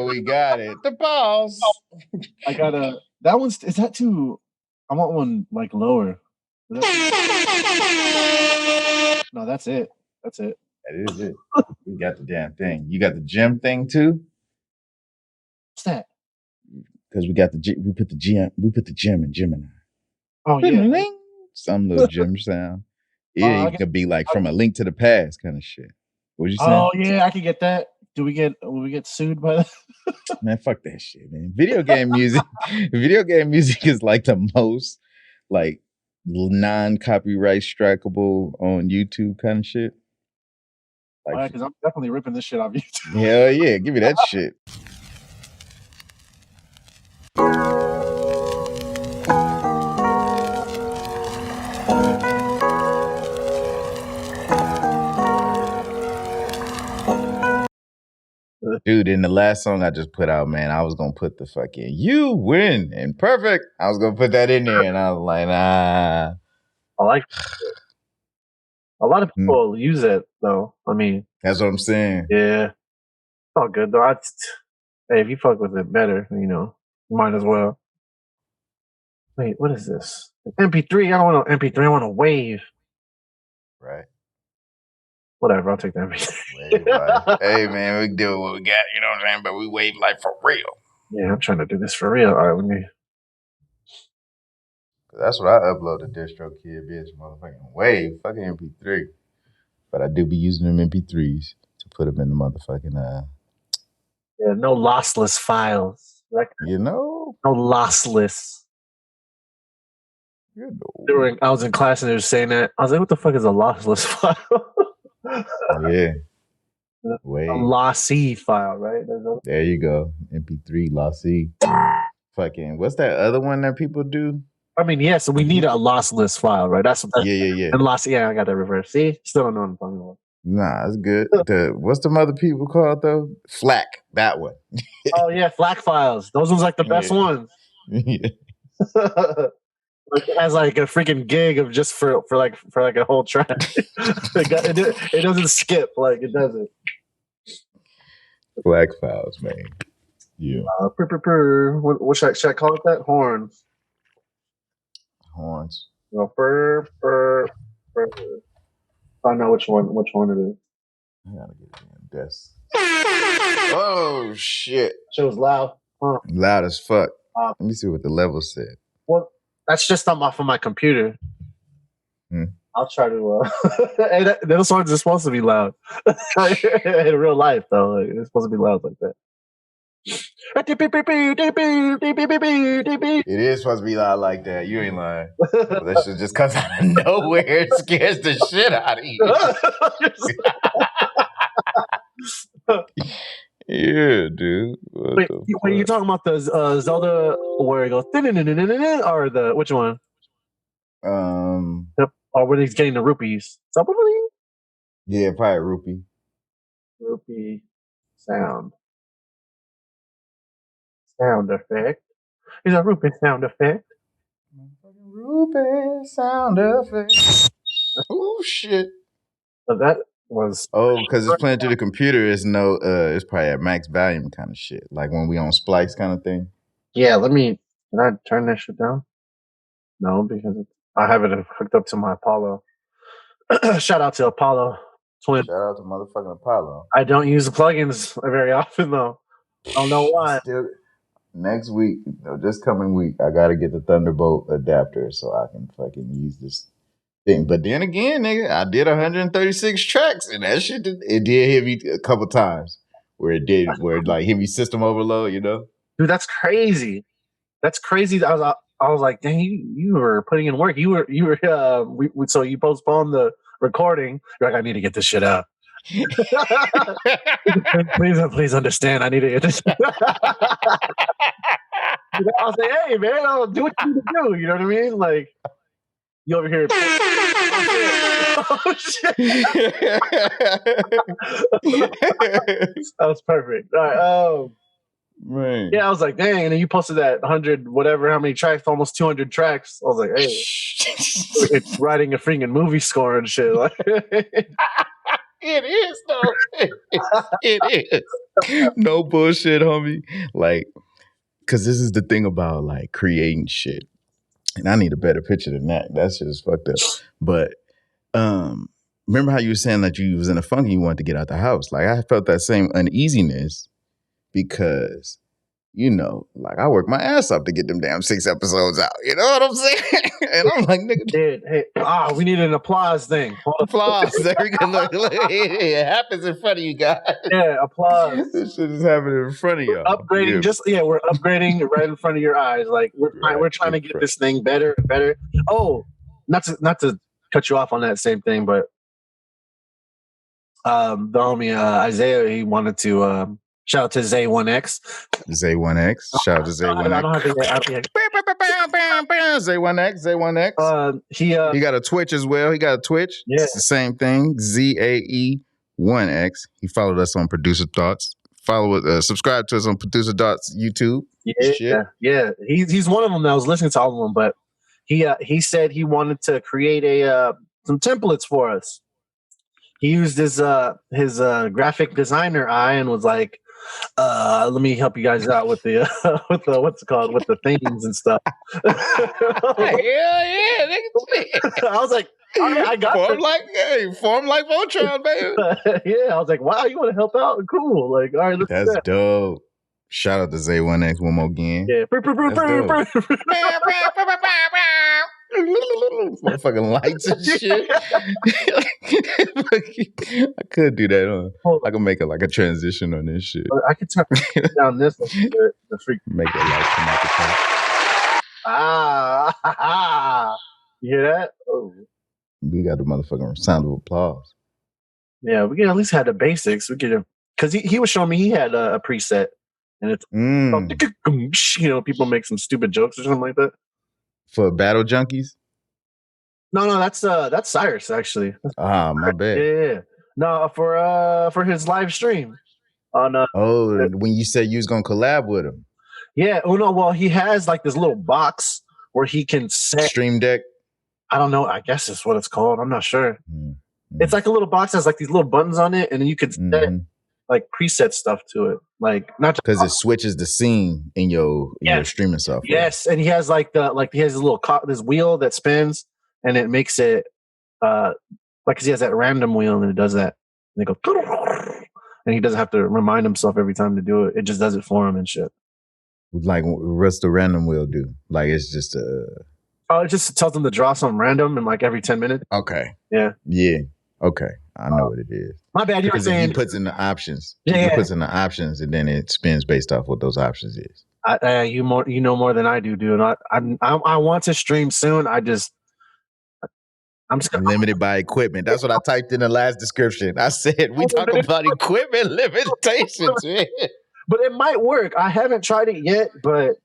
we got it. The boss. I gotta. That one's. Is that too? I want one like lower. No, that's it. That's it. That is it. We got the damn thing. You got the gym thing too. What's that? Because we put the gym in Gemini. Oh yeah. Some little gym sound. It could be like from a Link to the Past kind of shit. What you saying? Oh yeah, I can get that. Will we get sued by that? Man, fuck that shit, man. Video game music is like the most like non-copyright strikeable on YouTube kind of shit. Like, because I'm definitely ripping this shit off YouTube. Hell yeah, give me that shit. Dude, in the last song I just put out, man, I was gonna put the fucking "You Win" and "Perfect." I was gonna put that in there, and I was like, nah. I like it. A lot of people use it, though. I mean, that's what I'm saying. Yeah, it's all good though. Hey, if you fuck with it better, you might as well. Wait, what is this? MP3? I don't want an MP3. I want a wave. Right. Whatever, I'll take the MP3. Hey, man, we can do what we got, you know what I'm saying? But we wave life for real. Yeah, I'm trying to do this for real. All right, let me. That's what I upload to DistroKid, bitch, motherfucking wave, fucking MP3. But I do be using them MP3s to put them in the motherfucking Yeah, no lossless files. No lossless. I was in class and they were saying that. I was like, what the fuck is a lossless file? Yeah. A lossy file, right? There you go. MP3 lossy. Fucking, what's that other one that people do? I mean, yeah, so we need a lossless file, right? That's what yeah. And I got that reverse. See? Still don't know what I'm talking about. Nah, it's good. What's the other people called though? FLAC, that one. Oh yeah, FLAC files. Those ones like the best ones. Yeah. It has like a freaking gig of just for like a whole track. It doesn't skip, like it doesn't. FLAC files, man. Yeah. What should I call it? That horns. Well, I know which one it is. I gotta get it in this. Oh shit! It was loud. Huh? Loud as fuck. Let me see what the level said. Well, that's just off of my computer. I'll try to. Hey, those songs are supposed to be loud in real life, though. Like, it's supposed to be loud like that. It is supposed to be loud like that. You ain't lying. That shit just comes out of nowhere. It scares the shit out of you. Yeah, dude. Wait, when you talking about the Zelda where it goes or the which one? Or where he's getting the rupees? Yeah, probably rupee. Rupee sound effect. Is a rupee sound effect? Rupee sound effect. Oh shit! So that was because it's playing through the computer. It's it's probably at max volume kind of shit, like when we on Splice kind of thing. Yeah, can I turn that shit down? No, because I have it hooked up to my Apollo. Shout out to Apollo Twin. Shout out to motherfucking Apollo. I don't use the plugins very often though. I don't know why. Next week, this coming week, I gotta get the Thunderbolt adapter so I can fucking use this thing. But then again, nigga, I did 136 tracks and that shit it did hit me a couple times where it like hit me system overload, Dude, that's crazy. That's crazy. I was like, dang, you were putting in work. You were so you postponed the recording. You're like, I need to get this shit out. please understand. I need to get this. I was like, hey man, I'll do what you need to do. You know what I mean? Like you over here. Oh shit. That was perfect. All right. Man. Yeah, I was like, dang, and then you posted that 100, whatever, how many tracks, almost 200 tracks. I was like, hey, it's writing a freaking movie score and shit. Like, it is, though. It is. No bullshit, homie. Like, cause this is the thing about like creating shit. And I need a better picture than that. That shit is fucked up. But remember how you were saying that you was in a funk and you wanted to get out the house? Like I felt that same uneasiness because, you know, like I work my ass up to get them damn 6 episodes out. You know what I'm saying? And I'm like, nigga, Dude, hey, we need an applause thing. applause. There we go. Look, it happens in front of you guys. Yeah, applause. This shit is happening in front of y'all. Upgrading, Yeah. we're upgrading right in front of your eyes. Like we're trying to get this thing better and better. Oh, not to cut you off on that same thing, but the homie Isaiah, he wanted to shout out to Zay1X. Zay1X. Shout out to Zay1X. I don't have to Zay1X. He got a Twitch as well. He got a Twitch. Yeah. It's the same thing. ZAE1X. He followed us on Producer Thoughts. Subscribe to us on Producer Thoughts YouTube. Yeah. He's one of them that was listening to all of them, but he said he wanted to create some templates for us. He used his graphic designer eye and was like, let me help you guys out with the with the what's it called, with the themes and stuff. Hell yeah, nigga. I was like, I got form like Voltron, baby. Yeah, I was like, wow, you want to help out? Cool. Like, all right, let's That's dope. Shout out to Zay1X one more again. Yeah. Motherfucking lights and shit. I could do that, huh? I could make it like a transition on this shit. I could turn down this one. The freak. Make it lights come out the top. You hear that? Oh. We got the motherfucking sound of applause. Yeah, we can at least have the basics. We could, because he was showing me he had a preset, and it's you know, people make some stupid jokes or something like that. For Battle Junkies? No, that's Cyrus actually. My bad. Yeah. No, for his live stream on when you said you was gonna collab with him. Yeah. Oh no, well he has like this little box where he can set Stream Deck. I don't know. I guess that's what it's called. I'm not sure. It's like a little box that has like these little buttons on it, and then you could set like preset stuff to it. Like not because it switches the scene in your streaming software. Yes, and he has he has a little this wheel that spins, and it makes it because he has that random wheel, and it does that. And it goes, and he doesn't have to remind himself every time to do it. It just does it for him and shit. Like what's the random wheel do? Like it's just it just tells him to draw something random and like every 10 minutes. Okay. Yeah. Okay. I know what it is. My bad. You were saying he puts in the options. Yeah. He puts in the options and then it spins based off what those options is. You know more than I do, dude. I want to stream soon. I'm just limited by equipment. That's what I typed in the last description. I said we talk about equipment limitations, man. But it might work. I haven't tried it yet, but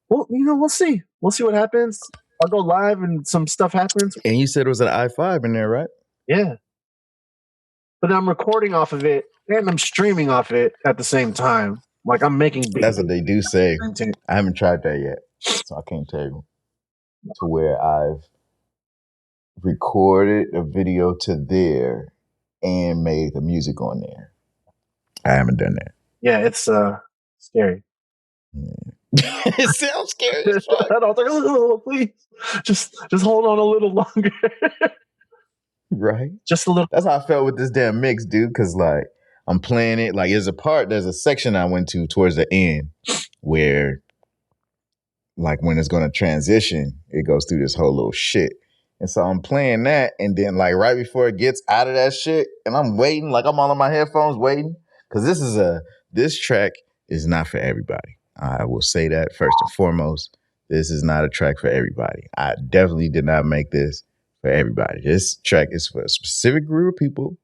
we'll see. We'll see what happens. I'll go live and some stuff happens. And you said it was an i5 in there, right? Yeah. But I'm recording off of it and I'm streaming off it at the same time. Like I'm making That's what they do say. I haven't tried that yet, so I can't tell you. To where I've recorded a video to there and made the music on there. I haven't done that. Yeah, it's scary. It sounds scary as fuck. I was like, oh, please, just hold on a little longer. Right? Just a little. That's how I felt with this damn mix, dude. Because like I'm playing it. Like there's a section I went to towards the end where, like, when it's going to transition, it goes through this whole little shit. And so I'm playing that, and then like right before it gets out of that shit, and I'm waiting, like I'm all on my headphones waiting, because this track is not for everybody. I will say that first and foremost. This is not a track for everybody. I definitely did not make this for everybody. This track is for a specific group of people.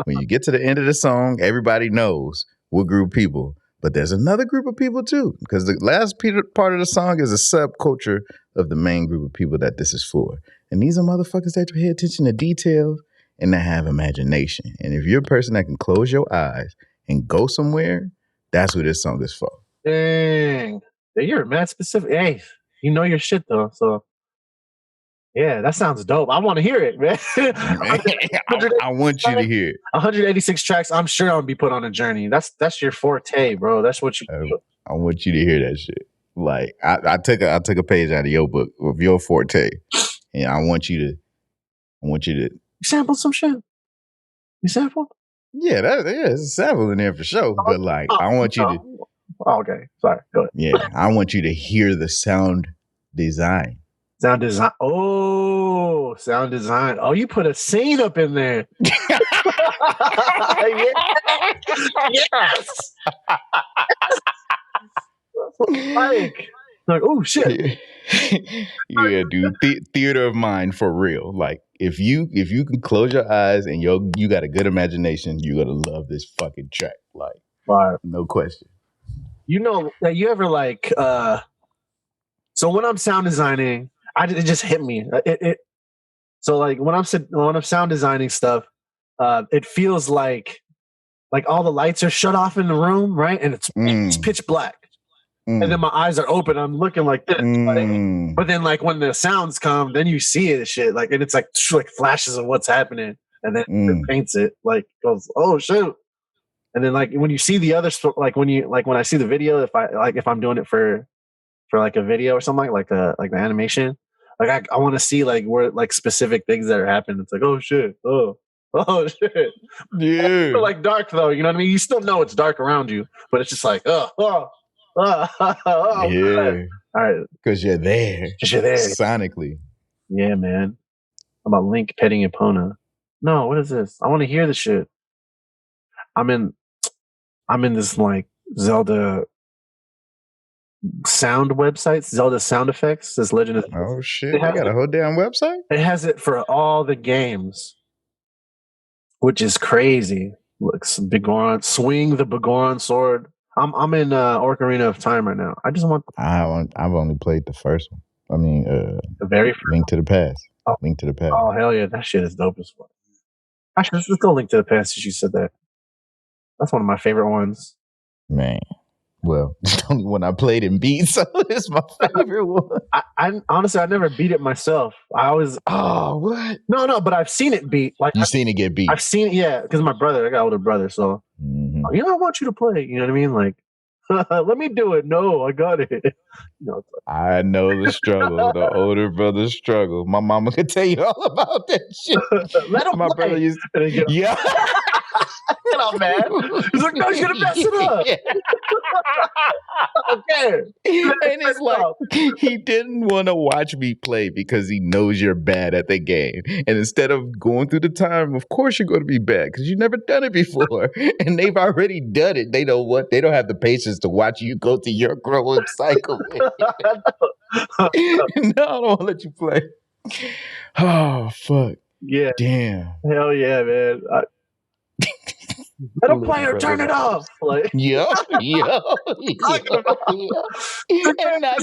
When you get to the end of the song, everybody knows what group of people. But there's another group of people too, because the last part of the song is a subculture of the main group of people that this is for. And these are motherfuckers that pay attention to details and that have imagination. And if you're a person that can close your eyes and go somewhere, that's what this song is for. Dang. You're mad specific. Hey, you know your shit though, so Yeah, that sounds dope. I want to hear it, man. Man, I want you to hear it. 186 tracks. I'm sure I'll be put on a journey. That's your forte, bro. That's what you do. I want you to hear that shit. Like I took a page out of your book of your forte, and I want you to. You sampled some shit. You sampled? Yeah, it's a sample in there for sure. But like, I want you to. Oh, okay, sorry. Go ahead. Yeah, I want you to hear the sound design. Sound design. Oh, sound design. Oh, you put a scene up in there. Yes. Like, oh shit. Yeah, dude. Theater of mind for real. Like, if you can close your eyes and you got a good imagination, you're gonna love this fucking track. Like, no question. You know that you ever like so when I'm sound designing, it just hit me. So like when I'm sound designing stuff, it feels like all the lights are shut off in the room, right? And it's pitch black. And then my eyes are open. I'm looking like this. Like, but then like when the sounds come, then you see it and shit. Like, and it's like flashes of what's happening. And then it paints it like goes, oh shoot. And then like when you see the other when I see the video, if I'm doing it for like a video or something like the animation, like I want to see like where like specific things that are happening. It's like, oh shit, oh shit. Yeah. It's like dark though, you know what I mean? You still know it's dark around you, but it's just like, oh yeah. All right. Because you're there. Sonically. Yeah, man. How about Link petting Epona? No, what is this? I want to hear the shit. I'm in this like Zelda sound websites, Zelda sound effects. This Legend of Oh shit! They got a whole damn website. It has it for all the games, which is crazy. Look, Begoron, swing the Begoron sword. I'm in Ocarina of Time right now. I just want. I've only played the first one. I mean, the very first Link to the Past. Link to the Past. Oh hell yeah, that shit is dope as fuck. Actually, let's go Link to the Past. As you said that, that's one of my favorite ones. Man. Well, the only one I played and beat, so it's my favorite one. I honestly, I never beat it myself. I always what? No, but I've seen it beat. Like You've seen it get beat. I've seen it, yeah, because my brother, I got an older brother, so I want you to play. You know what I mean? Like, let me do it. No, I got it. I know the struggle, the older brother struggle. My mama could tell you all about that shit. Let him my play. brother used to, yeah. Get off, man. He's like, no, he's gonna mess it up. Okay. And it's like he didn't want to watch me play because he knows you're bad at the game. And instead of going through the time, of course you're going to be bad because you've never done it before. And they've already done it. They know what? They don't have the patience to watch you go through your growing cycle. No, I don't want to let you play. Oh, fuck. Yeah. Damn. Hell yeah, man. Let him play or turn it off. Like, yeah. And now you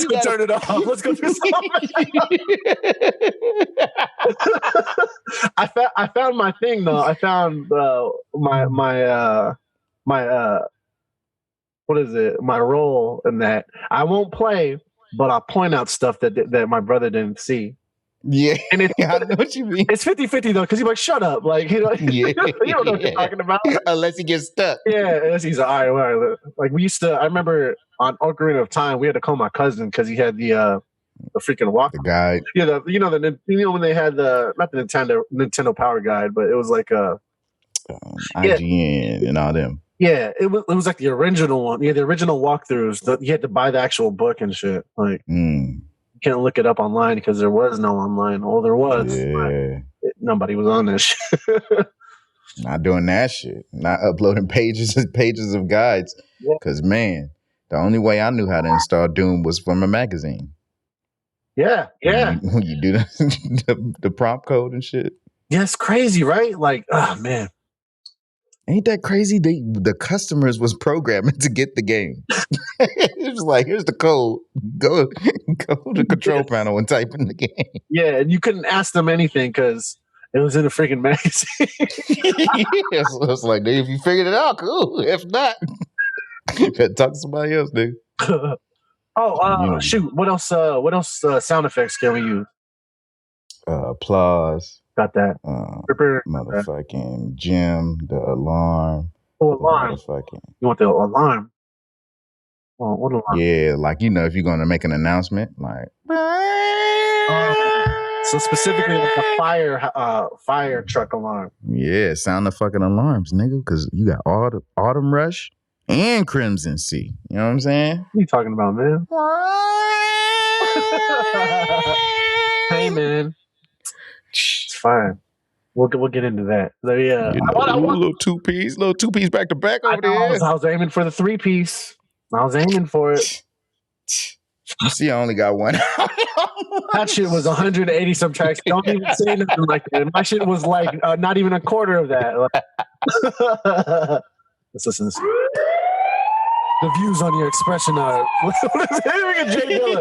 gotta turn it off. Let's go do something. I found my thing though. I found my what is it? My role in that. I won't play, but I'll point out stuff that my brother didn't see. Yeah, and I know what you mean. It's 50-50 though, because he's like, "Shut up!" Like, you don't know what you're talking about unless he gets stuck. Yeah, unless he's all right. Like we used to. I remember on Ocarina of Time, we had to call my cousin because he had the freaking walk. The guide. Yeah, when they had not the Nintendo Power Guide, but it was like IGN and all them. Yeah, it was like the original one. Yeah, the original walkthroughs. You had to buy the actual book and shit. Like. You can't look it up online because there was no online. Oh, there was. Yeah. Nobody was on this shit. Not doing that shit. Not uploading pages and pages of guides. Because, man, the only way I knew how to install Doom was from a magazine. Yeah. When you do the prompt code and shit. Yeah, it's crazy, right? Like, oh, man. Ain't that crazy? The customers was programming to get the game. It was like, here's the code. Go to the control panel and type in the game. Yeah, and you couldn't ask them anything because it was in a freaking magazine. Yeah, so it's like, if you figured it out, cool. If not, you better talk to somebody else, dude. Shoot. What else sound effects can we use? Applause. Got that. Motherfucking Jim, the alarm. Oh, The alarm. motherfucking. You want the alarm? Oh, what alarm? Yeah, like, you know, if you're going to make an announcement, like. So specifically like a fire truck alarm. Yeah, sound the fucking alarms, nigga, because you got Autumn Rush and Crimson Sea. You know what I'm saying? What are you talking about, man? Hey, man. It's fine. We'll get into that. Yeah, you know, little two piece back to back over there. I was aiming for the 3-piece. I was aiming for it. You see, I only got one. That shit was 180 some tracks. Don't even say nothing like that. My shit was like not even a quarter of that. Let's listen to this. The views on your expression are. What is it? Jay Dilla.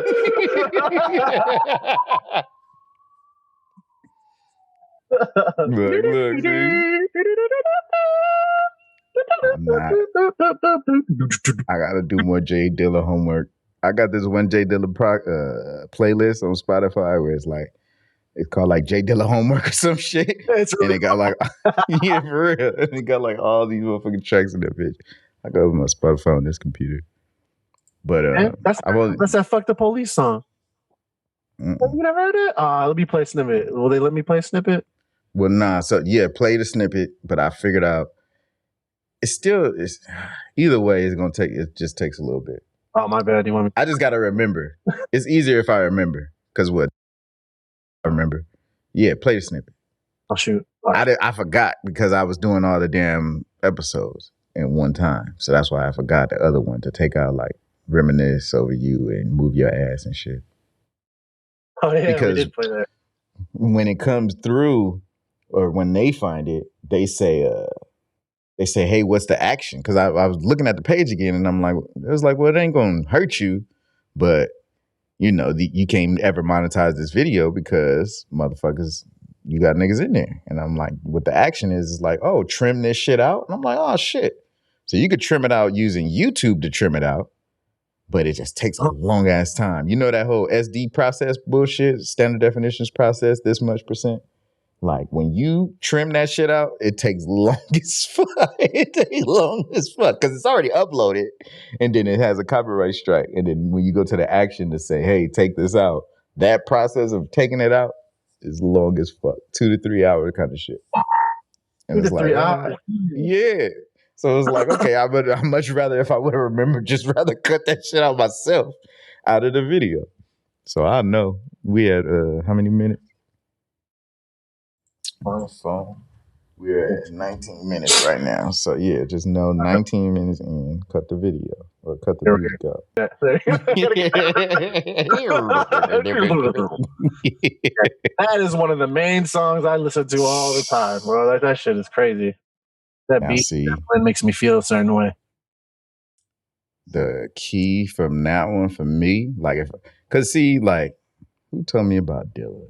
Look, see? I'm not. I gotta do more Jay Dilla homework. I got this one Jay Dilla playlist on Spotify where it's called like Jay Dilla homework or some shit. And it got like, yeah, for real. And it got like all these motherfucking tracks in that bitch. I got my Spotify on this computer. But that's that Fuck the Police song. Have you never heard it? Let me play a snippet. Will they let me play a snippet? Well, nah. So yeah, play the snippet. But I figured out it's either way. It just takes a little bit. Oh, my bad. You want me? I just gotta remember. It's easier if I remember. Cause what? I remember. Yeah, play the snippet. Oh shoot! I forgot because I was doing all the damn episodes in one time. So that's why I forgot the other one to take out like reminisce over you and move your ass and shit. Oh yeah, because we did play that. When it comes through, or when they find it, they say, "Hey, what's the action?" Because I was looking at the page again, and I'm like, it was like, well, it ain't gonna hurt you, but you know, you can't ever monetize this video because motherfuckers, you got niggas in there. And I'm like, what the action is like, oh, trim this shit out. And I'm like, oh shit. So you could trim it out using YouTube to trim it out, but it just takes a long ass time. You know that whole SD process bullshit, standard definitions process, this much %. Like when you trim that shit out, it takes long as fuck. It takes long as fuck because it's already uploaded, and then it has a copyright strike. And then when you go to the action to say, "Hey, take this out," that process of taking it out is long as fuck, 2 to 3 hour kind of shit. And 2 to 3 hours. Yeah. So it's like, okay, I'd much rather if I would have remembered, just rather cut that shit out myself out of the video. So I know we had how many minutes? On the phone. We're at 19 minutes right now. So yeah, just know 19 minutes in, cut the video or cut the music out. That is one of the main songs I listen to all the time, bro. That shit is crazy. That beat makes me feel a certain way. The key from that one for me, like who told me about Dilla?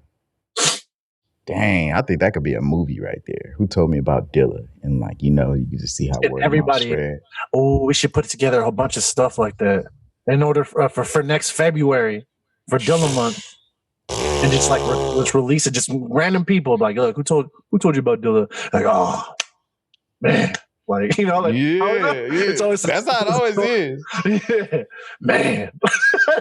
Dang, I think that could be a movie right there. Who told me about Dilla? And like, you know, you can just see how everybody. Oh, we should put together a bunch of stuff like that in order for next February for Dilla month, and just like let's release it. Just random people like, look, who told you about Dilla? Like, oh man, like you know, like it's always that's how it always is. Yeah, man,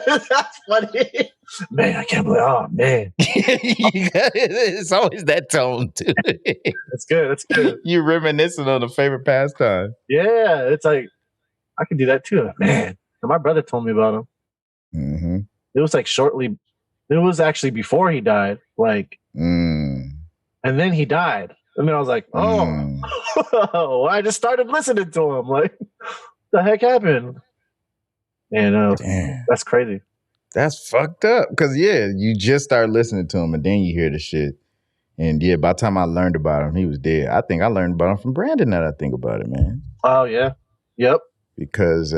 that's funny. Man, I can't believe. Oh man, it's always that tone too. That's good. That's good. You're reminiscing on a favorite pastime. Yeah, it's like I could do that too, man. And my brother told me about him. Mm-hmm. It was like shortly. It was actually before he died. Like, and then he died. And then I was like, oh, I just started listening to him. Like, what the heck happened? And that's crazy. That's fucked up. Because, yeah, you just start listening to him and then you hear the shit. And, yeah, by the time I learned about him, he was dead. I think I learned about him from Brandon now that I think about it, man. Oh, yeah. Yep. Because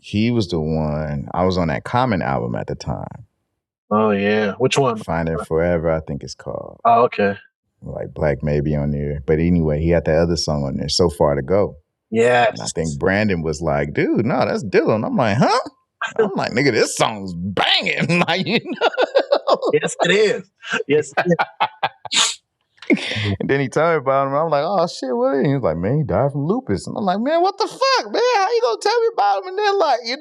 he was the one. I was on that Common album at the time. Oh, yeah. Which one? Finding Forever, I think it's called. Oh, okay. Like Black Maybe on there. But anyway, he had that other song on there, So Far to Go. Yeah. I think Brandon was like, dude, no, that's Dylan. I'm like, huh? I'm like, nigga, this song's banging. Like, you know, Yes, it is. Yes, it And then he told me about him. And I'm like, oh shit, what is he? He was like, man, he died from lupus. And I'm like, man, what the fuck, man? How you gonna tell me about him? And then like, is.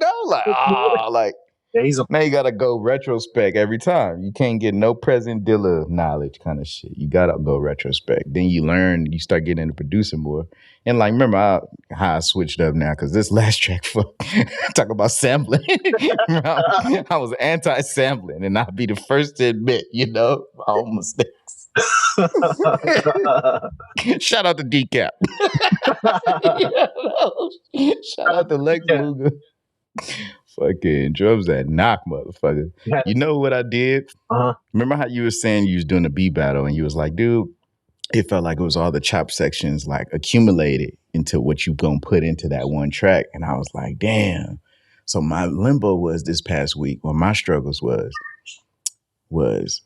like Yeah, he's a now you gotta go retrospect every time. You can't get no present Dilla knowledge kind of shit. You gotta go retrospect. Then you learn, you start getting into producing more. And like, remember how I switched up now because this last track, talk about sampling. I was anti-sampling, and I'd be the first to admit, my own mistakes. Shout out to Decap. Shout out to Lex Luger. Fucking drums that knock, motherfucker. Yeah. You know what I did? Remember how you were saying you was doing a beat battle and you was like, dude, it felt like it was all the chop sections like accumulated into what you gonna put into that one track. And I was like, damn. So my limbo was this past week, or my struggles was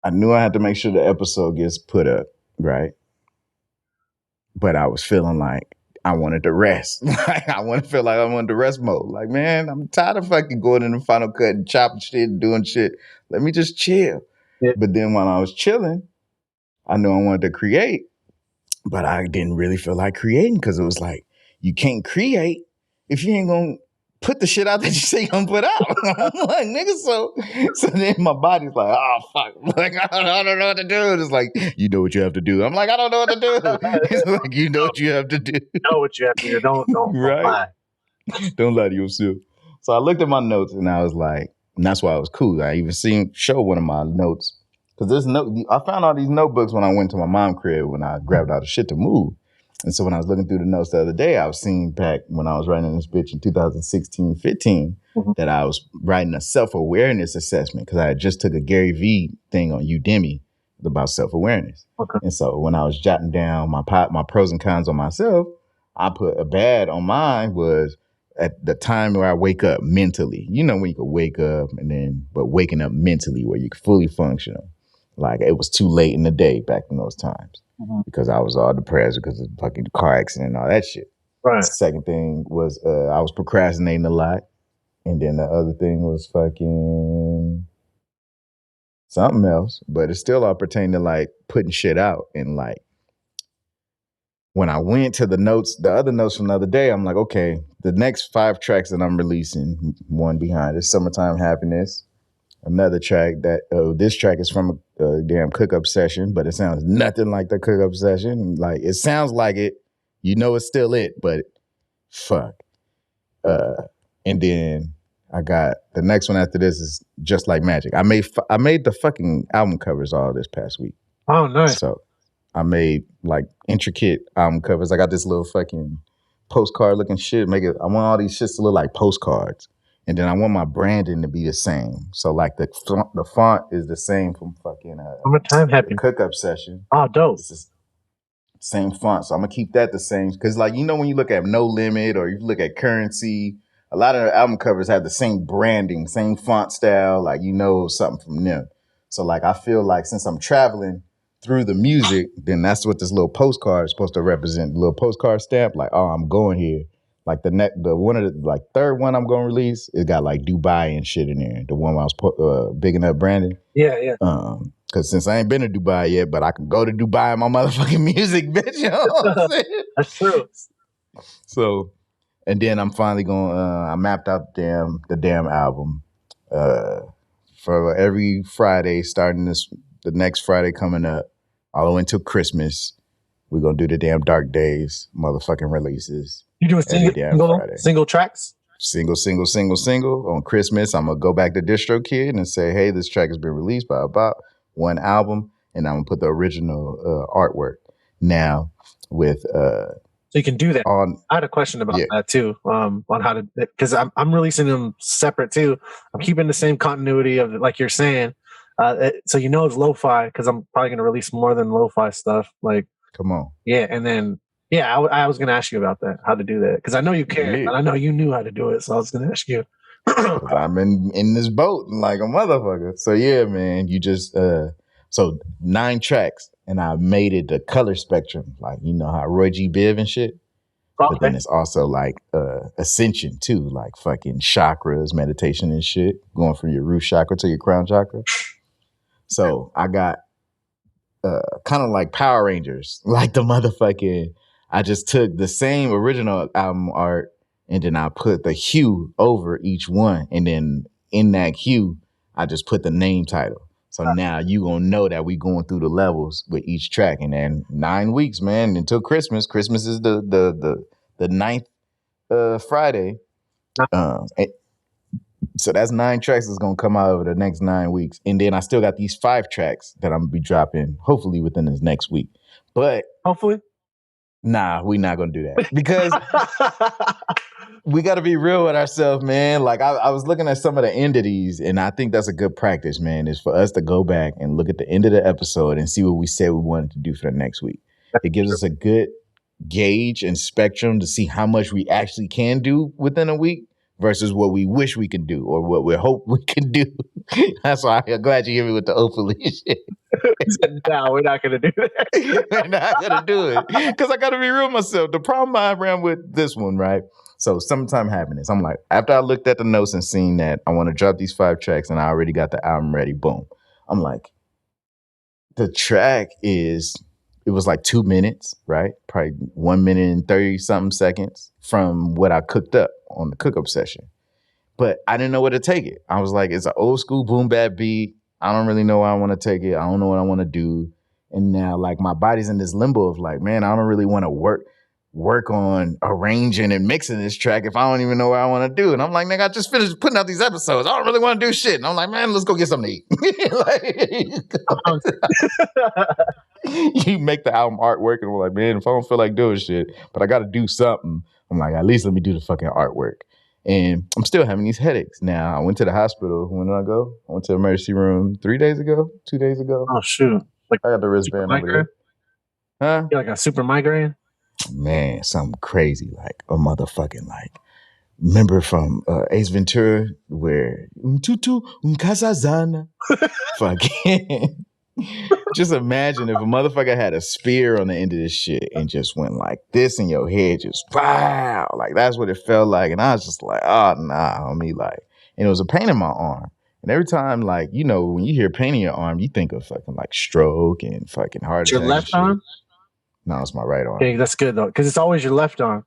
I knew I had to make sure the episode gets put up, right? But I was feeling like I wanted to rest. Like I want to feel like I wanted to rest mode. Like, man, I'm tired of fucking going in the Final Cut and chopping shit and doing shit. Let me just chill. Yeah. But then while I was chilling, I knew I wanted to create, but I didn't really feel like creating because it was like, you can't create if you ain't gonna put the shit out that you say you're gonna put out. I'm like, nigga, so then my body's like, oh fuck. Like, I don't know what to do. It's like, you know what you have to do. I'm like, I don't know what to do. It's like, you know what you have to do. You know what you have to do. Don't right? lie. Don't lie to yourself. So I looked at my notes and I was like, and that's why it was cool. I even show one of my notes. Because I found all these notebooks when I went to my mom's crib when I grabbed all the shit to move. And so when I was looking through the notes the other day, I was seeing back when I was writing this bitch in 2016, 15, that I was writing a self-awareness assessment because I had just took a Gary Vee thing on Udemy about self-awareness. Okay. And so when I was jotting down my pros and cons on myself, I put a bad on mine was at the time where I wake up mentally. You know, when you could wake up but waking up mentally where you could fully functional. Like it was too late in the day back in those times because I was all depressed because of the fucking car accident and all that shit. Right. Second thing was I was procrastinating a lot. And then the other thing was fucking something else. But it still all pertained to like putting shit out. And like when I went to the other notes from the other day, I'm like, okay, the next 5 tracks that I'm releasing, one behind is Summertime Happiness. Another track this track is from a damn cook-up session, but it sounds nothing like the cook-up session. Like it sounds like it, it's still it, but fuck. And then I got the next one after this is Just Like Magic. I made the fucking album covers all this past week. Oh, nice. So I made like intricate album covers. I got this little fucking postcard looking shit. I want all these shits to look like postcards. And then I want my branding to be the same. So like the font is the same from fucking the cook-up session. Oh, dope. It's the same font. So I'm going to keep that the same. Because like, when you look at No Limit or you look at Currency, a lot of the album covers have the same branding, same font style. Like, something from them. So like, I feel like since I'm traveling through the music, then that's what this little postcard is supposed to represent. The little postcard stamp, like, oh, I'm going here. Like the one of the like third one I'm gonna release, it got like Dubai and shit in there. The one where I was bigging up Brandon. Yeah. Because since I ain't been to Dubai yet, but I can go to Dubai in my motherfucking music, bitch. You know what I'm saying? That's true. So, and then I'm finally going. I mapped out the damn album for every Friday, starting the next Friday coming up, all the way until Christmas. We're gonna do the damn Dark Days motherfucking releases. You doing single tracks? Single. On Christmas, I'm going to go back to DistroKid and say, hey, this track has been released by about one album, and I'm going to put the original artwork. Now, with... so you can do that. I had a question about that, too, on how to... Because I'm releasing them separate, too. I'm keeping the same continuity of, like you're saying. So it's lo-fi, because I'm probably going to release more than lo-fi stuff. Like, come on. Yeah, and then... Yeah, I was going to ask you about that, how to do that. Because I know you care, and I know you knew how to do it, so I was going to ask you. I'm in this boat like a motherfucker. So, yeah, man, you just... so, 9 tracks, and I made it the color spectrum. Like, how Roy G. Biv and shit? But then it's also like ascension too, like fucking chakras, meditation and shit, going from your root chakra to your crown chakra. So I got kind of like Power Rangers, like the motherfucking. I just took the same original album art and then I put the hue over each one, and then in that hue, I just put the name title. So now you gonna know that we going through the levels with each track, and then 9 weeks, man, until Christmas. Christmas is the ninth Friday. So that's 9 tracks that's gonna come out over the next 9 weeks, and then I still got these 5 tracks that I'm gonna be dropping hopefully within this next week. But hopefully, nah, we not gonna do that because we got to be real with ourselves, man. Like I was looking at some of the end of these, and I think that's a good practice, man. Is for us to go back and look at the end of the episode and see what we said we wanted to do for the next week. It gives us a good gauge and spectrum to see how much we actually can do within a week versus what we wish we could do or what we hope we can do. That's why I'm glad you hear me with the hopefully shit. No, we're not gonna do that. We're not gonna do it because I gotta be real with myself. The problem I ran with this one, right? So sometime happiness. I'm like, after I looked at the notes and seen that I want to drop these 5 tracks and I already got the album ready, boom. I'm like, the track it was like 2 minutes, right? Probably 1 minute and 30 something seconds from what I cooked up on the cook up session. But I didn't know where to take it. I was like, it's an old school boom bap beat. I don't really know where I want to take it. I don't know what I want to do. And now like my body's in this limbo of like, man, I don't really want to work on arranging and mixing this track if I don't even know what I want to do. And I'm like, nigga, I just finished putting out these episodes. I don't really want to do shit. And I'm like, man, let's go get something to eat. You make the album artwork and I'm like, man, if I don't feel like doing shit, but I got to do something, I'm like, at least let me do the fucking artwork. And I'm still having these headaches. Now, I went to the hospital. When did I go? I went to the emergency room 3 days ago, 2 days ago. Oh, shoot. Like I got the wristband over there. Huh? You're like a super migraine? Man, something crazy. Like a motherfucking like. Remember from Ace Ventura where tutu casazana. Fucking. Just imagine if a motherfucker had a spear on the end of this shit and just went like this in your head, just wow, like that's what it felt like. And I was just like, oh nah, homie, like, and it was a pain in my arm. And every time, like, you know, when you hear pain in your arm, you think of fucking like stroke and fucking heart attack. Your left arm? No, it's my right arm. Okay, that's good though, because it's always your left arm.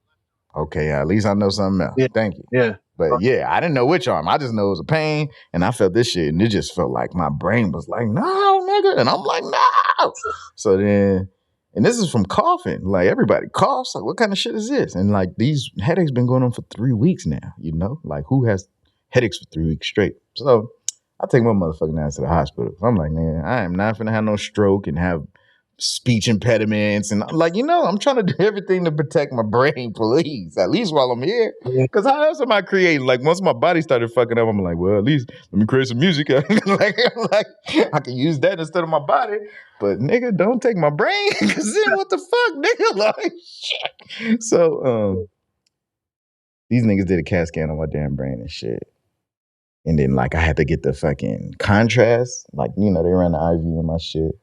Okay, at least I know something else. Yeah. Thank you. Yeah. But yeah, I didn't know which arm. I just know it was a pain, and I felt this shit, and it just felt like my brain was like, no, nigga. And I'm like, no. So then, and this is from coughing. Like, everybody coughs. Like, what kind of shit is this? And like, these headaches been going on for 3 weeks now, you know? Like, who has headaches for 3 weeks straight? So I take my motherfucking ass to the hospital. I'm like, man, I am not finna have no stroke and have speech impediments, and I'm like, you know, I'm trying to do everything to protect my brain, please, at least while I'm here. Because how else am I creating? Like, once my body started fucking up, I'm like, well, at least let me create some music. like I can use that instead of my body. But nigga, don't take my brain, because then what the fuck, nigga? Like, shit. So these niggas did a CAT scan on my damn brain and shit. And then like I had to get the fucking contrast. Like, you know, they ran the IV in my shit.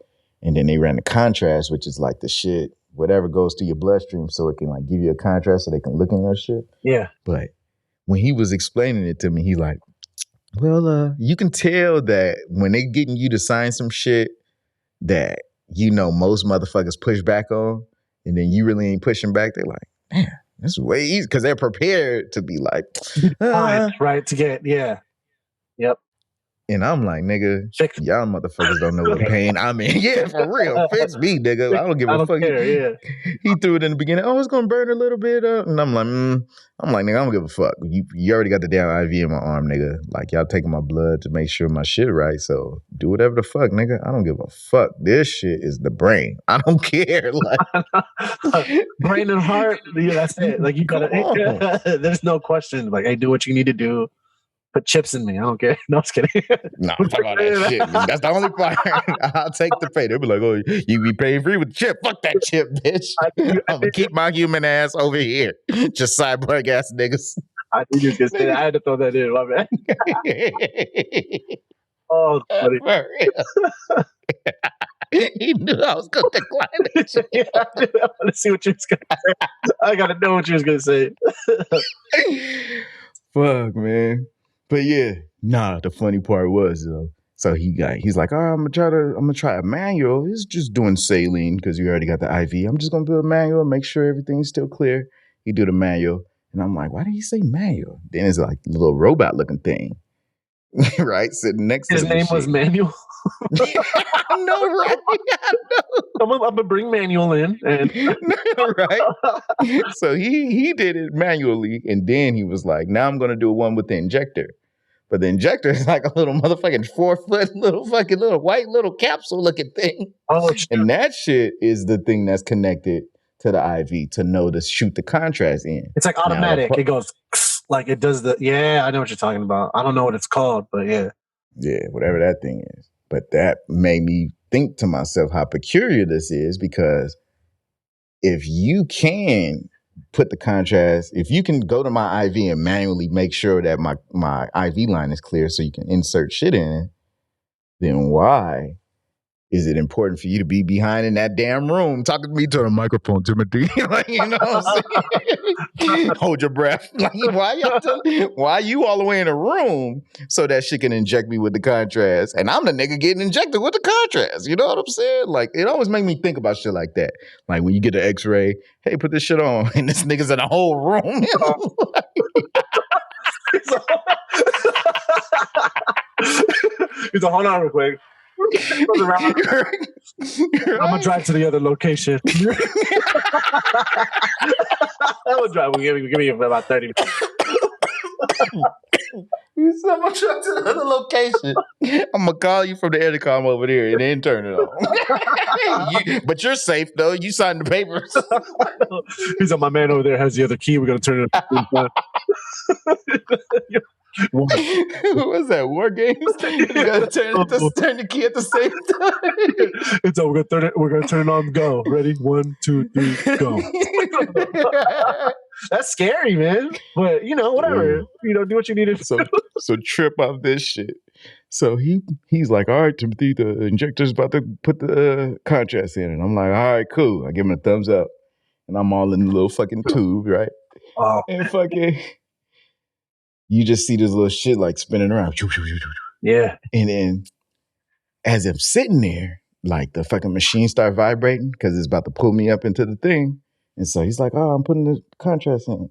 And then they ran the contrast, which is like the shit, whatever goes to your bloodstream so it can like give you a contrast so they can look in your shit. Yeah. But when he was explaining it to me, he like, well, you can tell that when they getting you to sign some shit that, you know, most motherfuckers push back on, and then you really ain't pushing back. They're like, man, this is way easy, because they're prepared to be like, right, to get, yeah. Yep. And I'm like, nigga, y'all motherfuckers don't know what pain I'm in. Yeah, for real. Fix me, nigga. I don't give a fuck. He threw it in the beginning. Oh, it's gonna burn a little bit up. And I'm like, nigga, I don't give a fuck. You already got the damn IV in my arm, nigga. Like, y'all taking my blood to make sure my shit right. So do whatever the fuck, nigga. I don't give a fuck. This shit is the brain. I don't care. Like, brain and heart. Yeah, that's it. Like, you gotta. There's no question. Like, hey, do what you need to do. Put chips in me. I don't care. No, I'm just kidding. No, fuck all that shit. That's the only part. I'll take the pay. They'll be like, oh, you be pain free with the chip. Fuck that chip, bitch. I'm going to keep my human ass over here. Just cyborg ass niggas. I knew you could say that. I had to throw that in. My bad. Oh, funny. He knew I was going to decline it. Yeah, I want to see what you was gonna say. I gotta know what you was gonna say. Fuck, man. But yeah, nah, the funny part was though. So he's like, oh, I'm gonna try a manual. He's just doing saline because you already got the IV. I'm just gonna do a manual, make sure everything's still clear. He do the manual. And I'm like, why did he say manual? Then it's like a little robot looking thing. Right? Sitting next to His the name machine. was Manuel. I know, right? I know. I'm gonna bring Manuel in, and right. So he did it manually, and then he was like, "Now I'm gonna do one with the injector." But the injector is like a little motherfucking 4-foot little white little capsule looking thing. Oh, shit. And that shit is the thing that's connected to the IV to know to shoot the contrast in. It's like automatic. It goes like it does the. Yeah, I know what you're talking about. I don't know what it's called, but yeah. Yeah, whatever that thing is. But that made me think to myself how peculiar this is, because if you can put the contrast, if you can go to my IV and manually make sure that my IV line is clear so you can insert shit in it, then why is it important for you to be behind in that damn room talking to me to the microphone, Timothy? Like, you know what I'm saying? Hold your breath. Like, why you all the way in a room so that shit can inject me with the contrast? And I'm the nigga getting injected with the contrast. You know what I'm saying? Like, it always make me think about shit like that. Like when you get the x-ray, hey, put this shit on. And this nigga's in a whole room. He's a hold on real quick. I'm gonna drive to the other location. I will drive. Give me about 30 minutes. You said I'm gonna drive to the other location. I'm gonna call you from the intercom over there and then turn it on. But you're safe though. You signed the papers. He's like, my man over there has the other key. We're gonna turn it on. What's that? War games? You gotta turn the key at the same time. It's we're gonna turn it on. Go. Ready? 1, 2, 3, go. That's scary, man. But whatever. Do what you need to do. So trip off this shit. So he's like, all right, Timothy, the injector's about to put the contrast in. And I'm like, all right, cool. I give him a thumbs up. And I'm all in the little fucking tube, right? Oh. And fucking, you just see this little shit like spinning around. Yeah. And then as I'm sitting there, like the fucking machine start vibrating because it's about to pull me up into the thing. And so he's like, oh, I'm putting the contrast in.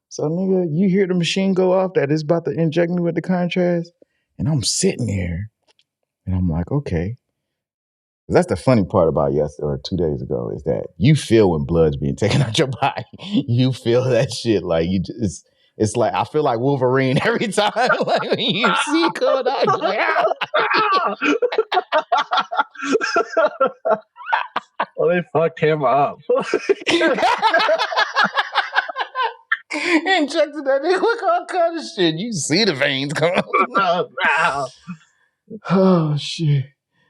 So nigga, you hear the machine go off that it's about to inject me with the contrast. And I'm sitting there and I'm like, okay. That's the funny part about 2 days ago is that you feel when blood's being taken out your body. You feel that shit. Like it's like, I feel like Wolverine every time. Like when you see it coming out, you're like, Well, they fucked him up. Injected that nigga with all kind of shit. You see the veins coming out. Oh shit.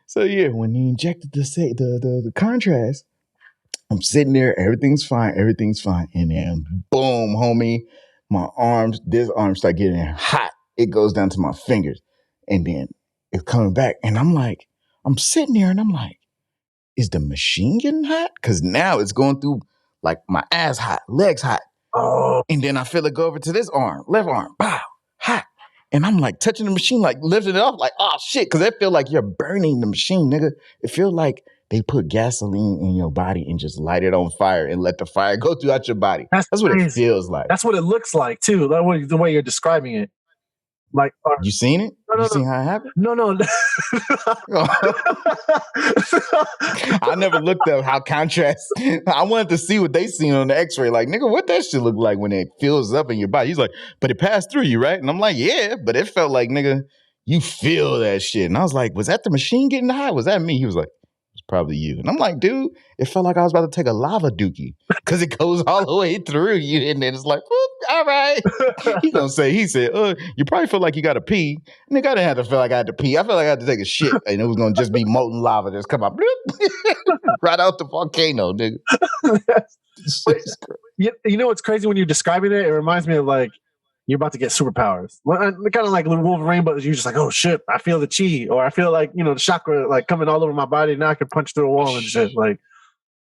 So yeah, when he injected the contrast, I'm sitting there, everything's fine, and then boom, homie, this arm start getting hot. It goes down to my fingers, and then it's coming back, and I'm sitting there, and I'm like, is the machine getting hot? Because now it's going through like my ass hot, legs hot. Oh. And then I feel it go over to this arm, left arm, bow, hot. And I'm like touching the machine, like lifting it off, like, oh shit. Cause it feel like you're burning the machine, nigga. It feel like they put gasoline in your body and just light it on fire and let the fire go throughout your body. That's what it feels like. That's what it looks like too. The way you're describing it. Like, you seen it? You seen how it happened? No. I never looked up how contrast. I wanted to see what they seen on the x-ray. Like, nigga, what that shit look like when it fills up in your body? He's like, but it passed through you, right? And I'm like, yeah, but it felt like, nigga, you feel that shit. And I was like, was that the machine getting hot? Was that me? He was like, it's probably you. And I'm like, dude, it felt like I was about to take a lava dookie because it goes all the way through you. And then it's like, all right. He said, you probably feel like you got to pee. Nigga, I didn't have to feel like I had to pee. I felt like I had to take a shit. And it was going to just be molten lava just come out right out the volcano, nigga. You know what's crazy when you're describing it? It reminds me of like you're about to get superpowers. Well, kind of like Wolverine, but you're just like, oh shit, I feel the chi, or I feel like the chakra like coming all over my body. Now I can punch through a wall and shit. Like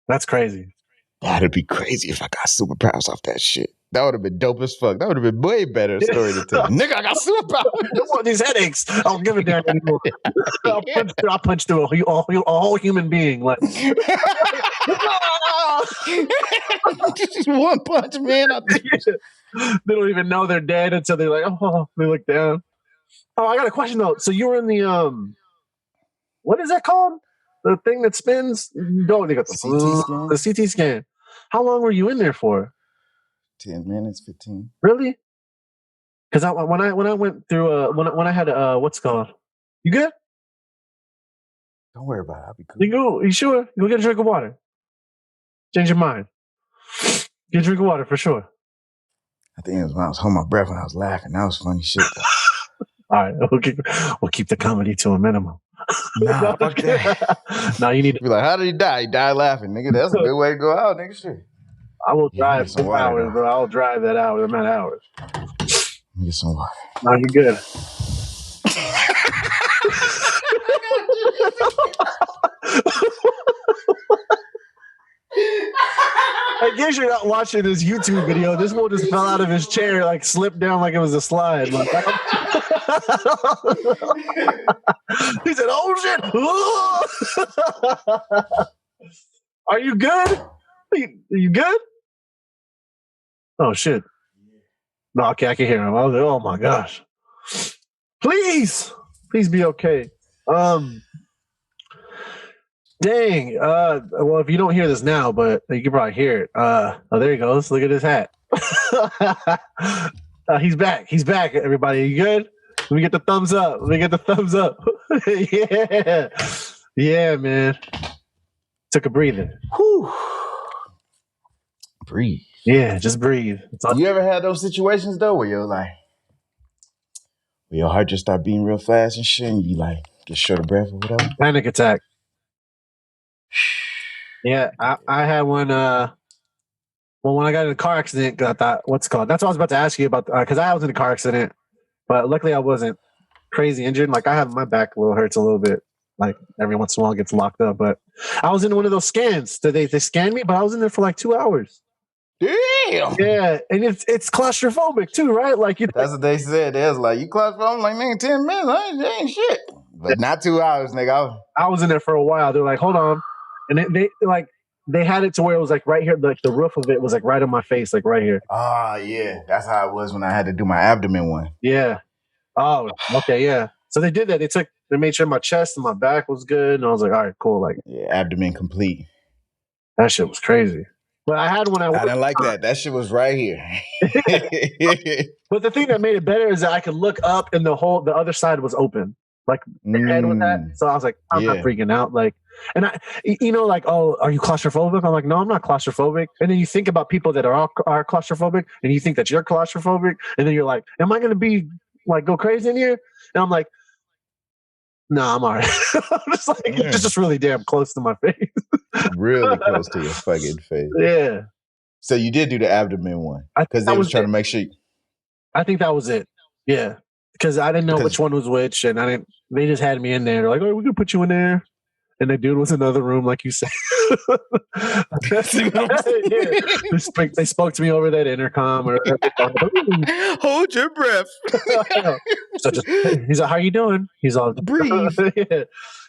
that's crazy. That'd be crazy if I got superpowers off that shit. That would have been dope as fuck. That would have been way better story to tell. Nigga, I got superpowers. I don't want these headaches. I don't give a damn anymore. I'll punch through a whole human being. Like just one punch, man. They don't even know they're dead until they're like, oh, they look down. Oh, I got a question though. So you were in the what is that called? The thing that spins? No, they got the CT scan. How long were you in there for? 10 minutes, 15. Really? Because when I went through when I had what's it called? You good? Don't worry about it. I'll be cool. You sure? You go get a drink of water. Change your mind. Get a drink of water for sure. I think it was when I was holding my breath when I was laughing. That was funny shit though. All right, we'll keep the comedy to a minimum. Nah, fuck that. No, you need to be like, how did he die? He died laughing, nigga. That's a good way to go out, nigga. Shit. I will drive 2 hours, bro. I'll drive that hour. I'm at hours. Let me get some water. No, you're good. I guess you're not watching this YouTube video. This one just fell out of his chair, like slipped down like it was a slide. Like, he said, "Oh shit!" Are you good? Are you good? Oh shit! No, okay, I can hear him. I was like, "Oh my gosh! Please be okay." Dang. Well, if you don't hear this now, but you can probably hear it. Oh, there he goes. Look at his hat. He's back. He's back, everybody. Are you good? Let me get the thumbs up. Yeah. Yeah, man. Took a breather. Whew. Breathe. Yeah, just breathe. You ever had those situations, though, where you're like, where your heart just start beating real fast and shit, and you like get short of breath or whatever? Panic attack. Yeah, I had one. When I got in a car accident, I thought, what's it called? That's what I was about to ask you about, because I was in a car accident, but luckily I wasn't crazy injured. Like I have my back hurts a little bit. Like every once in a while it gets locked up, but I was in one of those scans. They scanned me, but I was in there for like 2 hours. Damn. Yeah, and it's claustrophobic too, right? Like that's what they said. They was like, you claustrophobic? I'm like, nigga, 10 minutes, that ain't shit. But not 2 hours, nigga. I was in there for a while. They're like, hold on, and they had it to where it was like right here, like the roof of it was like right on my face, like right here. Ah, yeah, that's how it was when I had to do my abdomen one. Yeah. Oh, okay, yeah. So they did that. They made sure my chest and my back was good, and I was like, all right, cool. Like, yeah, abdomen complete. That shit was crazy. But I had one. I didn't like that. That shit was right here. But the thing that made it better is that I could look up, and the other side was open, like the head with that. So I was like, I'm not freaking out. Like, and like, oh, are you claustrophobic? I'm like, no, I'm not claustrophobic. And then you think about people that are claustrophobic, and you think that you're claustrophobic, and then you're like, am I going to be like go crazy in here? And I'm like, no, I'm all right. I'm just like, it's just really damn close to my face. Really close to your fucking face. Yeah. So you did do the abdomen one because they was trying to make sure. I think that was it. Yeah, because I didn't know which one was which, and they just had me in there. They're like, "Oh, we can put you in there," and the dude was in another room, like you said. They spoke to me over that intercom. Hold your breath. So he's like, "How you doing?" He's all breathe.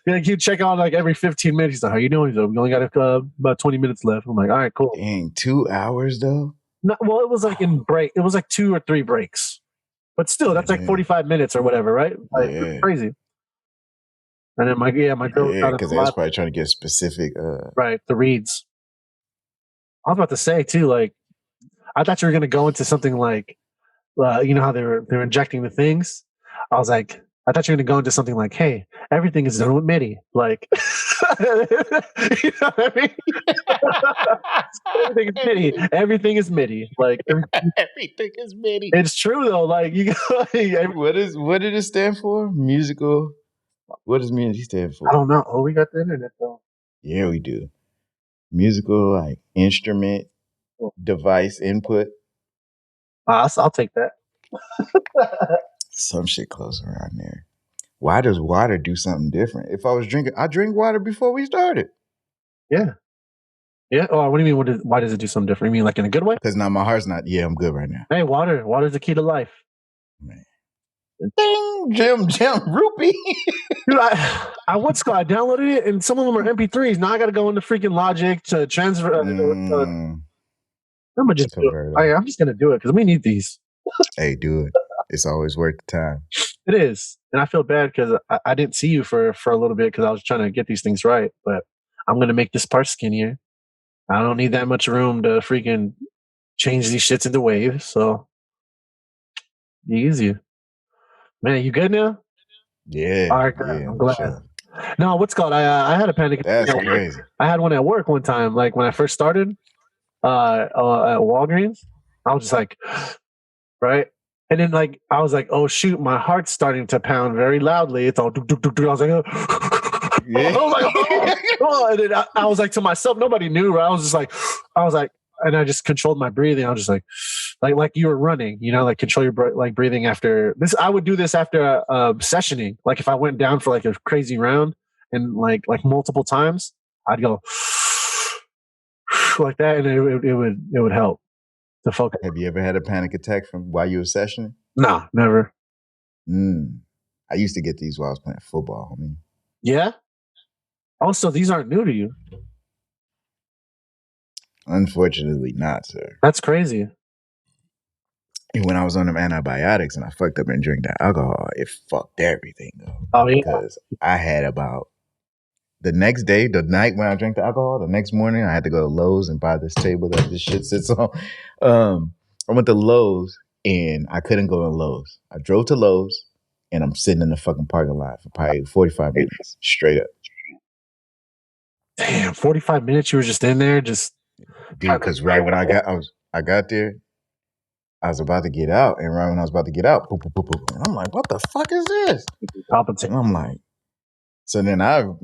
Yeah, you check on like every 15 minutes. He's like, "How you doing?" He's like, "We only got about 20 minutes left." I'm like, "All right, cool." Dang, 2 hours though. No, well, it was like in break. It was like 2 or 3 breaks, but still, that's like 45 minutes or whatever, right? Like, crazy. And then my girl, because they was probably trying to get specific, right? The reads. I was about to say too, like, I thought you were gonna go into something like, you know how they're injecting the things. I was like, I thought you were gonna go into something like, hey, everything is done with MIDI, like, you know what I mean? Everything is MIDI. Everything is MIDI. Like everything is MIDI. It's true though. Like you. What did it stand for? Musical. What does MIDI stand for? I don't know. Oh, we got the internet though. Yeah, we do. Musical, like instrument, device input. I'll take that. Some shit close around there. Why does water do something different? If I was drinking, I drink water before we started. Yeah. Yeah. Oh, what do you mean? Why does it do something different? You mean like in a good way? Because now my heart's not. Yeah, I'm good right now. Hey, water. Water's the key to life. Man. Ding, Jim, rupee. Dude, I what's called? I downloaded it, and some of them are MP3s. Now I got to go into freaking Logic to transfer. I'm gonna just do it. I'm just gonna do it because we need these. Hey, do it. It's always worth the time. It is, and I feel bad because I didn't see you for a little bit because I was trying to get these things right. But I'm gonna make this part skinnier. I don't need that much room to freaking change these shits into waves. So be easy, man. You good now? Yeah. All right, yeah, I'm glad. sure. No, what's called? I had a panic attack. That's crazy. I had one at work one time, like when I first started at Walgreens. I was just like, right, and then like I was like, oh shoot, my heart's starting to pound very loudly. It's all. I was like, Yeah. I was like, oh. And then I was like to myself, nobody knew. Right? I was like, and I just controlled my breathing. I was just like you were running, you know, like control your like breathing after this. I would do this after sessioning. Like if I went down for like a crazy round and like multiple times, I'd go like that, and it would help to focus. Have you ever had a panic attack from while you were sessioning? Nah, never. I used to get these while I was playing football. I mean, yeah. Also, these aren't new to you. Unfortunately, not, sir. That's crazy. And when I was on them antibiotics and I fucked up and drank that alcohol, it fucked everything up. Oh yeah. Because I had about the next day, the night when I drank the alcohol, the next morning I had to go to Lowe's and buy this table that this shit sits on. I went to Lowe's and I couldn't go in Lowe's. I drove to Lowe's and I'm sitting in the fucking parking lot for probably 45 minutes straight up. Damn, 45 minutes you were just in there, just dude. Because right when I got there, I was about to get out, and right when I was about to get out, boop, boop, boop, boop, and I'm like, "What the fuck is this?" And I'm like, so then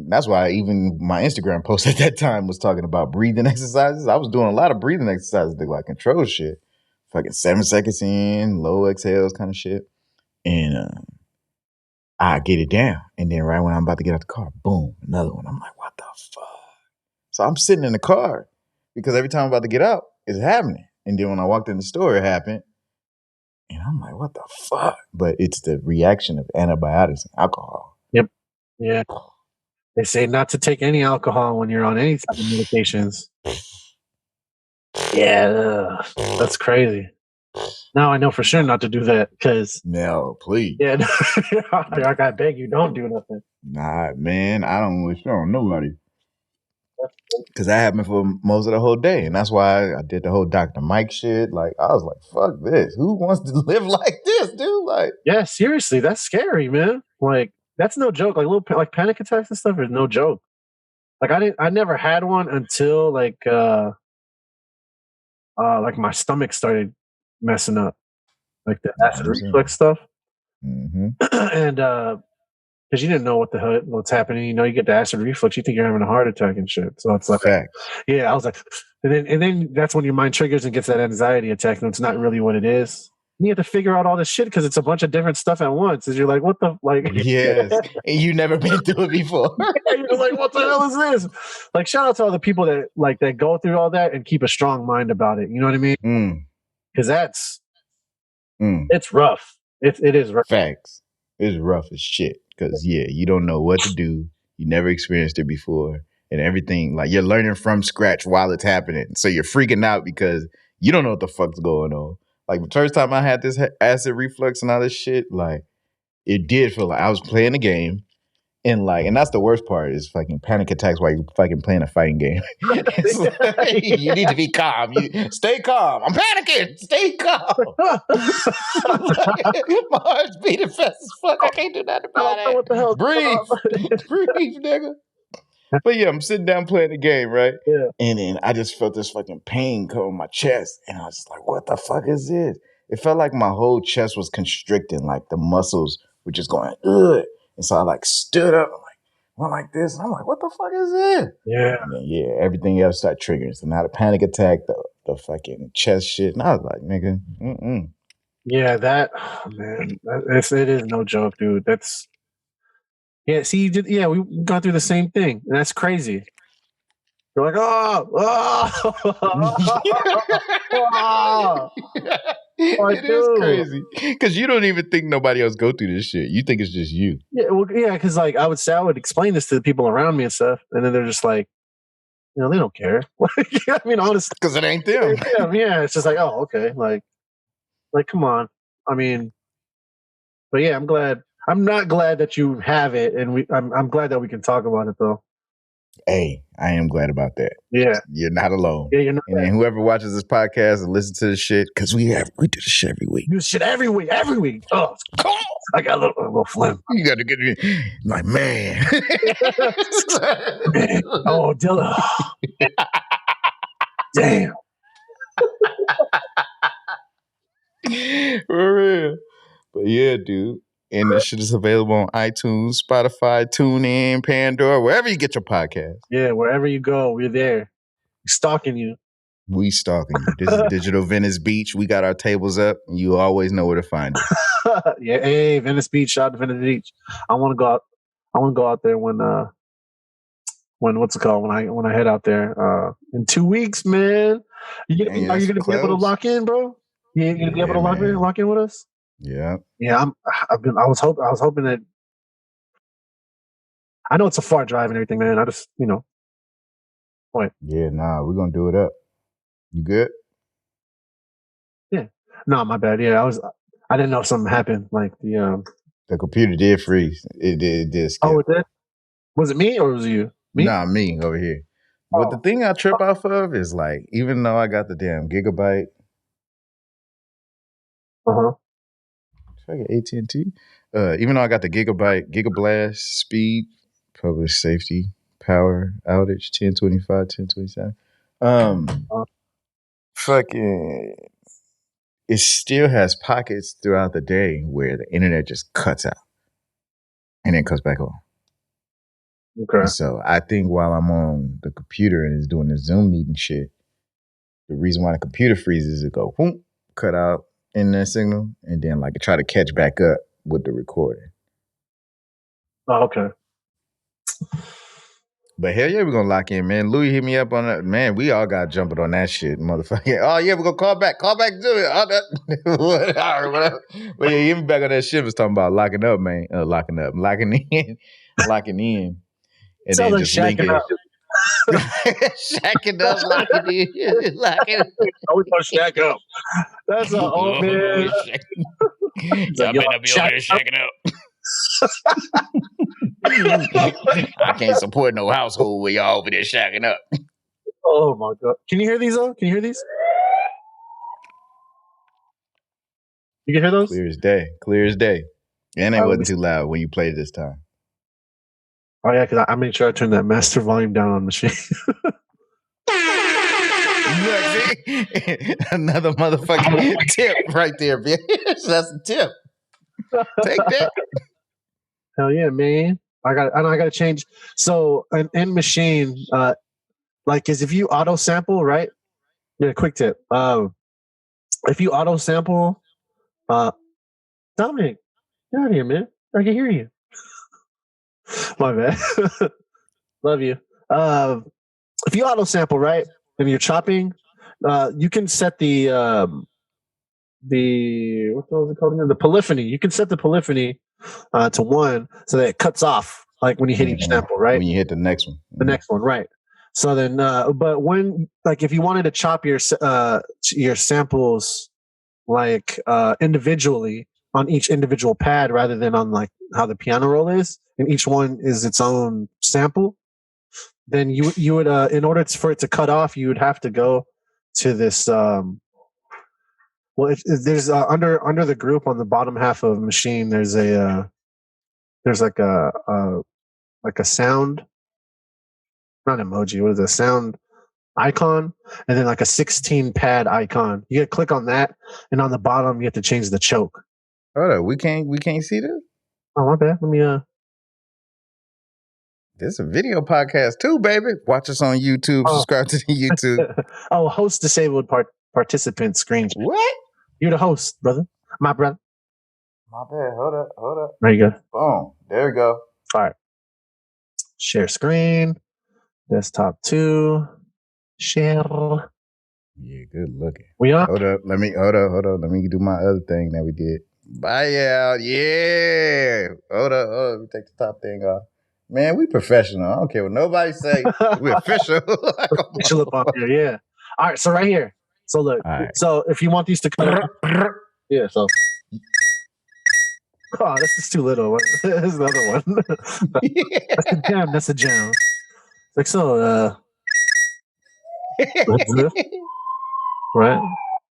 that's why even my Instagram post at that time was talking about breathing exercises. I was doing a lot of breathing exercises to like control shit, fucking 7 seconds in, low exhales kind of shit, and I get it down, and then right when I'm about to get out the car, boom, another one. I'm like, "What the fuck?" So I'm sitting in the car because every time I'm about to get out, it's happening. And then when I walked in the store, it happened. And I'm like, what the fuck? But it's the reaction of antibiotics and alcohol. Yep. Yeah. They say not to take any alcohol when you're on any type of medications. Yeah. That's crazy. Now I know for sure not to do that because. No, please. Yeah. I gotta beg you, don't do nothing. Nah, man. I don't wish on nobody. Because that happened for most of the whole day. And that's why I did the whole Dr. Mike shit. Like, I was like, fuck this. Who wants to live like this, dude? Like, yeah, seriously, that's scary, man. Like, that's no joke. Like, like panic attacks and stuff is no joke. Like, I never had one until like my stomach started messing up. Like the acid reflux stuff. Mm-hmm. And because you didn't know what's happening, you know, you get the acid reflux, you think you're having a heart attack and shit. So it's like, yeah, I was like, and then that's when your mind triggers and gets that anxiety attack, and it's not really what it is. And you have to figure out all this shit because it's a bunch of different stuff at once. Is you're like, what the like? Yes, and you never been through it before. You're like, what the hell is this? Like, shout out to all the people that go through all that and keep a strong mind about it. You know what I mean? Because that's it's rough. It is rough. Facts. It's rough as shit. Because, yeah, you don't know what to do. You never experienced it before. And everything, like, you're learning from scratch while it's happening. So you're freaking out because you don't know what the fuck's going on. Like, the first time I had this acid reflux and all this shit, like, it did feel like I was playing a game. And like, and that's the worst part is fucking panic attacks while you're fucking playing a fighting game. Like, you need to be calm. You stay calm. I'm panicking. Stay calm. My heart's beating fast as fuck. I can't do nothing about it. What the hell? Breathe, nigga. But yeah, I'm sitting down playing the game, right? Yeah. And then I just felt this fucking pain come in my chest. And I was just like, what the fuck is this? It felt like my whole chest was constricting, like the muscles were just going, ugh. And so I like stood up, went like this. And I'm like, what the fuck is this? Yeah. And then, yeah, everything else started triggering. So now the panic attack, the fucking chest shit. And I was like, nigga, Yeah, that man, it is no joke, dude. That's See, you did, yeah, we got through the same thing, and that's crazy. You're like, oh, It is dude. crazy because you don't even think nobody else go through this shit. You think it's just you. Yeah, well, yeah, because like I would explain this to the people around me and stuff, and then they're just like, they don't care. I mean, honestly, Because it ain't them. yeah, it's just like, oh, okay, like, come on. I mean, but yeah, I'm glad. I'm not glad that you have it, and I'm glad that we can talk about it though. Hey, I am glad about that. Yeah, You're not alone. yeah, you're not. And then whoever watches this podcast and listens to this shit, because we do this shit every week. Do shit every week. Oh, I got a little phlegm. You got to get it. Like, man. Oh, Dylan. Damn. For real. But yeah, dude. And this shit is available on iTunes, Spotify, TuneIn, Pandora, wherever you get your podcast. Yeah, wherever you go, we're there. We're stalking you. We stalking you. This is Digital Venice Beach. We got our tables up. You always know where to find us. Yeah, hey, Venice Beach, shout out to Venice Beach. I want to go out. I want to go out there when what's it called? When I head out there in 2 weeks, man. Are you gonna be able to lock in, bro? You gonna be able to lock in with us? Yeah. Yeah, I was hoping that. I know it's a far drive and everything, man. I just Wait. Yeah, nah, we're gonna do it up. You good? Yeah. No, my bad. Yeah, I didn't know if something happened. Like the computer did freeze. It did skip. Oh, it did? Was it me or was it you? Me? Nah, me over here. But the thing I trip off of is like, even though I got the damn gigabyte. Should I get AT&T? Even though I got the gigablast speed, public safety, power outage, 1025, 1027. Fucking, it still has pockets throughout the day where the internet just cuts out and then comes back on. Okay. And so I think while I'm on the computer and is doing the Zoom meeting shit, the reason why the computer freezes is it go whoop, cut out internet signal, and then like it try to catch back up with the recording. Oh, okay. But hell yeah, we're gonna lock in, man. Louis hit me up on that. Man, we all got jumping on that shit, motherfucker. Oh yeah, we're gonna call back to it. All right, whatever. But yeah, hit me back on that shit. Was talking about locking up, man. Locking in. And sounds then like just shacking up. Shacking up, locking in, locking up. I was gonna shack up. That's an old man. Y'all better be over there shacking up. I can't support no household where y'all over there shacking up. Oh my god! Can you hear these though? Can you hear these? You can hear those? Clear as day. And it wasn't too loud when you played this time. Oh yeah, because I made sure I turned that master volume down on the machine. Another motherfucking tip right there, bitch. That's a tip. Take that. Hell yeah, man! I got to change. So an end machine, like, is if you auto sample, right? Yeah, quick tip. If you auto sample, Dominic, get out of here, man! I can hear you. My bad. Love you. If you auto sample, right, and you're chopping, you can set the what was it called again? The polyphony. You can set the polyphony to 1 so that it cuts off like when you hit each sample, right? When you hit the next one. The next one, right? So then, but when like if you wanted to chop your samples like individually on each individual pad rather than on like how the piano roll is, and each one is its own sample, then you would in order for it to cut off, you would have to go to this. There's under the group on the bottom half of the machine. There's like a sound, not emoji. What is a sound icon, and then like a 16 pad icon. You gotta click on that, and on the bottom you have to change the choke. Hold on, we can't see this. Oh my bad. Let me This is a video podcast too, baby. Watch us on YouTube. Subscribe to the YouTube. Host disabled participant screen. What? You're the host, brother. My brother. My bad. Hold up. There you go. Boom. There we go. All right. Share screen. Desktop 2. Share. Yeah, good looking. We on? Hold up. Let me Let me do my other thing that we did. Bye out. Yeah. Hold up. Let me take the top thing off. Man, we professional. I don't care what nobody say. We official. Official up on here, yeah. All right, so right here. So look. All right. So if you want these to come, yeah. So. Oh, this is too little. This is the other one. That's the jam. That's the jam. Like so. Right.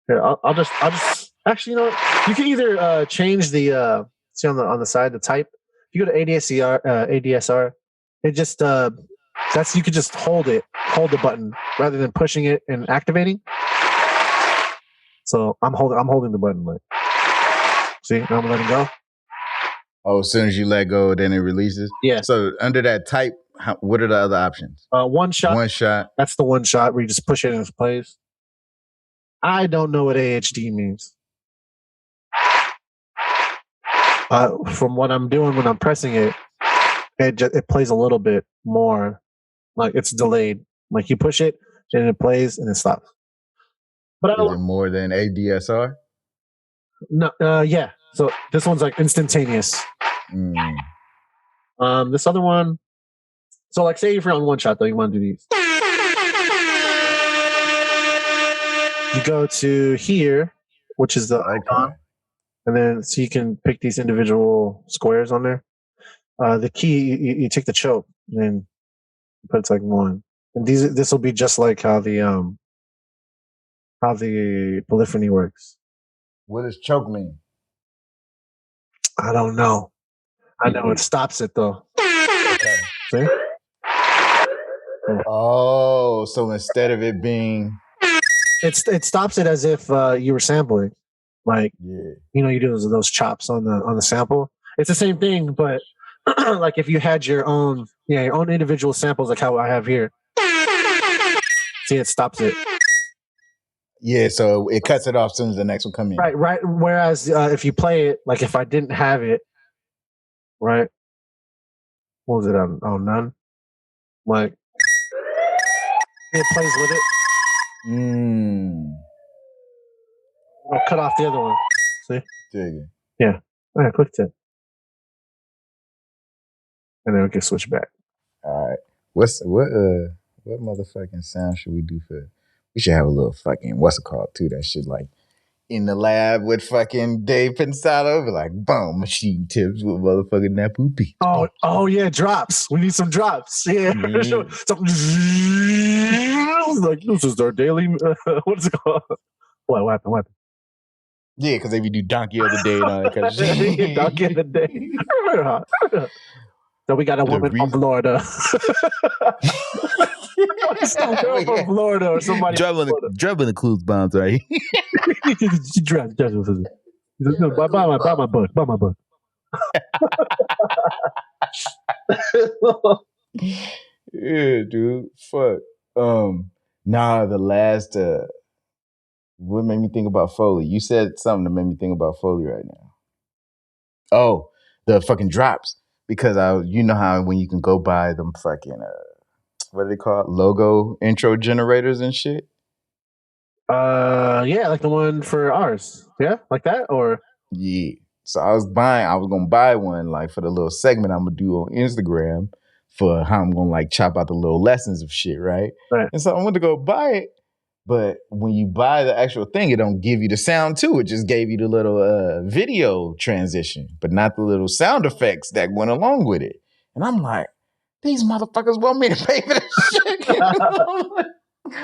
Here, I'll just. Actually, you know what? You can either change the see on the side the type. If you go to ADSR, it just that's you could just hold the button rather than pushing it and activating. So I'm holding the button like. See, now I'm letting go. Oh, as soon as you let go, then it releases. Yeah. So under that type, what are the other options? One shot. One shot. That's the one shot where you just push it and it plays. I don't know what AHD means. From what I'm doing when I'm pressing it, it plays a little bit more, like it's delayed. Like you push it and it plays and it stops. But is it more than ADSR? No, yeah. So this one's like instantaneous. This other one. So like, say if you're on one shot though, you want to do these. You go to here, which is the icon, and then so you can pick these individual squares on there. The key, you take the choke, and then you put it to like one. And this will be just like how the polyphony works. What does choke mean? I don't know. I know it stops it though. Okay. See? Oh, so instead of it being, it stops it as if you were sampling, like you know, you do those chops on the sample. It's the same thing, but like if you had your own individual samples, like how I have here. See, it stops it. Yeah, so it cuts it off as soon as the next one comes in. Right. Whereas if you play it, like if I didn't have it, right? What was it on? Oh, none. Like it plays with it. I'll cut off the other one. See? Yeah. All right, click it. And then we can switch back. All right. What motherfucking sound should we do for? We should have a little fucking what's it called too? That shit like in the lab with fucking Dave Pensado, like boom, machine tips with motherfucking NappooBeats. Oh yeah, drops. We need some drops. Yeah. Like this is our daily. What is it called? What happened? Yeah, because if you do Donkey of the Day and all that kind of shit. Donkey of the Day. So we got a woman from Florida. Some girl from Florida or somebody. Dropping the clues bombs, right? She dropped. Buy my book. Yeah, dude. Fuck. The last what made me think about Foley? You said something that made me think about Foley right now. Oh, the fucking drops. Because you know how when you can go buy them fucking what are they called? Logo intro generators and shit? Yeah, like the one for ours. Yeah, like that or yeah. So I was gonna buy one like for the little segment I'm gonna do on Instagram for how I'm gonna like chop out the little lessons of shit, right? And so I went to go buy it, but when you buy the actual thing, it don't give you the sound too. It just gave you the little video transition, but not the little sound effects that went along with it. And I'm like, these motherfuckers want me to pay for this shit.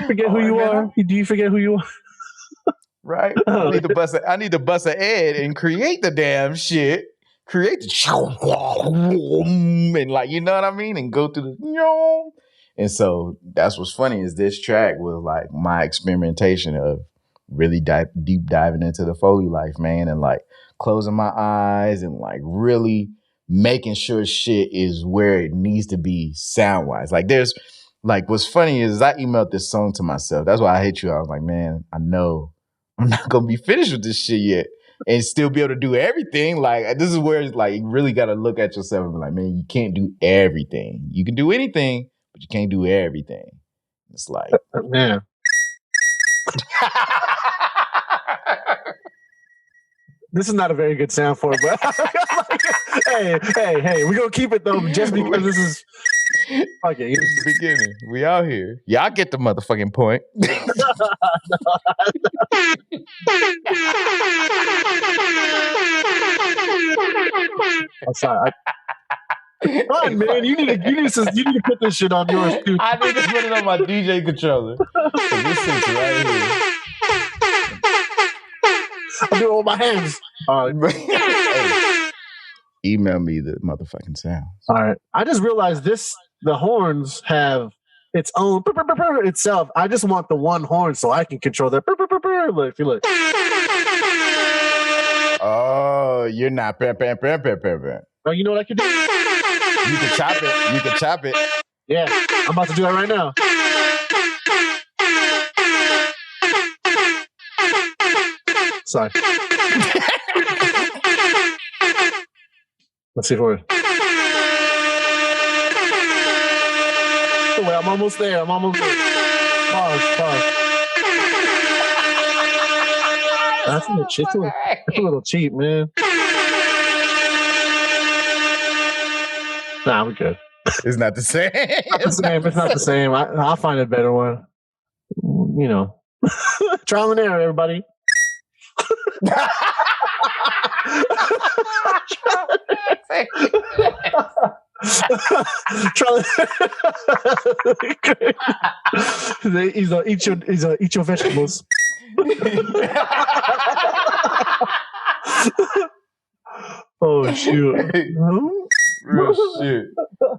Forget who you are. Do you forget who you are? Right? I need to bust an ad and create the damn shit. Create the and like, you know what I mean? And go through the and so that's what's funny is this track was like my experimentation of really deep diving into the Foley life, man, and like closing my eyes and like really making sure shit is where it needs to be sound wise. Like there's like what's funny is I emailed this song to myself. That's why I hate you. I was like, man, I know I'm not gonna be finished with this shit yet. and still be able to do everything. Like this is where it's like you really got to look at yourself and be like, man, you can't do everything. You can do anything, but you can't do everything. It's like, Yeah. This is not a very good sound for it, but hey, we're gonna keep it though, just because this is okay. It's the beginning. We out here. Y'all get the motherfucking point. I'm sorry. Come on, man. You need to put this shit on yours too. I need to put it on my DJ controller. This sits right here. I do it with my hands. Hey, email me the motherfucking sounds. All right. I just realized the horns have its own itself. I just want the one horn so I can control that. Look, if you look. Oh, you're not. Oh, you know what I can do? You can chop it. You can chop it. Yeah, I'm about to do that right now. Sorry. Let's see for it. Oh, wait, I'm almost there. Pause. That's a little cheap, man. Nah, we're good. It's not the same. It's not the same. I'll find a better one. You know. Trial and error, everybody. He's gonna eat your vegetables. Oh shoot. Real shit.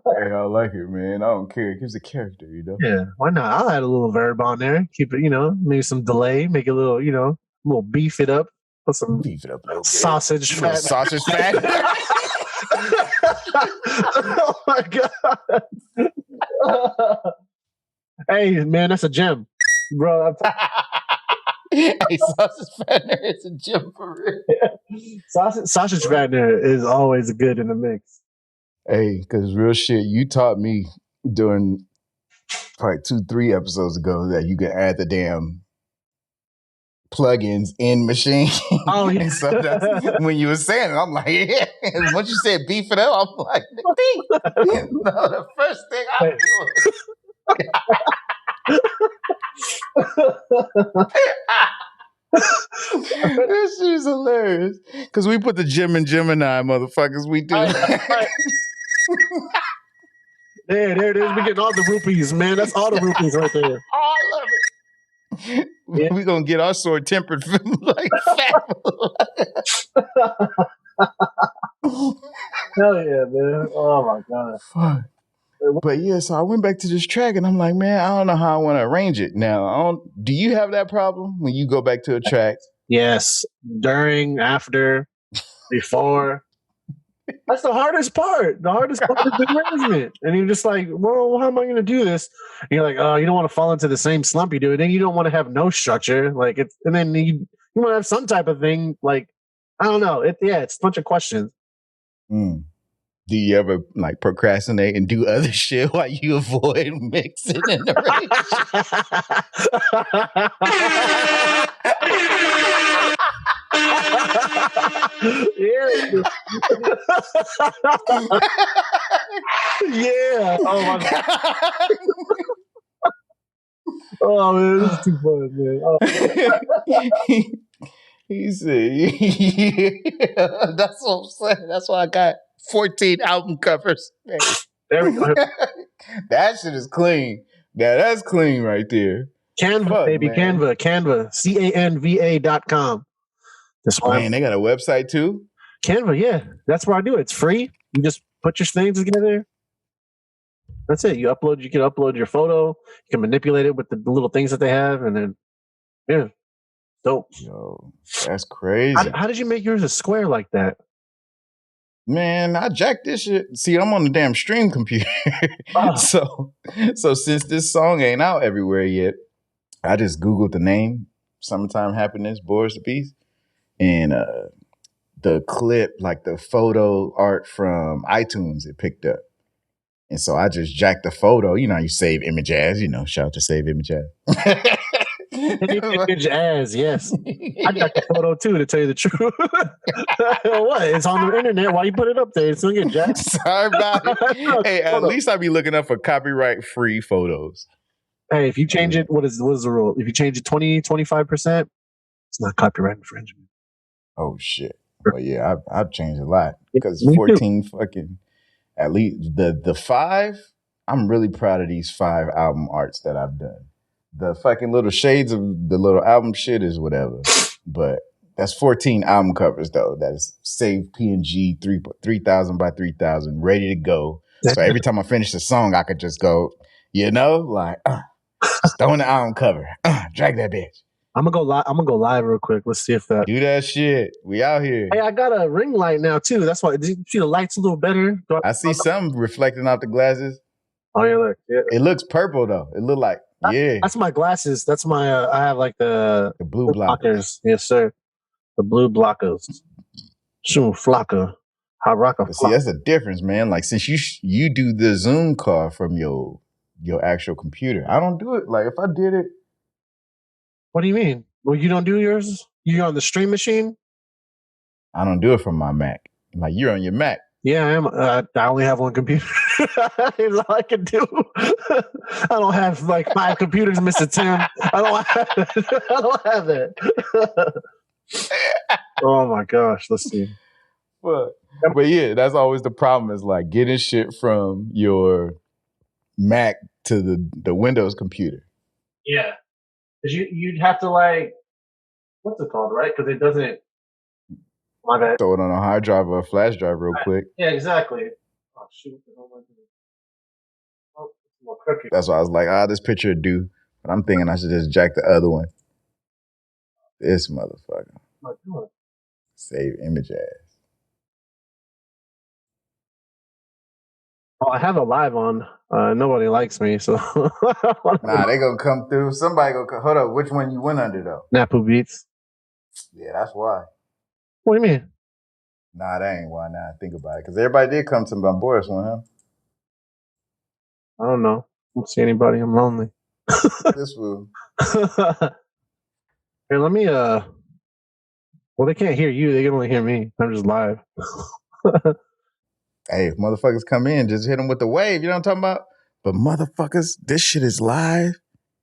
Hey, I like it, man. I don't care. It gives a character, you know? Yeah, why not? I'll add a little verb on there. Keep it, maybe some delay. Make it a little, little beef it up. Put some beef it up a little sausage fat. Sausage fat. Oh my god. Hey, man, that's a gem, bro. Hey, sausage fattener is a gem for real. Sausage fattener is always good in the mix. Hey, because real shit, you taught me during probably 2-3 episodes ago that you can add the damn plugins in machine. Oh yeah. So that's, when you were saying it, I'm like, yeah. And once you said beef it up, I'm like, no, the first thing I do. This shit's hilarious. Because we put the Jim and Gemini motherfuckers. We do. There it is. We getting all the rupees, man. That's all the rupees right there. All of it. Yeah. We're going to get our sword tempered like fat. Hell yeah, man. Oh my god. Fuck. But yeah, so I went back to this track and I'm like, man, I don't know how I want to arrange it. Now, do you have that problem when you go back to a track? Yes. During, after, before. That's the hardest part. The hardest part is the arrangement. And you're just like, well, how am I going to do this? And you're like, oh, you don't want to fall into the same slump you do. And then you don't want to have no structure. And then you want to have some type of thing. Like, I don't know. It's a bunch of questions. Mm. Do you ever procrastinate and do other shit while you avoid mixing and arranging? Yeah. Oh my god. Oh man, this is too fun, man. Oh. He said, yeah, that's what I'm saying. That's why I got 14 album covers. There we go. That shit is clean. That's clean right there. Canva, fuck, baby, man. Canva, Canva.com. Man, they got a website too? Canva, yeah. That's where I do it. It's free. You just put your things together. That's it. You can upload your photo. You can manipulate it with the little things that they have, and then yeah. Dope. Yo, that's crazy. How did you make yours a square like that? Man, I jacked this shit. See, I'm on the damn stream computer. Oh. So since this song ain't out everywhere yet, I just Googled the name, Summertime Happiness, Boris The Beast. and the clip, like the photo art from iTunes, it picked up. And so I just jacked the photo. You know, you save image as, shout out to save image as. Image as, yes. I jacked the photo too, to tell you the truth. What? It's on the internet. Why you put it up there? It's gonna get jacked. Sorry about it. Hey, at least I be looking up for copyright free photos. Hey, if you change it, what is the rule? If you change it 20-25%, it's not copyright infringement. Oh shit. Well, yeah, I've changed a lot because 14 fucking, at least the 5. I'm really proud of these 5 album arts that I've done. The fucking little shades of the little album shit is whatever, but that's 14 album covers though. That is saved PNG 3000 by 3000, ready to go. So every time I finish the song, I could just go, like, just throw in the album cover, drag that bitch. I'm gonna go live real quick. Let's see if that. Do that shit. We out here. Hey, I got a ring light now too. That's why. Did you see the lights a little better? I see some reflecting off the glasses. Oh yeah, look. Yeah. It looks purple though. It look like That's my glasses. That's my. I have like the blue blockers. Yes, sir. The blue blockers. Shoom flocka. Haraka. See, that's the difference, man. Like since you do the Zoom call from your actual computer, I don't do it. Like if I did it. What do you mean? Well, you don't do yours? You're on the stream machine? I don't do it from my Mac. Like you're on your Mac. Yeah, I am. I only have one computer. That's all I can do. I don't have like 5 computers, Mr. Tim. I don't have that. Oh my gosh. Let's see. But yeah, that's always the problem is like getting shit from your Mac to the Windows computer. Yeah. Because you'd have to like, what's it called, right? Because it doesn't. My bad. Throw it on a hard drive or a flash drive real quick. Yeah, exactly. Oh shoot! That's why I was like, this picture would do. But I'm thinking I should just jack the other one. This motherfucker. Save image as. Oh, I have a live on. Nobody likes me, so. Nah, they gonna come through. Somebody gonna hold up. Which one you went under though? NappooBeats. Yeah, that's why. What do you mean? Nah, that ain't why. Now I think about it, because everybody did come to my Boris one, huh? I don't know. I don't see anybody. I'm lonely. This fool. Here, let me. Well, they can't hear you. They can only hear me. I'm just live. Hey, if motherfuckers come in, just hit them with the wave. You know what I'm talking about? But motherfuckers, this shit is live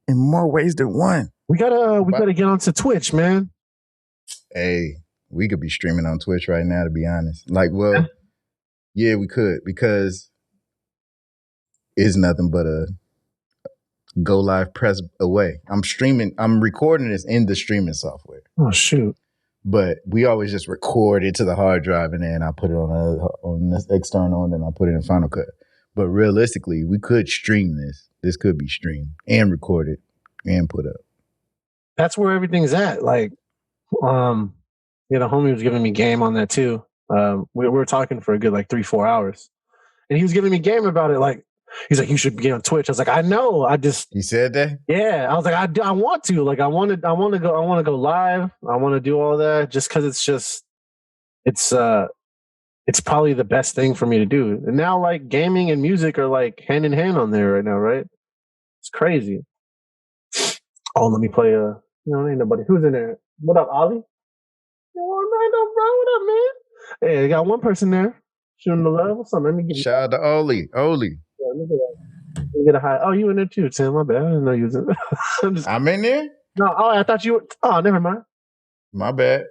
in more ways than one. We gotta get onto Twitch, man. Hey, we could be streaming on Twitch right now, to be honest. Like, well, yeah, we could, because it's nothing but a go live press away. I'm recording this in the streaming software. Oh shoot. But we always just record it to the hard drive, and then I put it on this external, and then I put it in Final Cut. But realistically, we could stream this. This could be streamed and recorded and put up. That's where everything's at. Like, the homie was giving me game on that too. We were talking for a good like 3-4 hours, and he was giving me game about it. Like, he's like, you should be on Twitch. I was like, I know. He said that? Yeah. I was like, I want to. Like, I want to go live. I want to do all that just because it's probably the best thing for me to do. And now, like, gaming and music are like hand in hand on there right now, right? It's crazy. Oh, let me play ain't nobody. Who's in there? What up, Ollie? What up, man? Hey, I got one person there shooting the love. What's up? Let me get shout out to Oli. Yeah, let me get a high. Oh, you in there too, Tim? My bad. I didn't know you was in. I'm in there? No, I thought you were. Oh, never mind. My bad.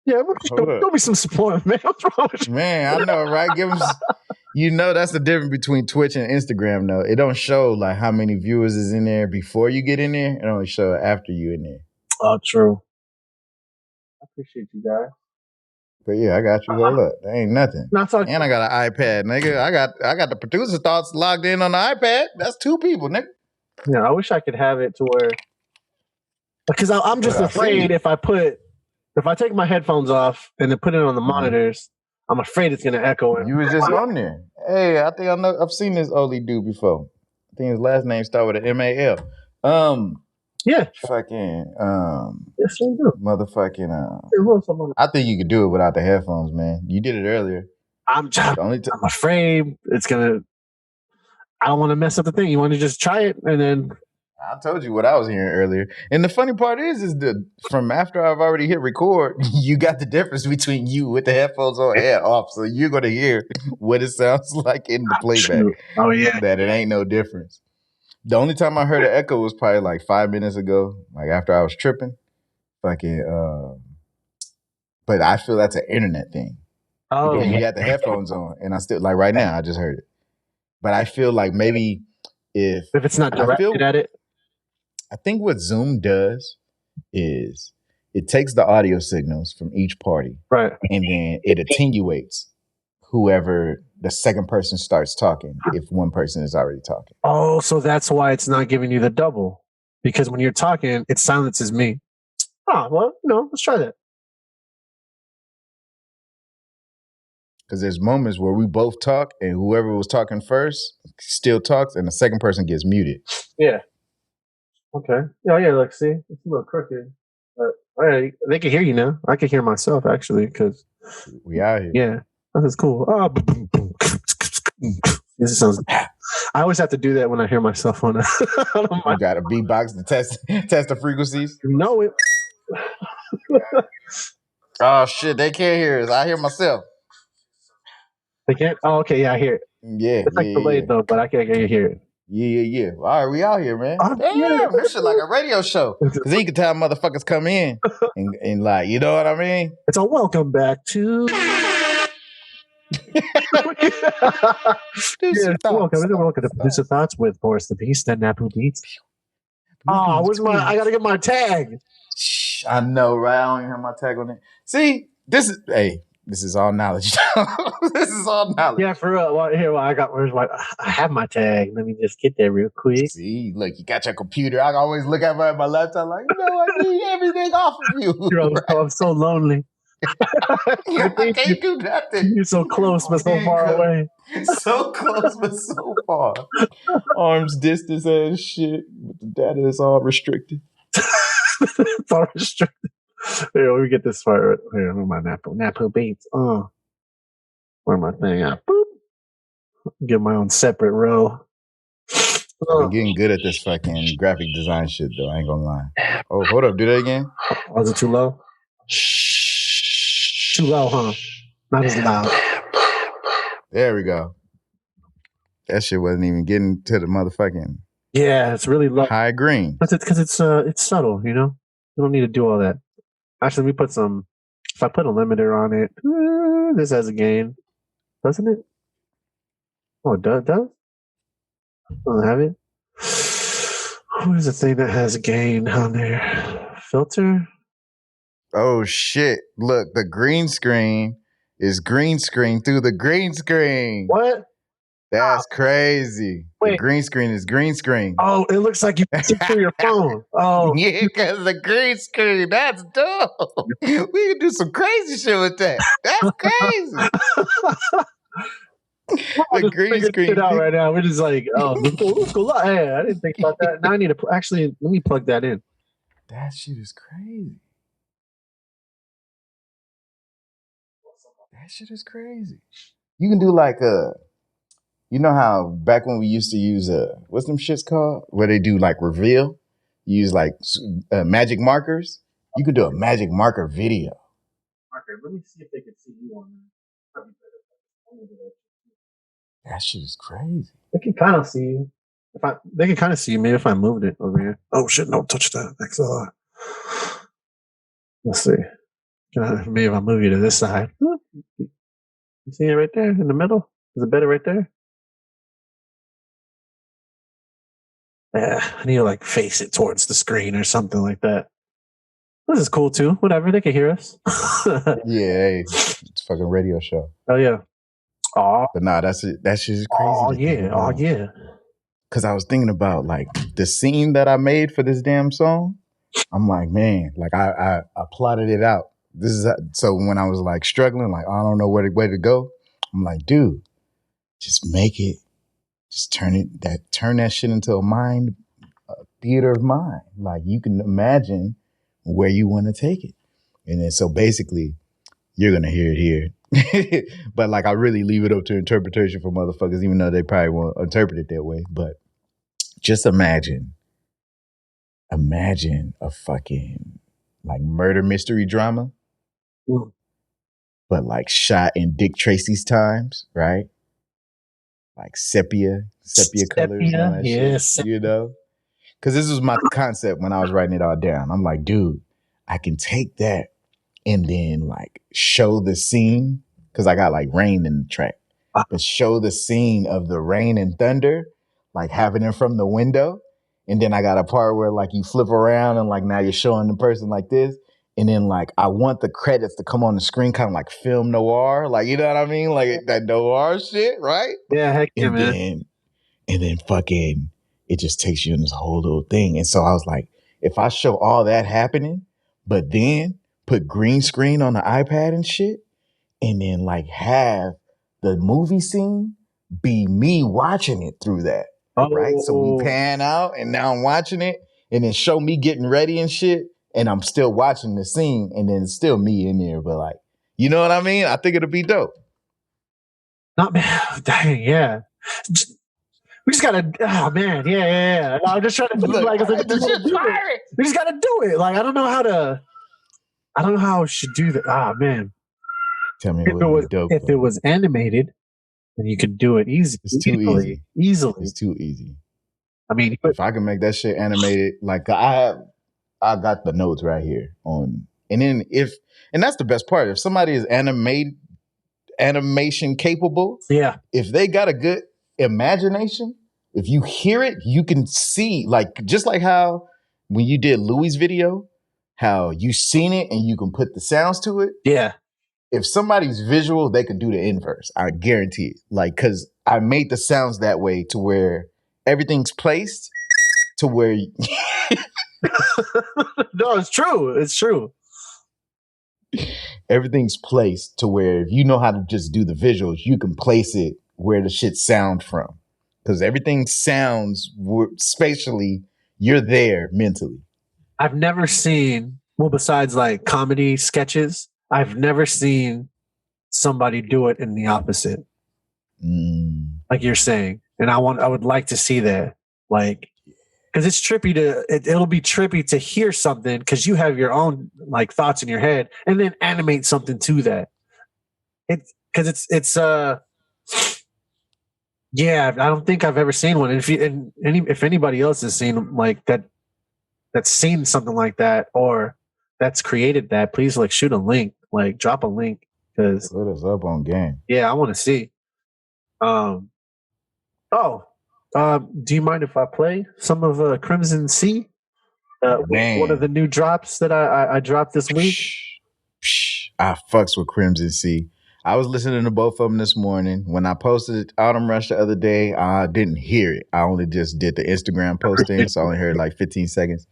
Yeah, don't be some support, man. What's wrong with you? Man, I know, right? Give them. That's the difference between Twitch and Instagram, though. It don't show like how many viewers is in there before you get in there. It only show after you in there. Oh, true. I appreciate you guys. But yeah, I got you. Hold up. That ain't nothing. And I got an iPad, nigga. I got the producer thoughts logged in on the iPad. That's 2 people, nigga. Yeah, I wish I could have it to where, because I'm just afraid if I take my headphones off and then put it on the monitors, I'm afraid it's gonna echo. You was just on there. Hey, I think I've seen this Oli dude before. I think his last name started with an MAL. Yeah. Fucking Yes, I do. motherfucking I think you could do it without the headphones, man. You did it earlier. I'm I'm afraid it's gonna. I don't want to mess up the thing. You want to just try it and then. I told you what I was hearing earlier. And the funny part is from after I've already hit record, you got the difference between you with the headphones on and off. So you're going to hear what it sounds like in the playback. Oh, yeah. That it ain't no difference. The only time I heard an echo was probably like 5 minutes ago, like after I was tripping. Fucking, but I feel that's an internet thing. Oh, Because yeah. you got the headphones on and I still, like right now, I just heard it. But I feel like maybe if it's not directed at it. I think what Zoom does is it takes the audio signals from each party, right, and then it attenuates whoever the second person starts talking if one person is already talking. Oh, so that's why it's not giving you the double, because when you're talking, it silences me. Oh, well, no, let's try that. Because there's moments where we both talk and whoever was talking first still talks and the second person gets muted. Yeah. Okay. Oh, yeah, look, see? It's a little crooked. But right, they can hear you now. I can hear myself, actually, because... We out here. Yeah. That's cool. Oh, this sounds... I always have to do that when I hear myself on You got a beatbox to test the frequencies? You know it. Oh, shit, they can't hear us. I hear myself. They can't? Oh, okay, yeah, I hear it. Yeah, it's like delayed though, but I can hear it. Yeah. All right, we out here, man. Damn, this shit like a radio show. Because then you can tell motherfuckers come in and like, you know what I mean? It's a welcome back to... Welcome to Producer Thoughts with Boris the Beast and NappooBeats. Oh, where's I gotta get my tag. I know, right? I don't even have my tag on it. See, this is all knowledge. This is all knowledge. Yeah, for real. Well, I have my tag. Let me just get there real quick. See, look, you got your computer. I always look at my laptop like, I need everything off of you. I'm so lonely. I can't do nothing. You're so close, but so far away. So close, but so far. Arms distance and shit. But the data is all restricted. It's all restricted. Here, let me get this far. Here, where my NappooBeats. Oh, where my thing at? Boop. Get my own separate row. I've been getting good at this fucking graphic design shit, though. I ain't gonna lie. Oh, hold up. Do that again. Was it too low? Too low, huh? Not as loud. There we go. That shit wasn't even getting to the motherfucking... Yeah, it's really low. High green. Because it's subtle, you know? You don't need to do all that. Actually, we put some... If I put a limiter on it, this has a gain. Doesn't it? Oh, it does? Doesn't have it? What is the thing that has a gain on there? Filter? Oh, shit. Look, the green screen is green screen through the green screen. What? That's crazy. Wait. The green screen is green screen. Oh, it looks like you put it through your phone. Oh. Yeah, because the green screen. That's dope. We can do some crazy shit with that. That's crazy. The green screen. It out right now. We're just like, let's go. Hey, I didn't think about that. Now I need to actually let me plug that in. That shit is crazy. That shit is crazy. You can do like you know how back when we used to use what's them shits called? Where they do like reveal? You use like magic markers. You could do a magic marker video. Okay, let me see if they can see you on that. That shit is crazy. They can kind of see you. They can kind of see you. Maybe if I moved it over here. Oh shit! Don't touch that. XLR. Let's see. Maybe if I move you to this side. You see it right there in the middle? Is it better right there? Yeah, I need to like face it towards the screen or something like that. This is cool too. Whatever, they can hear us. Yeah, hey, it's a fucking radio show. Oh yeah. Oh, but nah, that's it. That shit is crazy. Oh yeah. Oh yeah. Because I was thinking about like the scene that I made for this damn song. I'm like, man, like I plotted it out. This is so when I was like struggling, like I don't know where to go. I'm like, dude, just make it. Just turn that shit into a mind theater of mind. Like you can imagine where you want to take it. And then so basically you're gonna hear it here. But like I really leave it up to interpretation for motherfuckers, even though they probably won't interpret it that way. But just imagine a fucking like murder mystery drama, but like shot in Dick Tracy's times, right? Like sepia colors and all that yes. shit, you know? Because this was my concept when I was writing it all down. I'm like, dude, I can take that and then like show the scene, because I got like rain in the track, but show the scene of the rain and thunder, like having it from the window. And then I got a part where like you flip around and like now you're showing the person like this. And then like I want the credits to come on the screen, kind of like film noir, like you know what I mean, like that noir shit, right? Yeah, heck yeah, And man. then fucking it just takes you in this whole little thing. And so I was like, if I show all that happening, but then put green screen on the iPad and shit, and then like have the movie scene be me watching it through that. Right? So we pan out and now I'm watching it, and then show me getting ready and shit, and I'm still watching the scene, and then it's still me in there, but like, you know what I mean? I think it'll be dope. Not man, dang, yeah. We just gotta, oh man, yeah. I'm just trying to think, Look, like, this shit's fire. We just gotta do it. Like, I don't know how I should do that. Ah, man. Tell me if it was animated, then you could do it easily. It's too easy. Easily. It's too easy. I mean, if I can make that shit animated, like I got the notes right here on, and then and that's the best part. If somebody is animation capable, yeah. If they got a good imagination, if you hear it, you can see, like just like how when you did Louis' video, how you seen it and you can put the sounds to it. Yeah. If somebody's visual, they could do the inverse. I guarantee it. Like, because I made the sounds that way to where everything's placed to where. No, it's true. It's true. Everything's placed to where if you know how to just do the visuals, you can place it where the shit sound from. Because everything sounds spatially, you're there mentally. I've never seen, well, besides like comedy sketches, I've never seen somebody do it in the opposite. Like you're saying. And I would like to see that. Like, because it's trippy it'll be trippy to hear something because you have your own like thoughts in your head and then animate something to that. Yeah, I don't think I've ever seen one. If anybody else has seen like that's seen something like that or that's created that, please like shoot a link, like drop a link, because put us up on game. Yeah, I want to see. Do you mind if I play some of Crimson Sea? One of the new drops that I dropped this week. I fucks with Crimson Sea. I was listening to both of them this morning. When I posted Autumn Rush the other day, I didn't hear it. I only just did the Instagram posting, so I only heard like 15 seconds.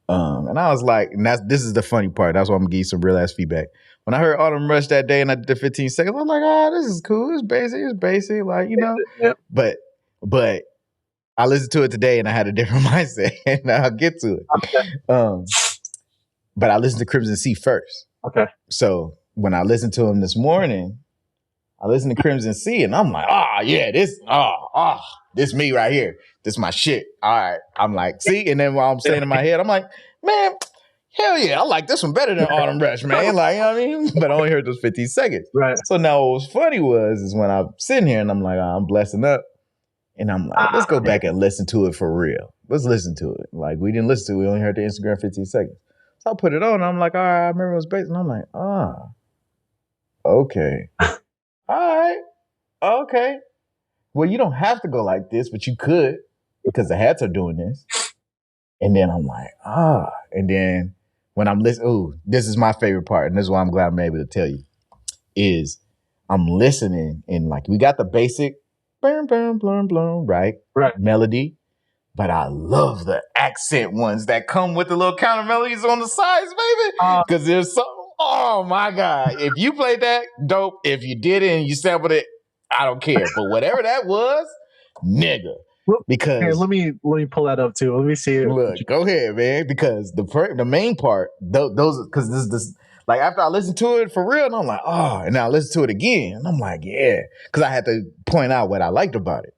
And I was like, and this is the funny part. That's why I'm gonna give you some real ass feedback. When I heard Autumn Rush that day and I did the 15 seconds, I was like, this is cool. It's basic, like, you know. Yep. But I listened to it today and I had a different mindset, and I'll get to it. Okay. But I listened to Crimson Sea first. Okay. So when I listened to him this morning, I listened to Crimson Sea and I'm like, this me right here. This my shit. All right. I'm like, see? And then while I'm saying in my head, I'm like, man, hell yeah, I like this one better than Autumn Rush, man. Like, you know what I mean? But I only heard those 15 seconds. Right. So now what was funny is when I'm sitting here and I'm like, I'm blessing up. And I'm like, let's go back and listen to it for real. Let's listen to it. Like, we didn't listen to it. We only heard the Instagram 15 seconds. So I put it on and I'm like, all right, I remember it was based. And I'm like, okay. All right. Okay. Well, you don't have to go like this, but you could because the hats are doing this. And then I'm like, And then when I'm listening, this is my favorite part. And this is why I'm glad I'm able to tell you, is I'm listening and like, we got the basic boom, boom, boom, boom, right? Melody. But I love the accent ones that come with the little counter melodies on the sides, baby. Because there's so, oh my God. If you played that, dope. If you did it and you sampled it, I don't care. But whatever that was, nigga, Here, because let me pull that up too. Let me see it. look, go ahead, man. Because the main part, those because this like after I listened to it for real, and I'm like, oh, and I listened to it again, and I'm like, yeah, because I had to point out what I liked about it,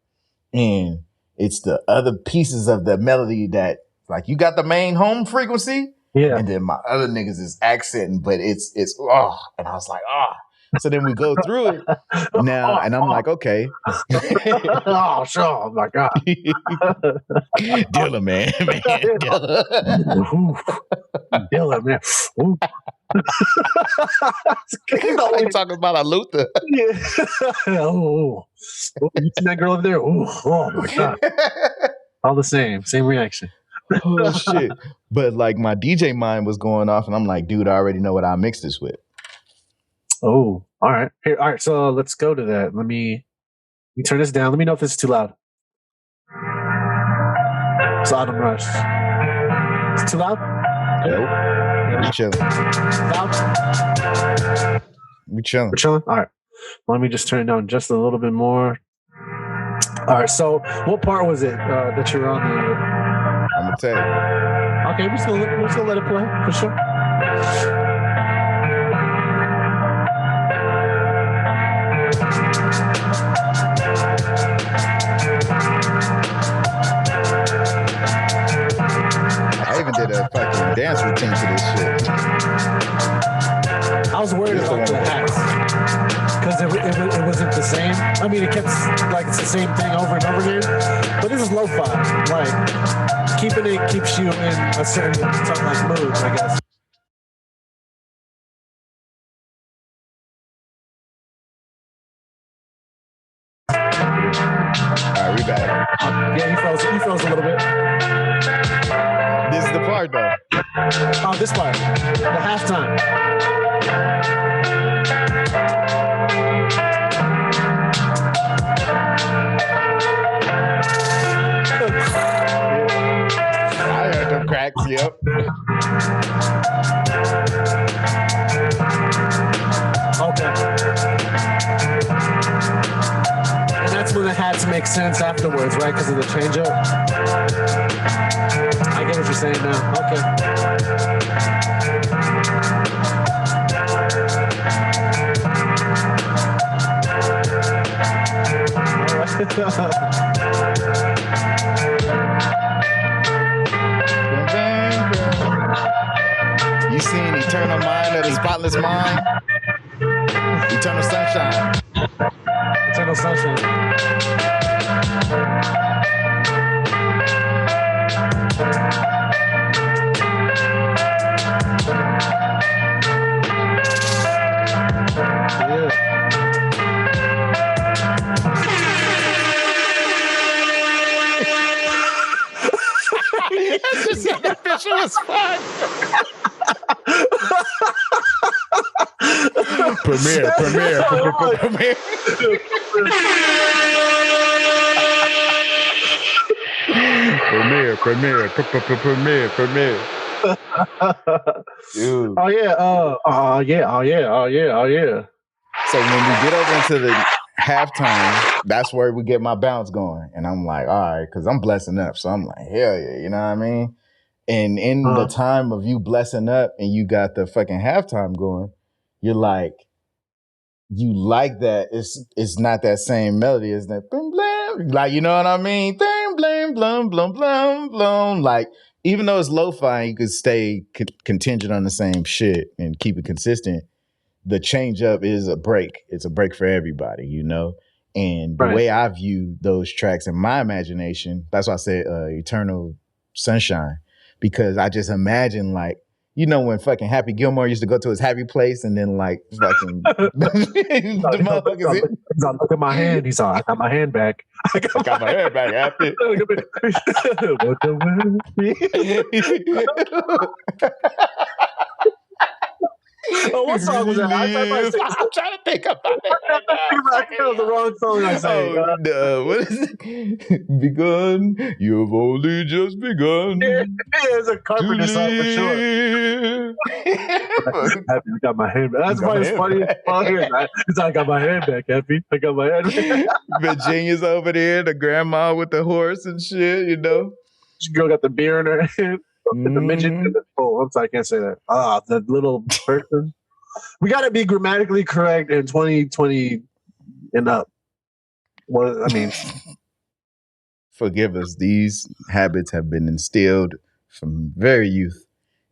and it's the other pieces of the melody that like you got the main home frequency, Yeah. and then my other niggas is accenting, but it's oh, and I was like, oh. So then we go through it now, and I'm like, okay. Oh, sure. Oh my God. Dilla, man. Dilla. Dilla, man. Like talking about a Luther. Yeah. Oh, you see that girl over there? Oh my God. All the same reaction. Oh shit. But like my DJ mind was going off, and I'm like, dude, I already know what I mixed this with. Oh, all right. Here, all right. So let's go to that. Let me turn this down. Let me know if this is too loud. It's Autumn Rush. It's too loud? Nope. We chilling. Loud? We chilling. We're chilling? All right. Let me just turn it down just a little bit more. All right. So what part was it that you were on? I'm going to tell you. Okay. We're just gonna let it play for sure. I even did a fucking dance routine to this shit. I was worried about the hats because it wasn't the same. I mean, it kept like it's the same thing over and over again. But this is lo-fi. Like keeping it keeps you in a certain like mood, I guess. All right, we back. Yeah, he froze a little bit. This is the part though. Oh, this part. The halftime. I heard them cracks, yep. Okay. And that's when it had to make sense afterwards, right? Because of the change up. I get what you're saying now. You seen Eternal Mind of the Spotless Mind? Eternal Sunshine. Eternal Sunshine. That's just an official spot. Premiere. Dude. Oh yeah. So when we get over into the halftime, that's where we get my bounce going. And I'm like, all right, because I'm blessing up. So I'm like, hell yeah, you know what I mean? And in the time of you blessing up and you got the fucking halftime going, you're like, you like that. It's not that same melody, isn't it? Blam, blam. Like, you know what I mean? Blam, blam, blam, blam, blam, blam. Like, even though it's lo-fi, you could stay contingent on the same shit and keep it consistent. The change up is a break. It's a break for everybody, you know? And the way I view those tracks in my imagination, that's why I said Eternal Sunshine, because I just imagine like, you know, when fucking Happy Gilmore used to go to his happy place and then like fucking the motherfuckers. He's all, look at my hand. He's all, I got my hand back. I got my hand back. Happy. Oh, what song was that? I'm trying to think about it. I think that was the wrong song I sang. What is it? Begun. You've only just begun. It's a Carpenter song for sure. Happy, I got my hand back. That's why it's funny. It's I got my hand back, Happy. I got my hand back. Virginia's over there, the grandma with the horse and shit, you know. This girl got the beer in her hand. The midget. Oh, I'm sorry, I can't say that. The little person. We got to be grammatically correct in 2020 and up. Well, I mean, forgive us. These habits have been instilled from very youth.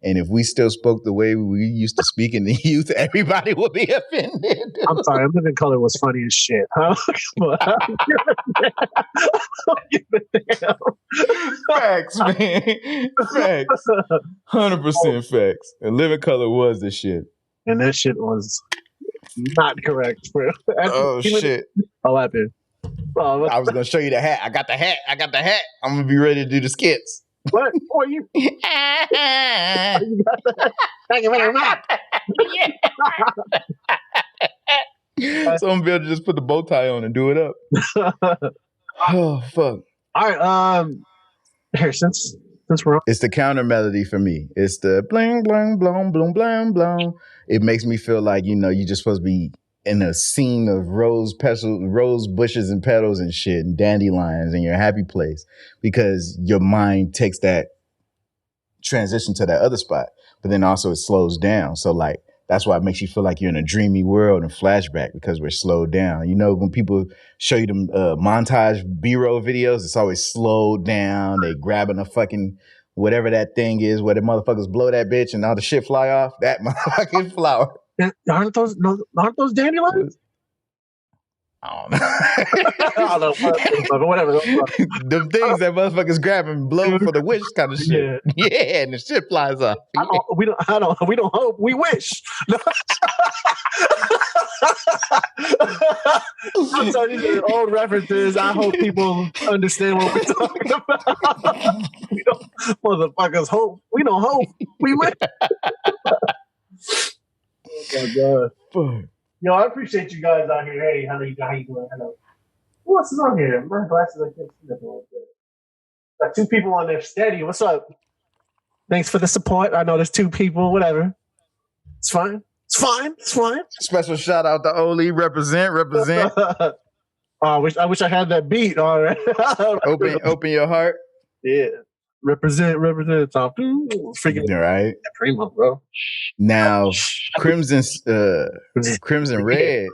And if we still spoke the way we used to speak in the youth, everybody would be offended. I'm sorry. I'm living color was funny as shit. Huh? Facts, man. Facts. 100% facts. And living color was the shit. And that shit was not correct. Oh, shit. I'll happen. I was going to show you the hat. I got the hat. I'm going to be ready to do the skits. What? Who are you? You got that? Thank you very much. So I'm going to be able to just put the bow tie on and do it up. Oh, fuck. All right. Here, since we're on. It's the counter melody for me. It's the bling, bling, blong, blong, blang, blong. It makes me feel like, you know, you're just supposed to be in a scene of rose bushes and petals and shit and dandelions in your happy place because your mind takes that transition to that other spot, but then also it slows down. So like, that's why it makes you feel like you're in a dreamy world and flashback because we're slowed down. You know, when people show you them montage B-roll videos, it's always slowed down. They grabbing a fucking whatever that thing is where the motherfuckers blow that bitch and all the shit fly off. That motherfucking flower. Aren't those dandelions? I don't know. I don't know, but whatever. Them things that motherfuckers grab and blow for the wish kind of shit. Yeah, and the shit flies off. We don't hope. We wish. I'm sorry, these are old references. I hope people understand what we're talking about. We don't, motherfuckers hope. We don't hope. We wish. Oh my god. Fuck. Yo, I appreciate you guys out here. Hey, how you doing? Hello. Who else is on here? My glasses, I can't see nothing like that. Got 2 people on there steady. What's up? Thanks for the support. I know there's 2 people. Whatever. It's fine. Special shout out to Oli. Represent. I wish I had that beat. All right. open your heart. Yeah. Represent. Top. Freaking right. Primo, bro. Now, Crimson Red.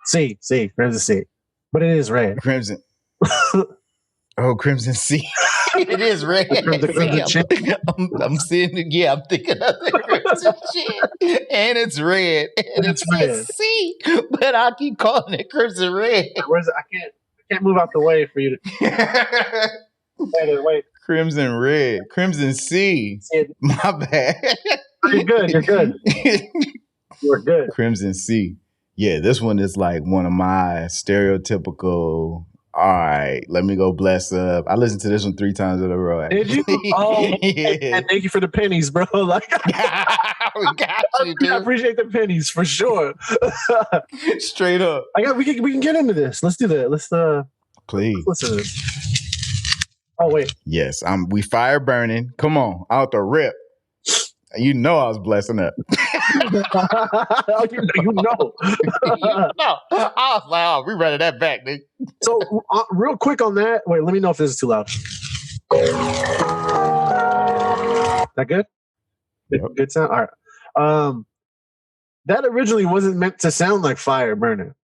C. Crimson C. But it is red. Crimson. Oh, Crimson C. It is red. I'm seeing it. Yeah, I'm thinking of the Crimson shit. And it's red. And it's red. C. But I keep calling it Crimson Red. Where's it? I can't move out the way for you to wait. Crimson Red. Crimson C. My bad. You're good. You're good. Crimson C. Yeah, this one is like one of my stereotypical. All right, let me go bless up. I listened to this one 3 times in a row. Actually. Did you? Oh, yeah. And thank you for the pennies, bro. Like, we got you, dude. I appreciate the pennies for sure. Straight up. We can get into this. Let's do that. Let's please listen to this. Oh wait. Yes, we fire burning. Come on, out the rip. You know I was blessing up. you know. No, I was like, oh, we running that back, nigga. So, real quick on that. Wait, let me know if this is too loud. That good? Yep. Good sound? All right. That originally wasn't meant to sound like fire burning.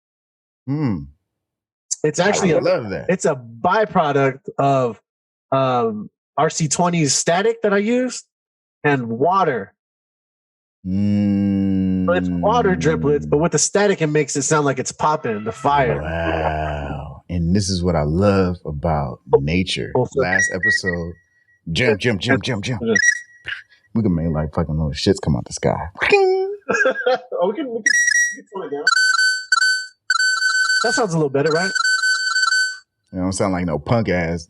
It's actually I love that. It's a byproduct of RC20's static that I used and water. So it's water driplets, but with the static, it makes it sound like it's popping the fire. Wow. And this is what I love about nature. Last episode, jump. We can make like fucking little shits come out the sky. We can tone it down. That sounds a little better, right? You know, don't sound like no punk ass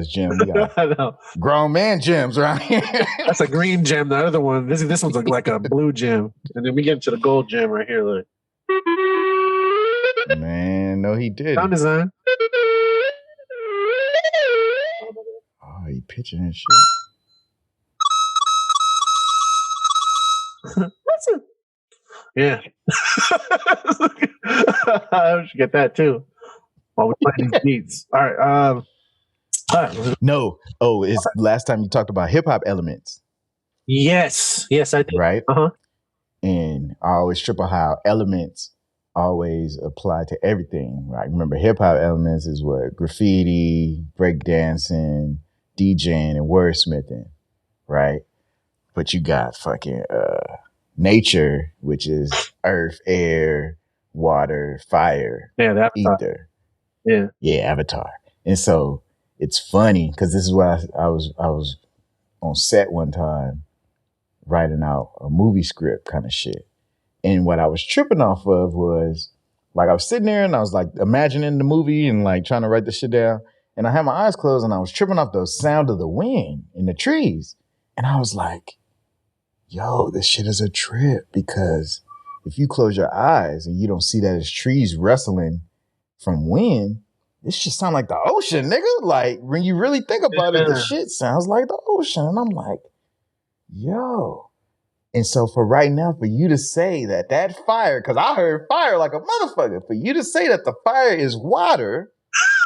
gym. We got grown man gyms around here. That's a green gem. The other one, this one's like a blue gem, and then we get into the gold gem right here. Look, man, no, he didn't. sound design. Oh, he pitching and shit. Yeah. I should get that too while we play these beats. All right. No. Oh, it's last time you talked about hip hop elements. Yes, I did. Right? Uh-huh. And I always triple how elements always apply to everything. Right? Remember, hip hop elements is what? Graffiti, breakdancing, DJing, and wordsmithing. Right? But you got fucking nature, which is earth, air, water, fire, the ether. Yeah, Avatar. And so it's funny because this is what I was on set one time writing out a movie script kind of shit. And what I was tripping off of was like I was sitting there and I was like imagining the movie and like trying to write the shit down. And I had my eyes closed and I was tripping off the sound of the wind in the trees. And I was like, yo, this shit is a trip because if you close your eyes and you don't see that it's trees rustling from wind, this shit sound like the ocean, nigga. Like when you really think about it, the shit sounds like the ocean. And I'm like, yo. And so for right now, for you to say that fire, because I heard fire like a motherfucker, for you to say that the fire is water,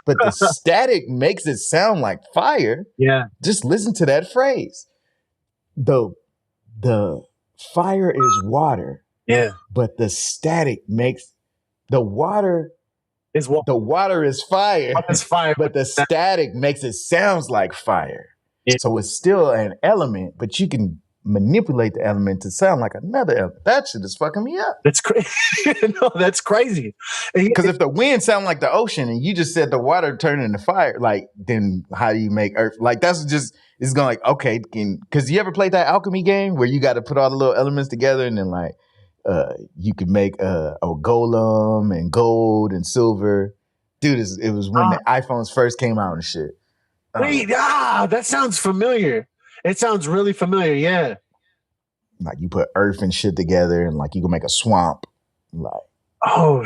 but the static makes it sound like fire. Yeah. Just listen to that phrase. The fire is water. Yeah. But the static makes the water is water. The water is fire. It's fire. But the static makes it sounds like fire. Yeah. So it's still an element, but you can manipulate the element to sound like another element. That shit is fucking me up. That's crazy. No, that's crazy. Because if the wind sound like the ocean and you just said the water turned into fire, like then how do you make earth? Like that's just it's going like okay, because you ever played that alchemy game where you got to put all the little elements together and then like you could make a golem and gold and silver. Dude, it was when the iPhones first came out and shit. Wait, that sounds familiar. It sounds really familiar, yeah. Like you put earth and shit together and like you can make a swamp. Like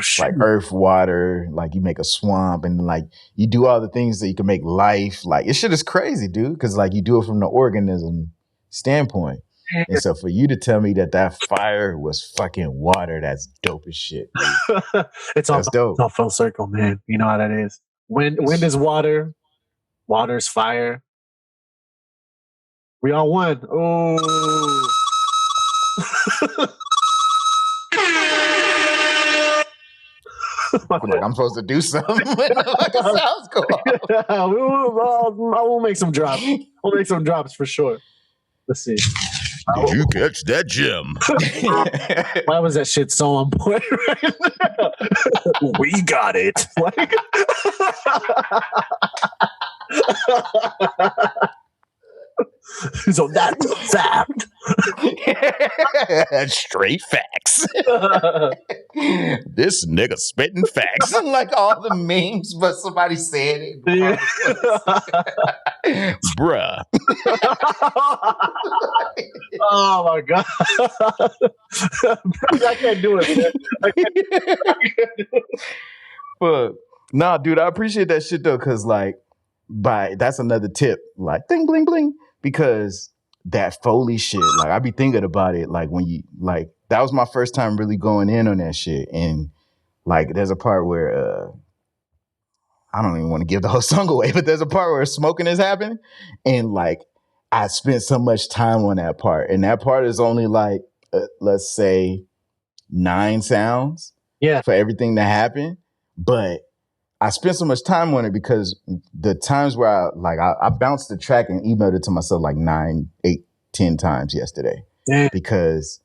shit. Like earth, water, like you make a swamp and like you do all the things that you can make life. Like this shit is crazy, dude. Because like you do it from the organism standpoint. And so for you to tell me that fire was fucking water, that's dope as shit. It's all dope. It's all full circle, man. You know how that is. Wind is water. Water's fire. We all won. Oh. Like I'm supposed to do something. Like it sounds cool. We'll make some drops. We'll make some drops for sure. Let's see. Did you catch that gem? Why was that shit so on point right now? We got it. Like so that's a fact. Straight facts. This nigga spitting facts. Like all the memes, but somebody said it. Yeah. Bruh. Oh my god. I can't do it, man. I can't do it. But nah, dude, I appreciate that shit though, cause like that's another tip. Like ding bling bling. Because that Foley shit, like I be thinking about it, like when you like that was my first time really going in on that shit. And like there's a part where I don't even want to give the whole song away, but there's a part where smoking is happening. And like I spent so much time on that part. And that part is only like let's say 9 sounds for everything to happen. But I spent so much time on it because the times where I bounced the track and emailed it to myself like 9, 8, 10 times yesterday. Yeah. Because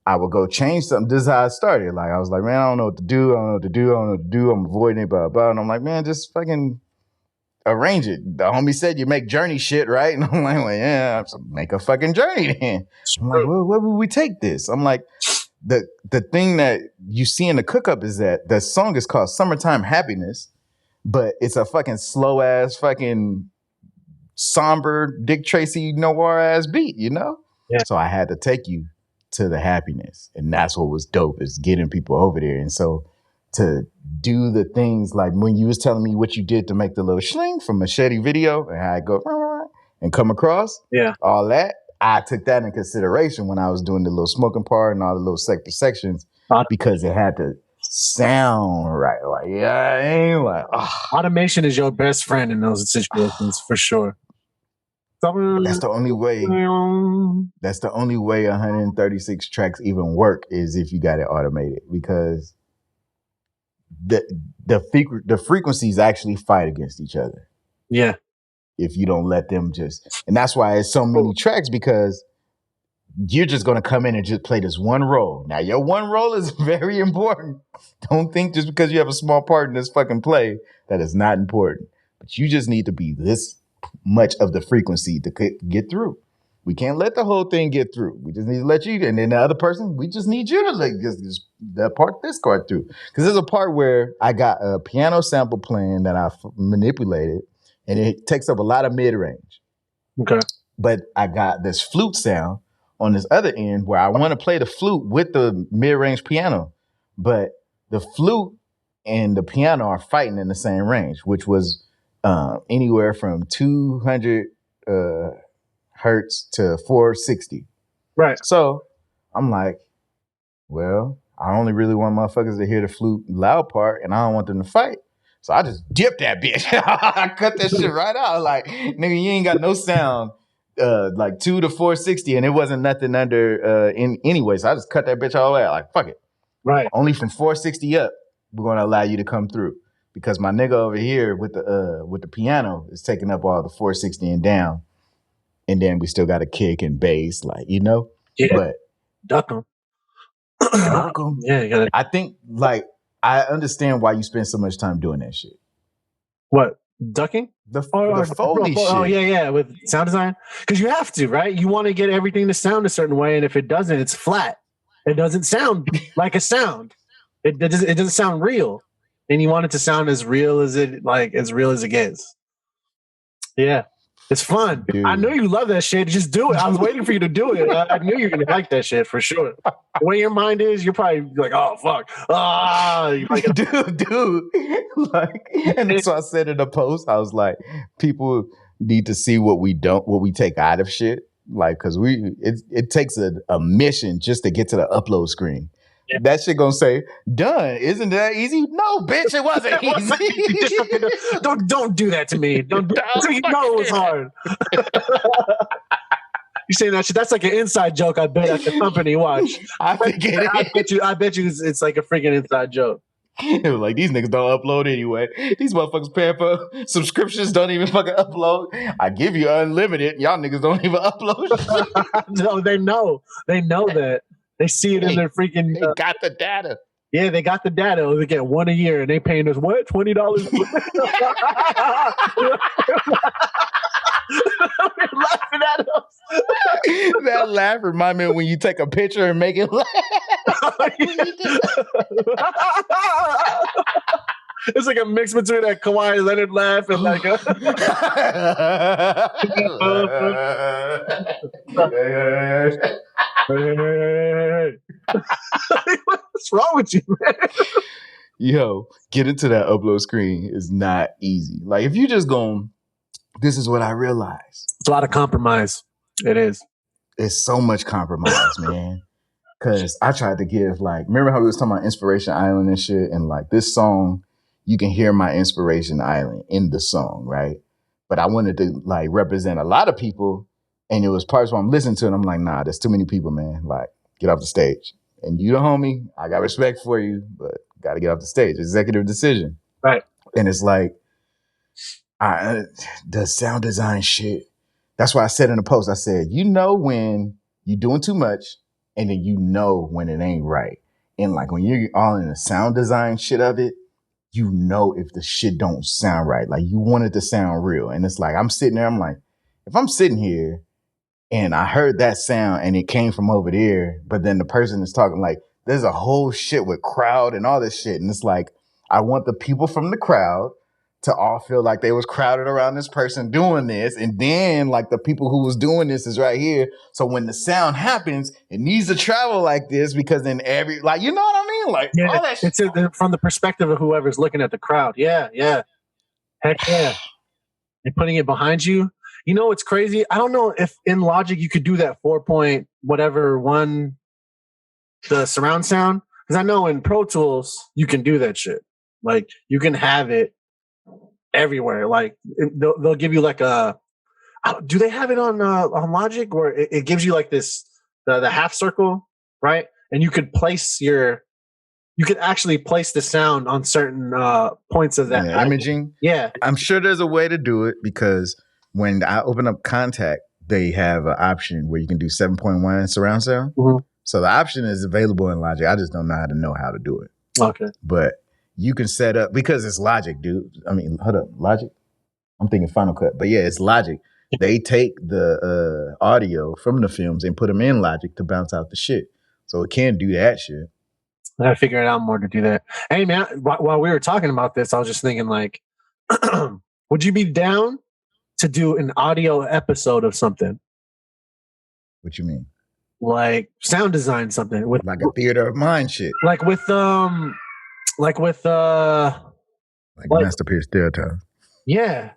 I would go change something. This is how I started. Like I was like, man, I don't know what to do. I'm avoiding it, blah, blah. And I'm like, man, just fucking arrange it. The homie said you make journey shit, right? And I'm like, well, yeah, make a fucking journey then. I'm like, well, where would we take this? I'm like, the thing that you see in the cook up is that the song is called Summertime Happiness. but it's a fucking slow ass fucking somber Dick Tracy noir ass beat, you know? Yeah. So I had to take you to the happiness. And that's what was dope, is getting people over there. And so to do the things like when you was telling me what you did to make the little shling from Machete video and how I go and come across, all that, I took that in consideration when I was doing the little smoking part and all the little sections because it had to sound right. Like, yeah, I ain't like, automation is your best friend in those situations for sure. That's the only way. That's the only way 136 tracks even work, is if you got it automated, because the frequencies actually fight against each other. Yeah. If you don't let them and that's why it's so many tracks, because you're just going to come in and just play this one role. Now, your one role is very important. Don't think just because you have a small part in this fucking play that is not important. But you just need to be this much of the frequency to get through. We can't let the whole thing get through. We just need to let you, and then the other person, we just need you to like just that part, this part through. Because there's a part where I got a piano sample playing that I manipulated, and it takes up a lot of mid-range. Okay. But I got this flute sound on this other end where I want to play the flute with the mid-range piano, but the flute and the piano are fighting in the same range, which was anywhere from 200 hertz to 460. Right. So I'm like, well, I only really want motherfuckers to hear the flute loud part, and I don't want them to fight. So I just dipped that bitch. I cut that shit right out. Like, nigga, you ain't got no sound. Like 2 to 460, and it wasn't nothing under in anyway. So I just cut that bitch all the way out. Like, fuck it. Right. Only from 460 up, we're gonna allow you to come through. Because my nigga over here with the piano is taking up all the 460 and down. And then we still got a kick and bass, like, you know? Yeah. But duck them. Yeah, you gotta. I think, like, I understand why you spend so much time doing that shit. What? Ducking? The Foley shit. Oh, yeah, with sound design. Because you have to, right? You want to get everything to sound a certain way, and if it doesn't, it's flat. It doesn't sound like a sound. It doesn't sound real. And you want it to sound as real as it gets. Yeah. It's fun. Dude. I know you love that shit. Just do it. I was waiting for you to do it. I knew you were going to like that shit for sure. The way your mind is, you're probably like, oh, fuck. Dude. Like, and that's what I said in the post. I was like, people need to see what we take out of shit. Like, because it takes a mission just to get to the upload screen. Yeah. That shit gonna say, done. Isn't that easy? No, bitch, it wasn't easy. Don't do that to me. Don't do that. You know it was hard. You saying that shit? That's like an inside joke, I bet, at the company. Watch. I bet you it's like a freaking inside joke. It was like, these niggas don't upload anyway. These motherfuckers paying for subscriptions don't even fucking upload. I give you unlimited. Y'all niggas don't even upload. No, they know. They know that. They see it in their freaking... They got the data. Yeah, they got the data. They get one a year, and they paying us, what, $20? Laughing at us. That laugh remind me of when you take a picture and make it laugh. It's like a mix between that Kawhi Leonard laugh and like a... Hey. What's wrong with you, man? Yo, getting to that upload screen is not easy. Like, if you just going, this is what I realized. It's a lot of compromise. It is. It's so much compromise, man. Because I tried to give, like, remember how we was talking about Inspiration Island and shit? And, like, this song, you can hear my Inspiration Island in the song, right? But I wanted to, like, represent a lot of people. And it was parts where I'm listening to it, and I'm like, nah, there's too many people, man. Like, get off the stage. And you the homie, I got respect for you, but got to get off the stage. Executive decision. Right. And it's like, the sound design shit. That's why I said in the post, I said, you know when you're doing too much, and then you know when it ain't right. And like when you're all in the sound design shit of it, you know if the shit don't sound right. Like you want it to sound real. And it's like, I'm sitting there, I'm like, if I'm sitting here and I heard that sound and it came from over there, but then the person is talking like, there's a whole shit with crowd and all this shit. And it's like, I want the people from the crowd to all feel like they was crowded around this person doing this. And then like the people who was doing this is right here. So when the sound happens, it needs to travel like this because then like, you know what I mean? Like all that it's from the perspective of whoever's looking at the crowd. Yeah. Heck yeah. And putting it behind you. You know, it's crazy. I don't know if in Logic you could do that 4 point whatever one, the surround sound. Because I know in Pro Tools you can do that shit. Like you can have it everywhere. Like they'll give you like a. Do they have it on Logic where it gives you like this the half circle, right? And you could actually place the sound on certain points of that imaging. Yeah, I'm sure there's a way to do it because when I open up Contact, they have an option where you can do 7.1 surround sound. Mm-hmm. So the option is available in Logic. I just don't know how to do it. Okay. But you can set up, because it's Logic, dude. I mean, hold up, Logic? I'm thinking Final Cut. But yeah, it's Logic. They take the audio from the films and put them in Logic to bounce out the shit. So it can do that shit. I gotta figure it out more to do that. Hey man, while we were talking about this, I was just thinking like, would you be down to do an audio episode of something? What you mean? Like sound design something with like a theater of mind shit. Like Master Pierce Theater. Yeah.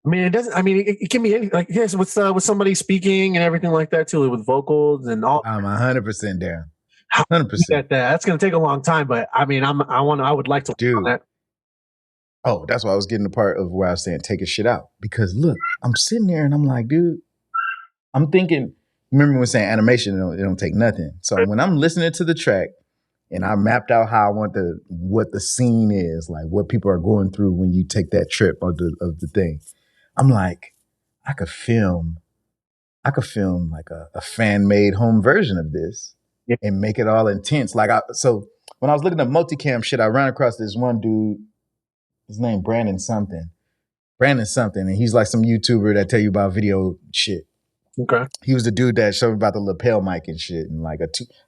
I mean, it doesn't. I mean, it can be anything. Like yes, with somebody speaking and everything like that too, with vocals and all. I'm 100% down. 100%. That's going to take a long time, but I mean, I would like to do that. Oh, that's why I was getting the part of where I was saying take a shit out, because look, I'm sitting there and I'm like, dude, I'm thinking. Remember when saying animation, it don't take nothing. So when I'm listening to the track and I mapped out how I want what the scene is, like what people are going through when you take that trip of the thing, I'm like, I could film like a fan-made home version of this and make it all intense. So when I was looking at multicam shit, I ran across this one dude, his name Brandon something, and he's like some YouTuber that tell you about video shit. Okay. He was the dude that showed me about the lapel mic and shit and like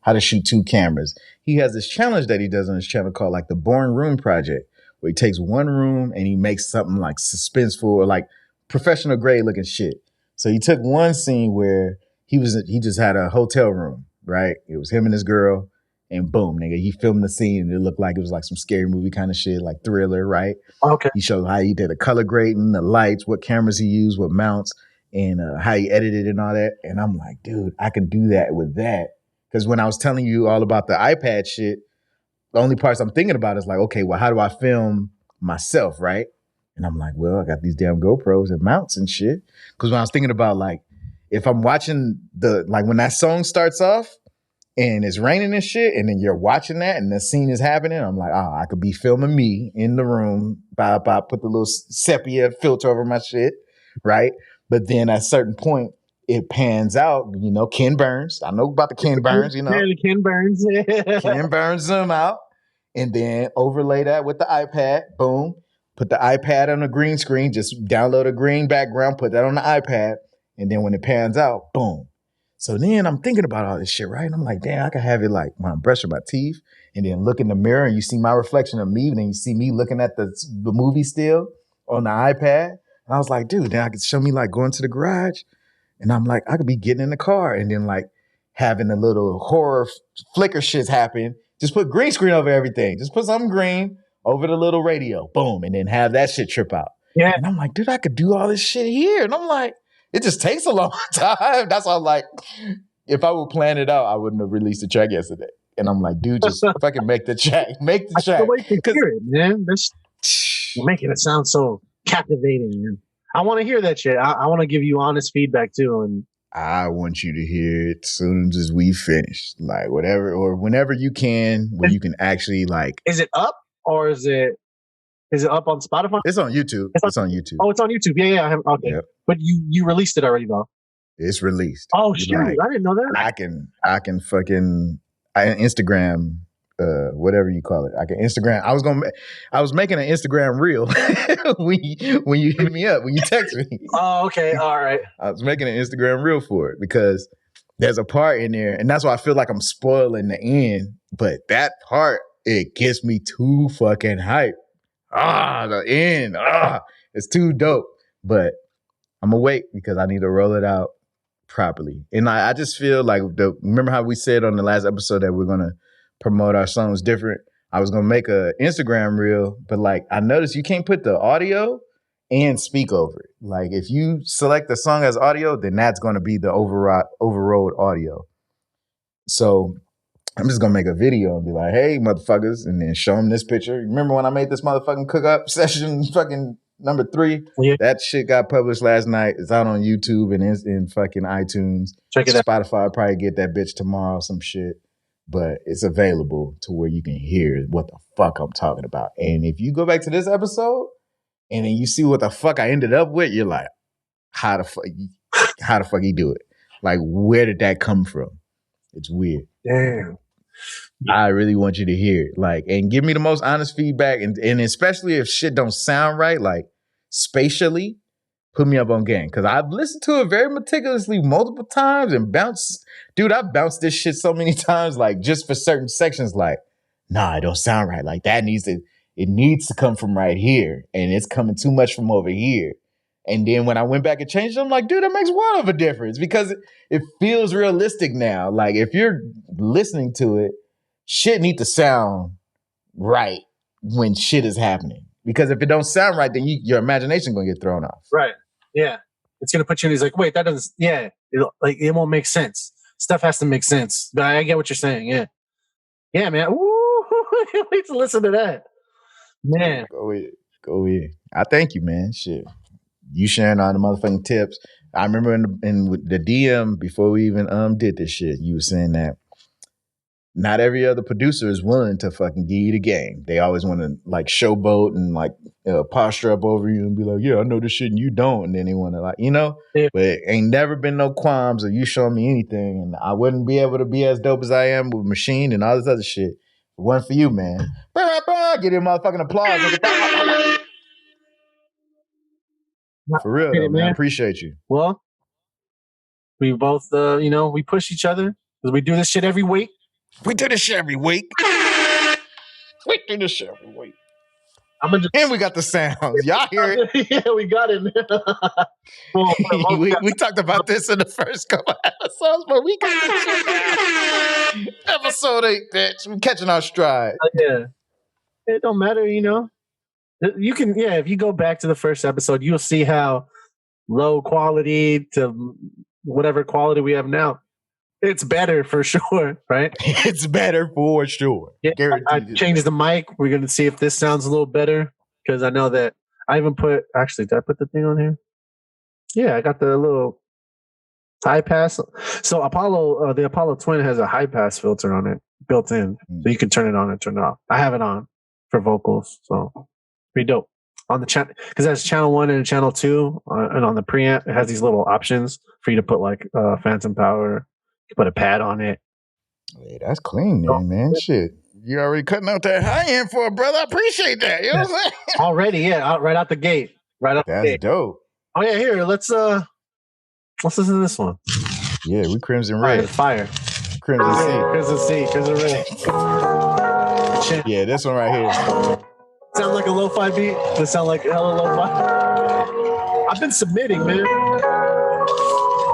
how to shoot 2 cameras. He has this challenge that he does on his channel called like the Boring Room Project, where he takes one room and he makes something like suspenseful or like professional grade looking shit. So he took one scene where he just had a hotel room, right? It was him and his girl, and boom, nigga, he filmed the scene and it looked like it was like some scary movie kind of shit, like Thriller, right? Okay. He showed how he did the color grading, the lights, what cameras he used, what mounts, and how he edited and all that. And I'm like, dude, I can do that with that. Because when I was telling you all about the iPad shit, the only parts I'm thinking about is like, okay, well, how do I film myself, right? And I'm like, well, I got these damn GoPros and mounts and shit. Because when I was thinking about like, if I'm watching when that song starts off and it's raining and shit, and then you're watching that and the scene is happening, I'm like, I could be filming me in the room, put the little sepia filter over my shit, right? But then at a certain point, it pans out, Ken Burns. I know about the Ken Burns, Yeah, the Ken Burns. Ken Burns zoom out and then overlay that with the iPad. Boom. Put the iPad on a green screen. Just download a green background, put that on the iPad. And then when it pans out, boom. So then I'm thinking about all this shit, right? And I'm like, damn, I could have it like when I'm brushing my teeth and then look in the mirror and you see my reflection of me. And then you see me looking at the movie still on the iPad. And I was like, dude, then I could show me like going to the garage. And I'm like, I could be getting in the car and then like having a little horror flicker shits happen. Just put green screen over everything. Just put something green over the little radio. Boom. And then have that shit trip out. Yeah. And I'm like, dude, I could do all this shit here. And I'm like, it just takes a long time. That's why I'm like, if I would plan it out, I wouldn't have released the track yesterday. And I'm like, dude, just if I can make the track, make the track. I can't wait to hear it, man. You're making it sound so captivating, man. I want to hear that shit. I want to give you honest feedback too, and I want you to hear it as soon as we finish, like whatever or whenever you can, when you can actually like. Is it up or is it up on Spotify? It's on YouTube. It's on YouTube. Oh, it's on YouTube. Yeah. Okay, yep. But you released it already though. It's released. Oh shit! Like, I didn't know that. I can fucking Instagram. Whatever you call it, I can Instagram. I was making an Instagram reel when you hit me up, when you text me. Oh, okay, all right. I was making an Instagram reel for it because there's a part in there, and that's why I feel like I'm spoiling the end. But that part, it gets me too fucking hype. the end. It's too dope. But I'm gonna wait because I need to roll it out properly. And I just feel like remember how we said on the last episode that we're gonna promote our songs different? I was gonna make a Instagram reel, but like I noticed you can't put the audio and speak over it. Like if you select the song as audio, then that's gonna be the overrode audio. So I'm just gonna make a video and be like, "Hey, motherfuckers," and then show them this picture. Remember when I made this motherfucking cook up session, fucking number 3? Yeah. That shit got published last night. It's out on YouTube and it's in fucking iTunes. Check it out. Spotify, I'll probably get that bitch tomorrow, some shit. But it's available to where you can hear what the fuck I'm talking about. And if you go back to this episode and then you see what the fuck I ended up with, you're like, how the fuck he do it? Like, where did that come from? It's weird. Damn. I really want you to hear it. Like, and give me the most honest feedback. And especially if shit don't sound right, like spatially, put me up on game. Cause I've listened to it very meticulously multiple times and I've bounced this shit so many times, like just for certain sections, like, nah, it don't sound right. Like it needs to come from right here. And it's coming too much from over here. And then when I went back and changed it, I'm like, dude, that makes one of a difference because it feels realistic now. Like if you're listening to it, shit need to sound right when shit is happening. Because if it don't sound right, then your imagination gonna get thrown off. Right. Yeah. It's gonna put you in these like, wait, that doesn't. Yeah. It won't make sense. Stuff has to make sense. But I get what you're saying. Yeah. Yeah, man. Ooh, I need to listen to that. Man. Go ahead. I thank you, man. Shit. You sharing all the motherfucking tips. I remember in the DM before we even did this shit, you were saying that not every other producer is willing to fucking give you the game. They always want to like showboat and like posture up over you and be like, yeah, I know this shit and you don't. And then they want to like, Yeah. But it ain't never been no qualms of you showing me anything. And I wouldn't be able to be as dope as I am with Machine and all this other shit. One for you, man. Get him motherfucking applause. For real, though, man. I appreciate you. Well, we both, we push each other because we do this shit every week. We do this shit every week. And we got the sounds. Y'all hear it? Yeah, we got it. we talked about this in the first couple episodes, but we got the shit. Episode 8, bitch. We catching our stride. Yeah. It don't matter, You can, if you go back to the first episode, you'll see how low quality to whatever quality we have now, it's better for sure, right? It's better for sure. Yeah, I changed the mic. We're going to see if this sounds a little better because I know that I even did I put the thing on here? Yeah, I got the little high pass. So the Apollo Twin has a high pass filter on it built in. So you can turn it on and turn it off. I have it on for vocals. So pretty dope on the channel because it has channel 1 and channel 2, and on the preamp it has these little options for you to put like phantom power. You put a pad on it. Hey, that's clean, man. Shit, you already cutting out that high end for a brother. I appreciate that. You know what I'm saying? Already, right out the gate. That's dope. Oh yeah, here let's listen to this one. Yeah, we Crimson Red. Fire. Crimson C. Crimson Red. Yeah, this one right here. Sound like a lo-fi beat? Does it sound like hella lo-fi? I've been submitting, man.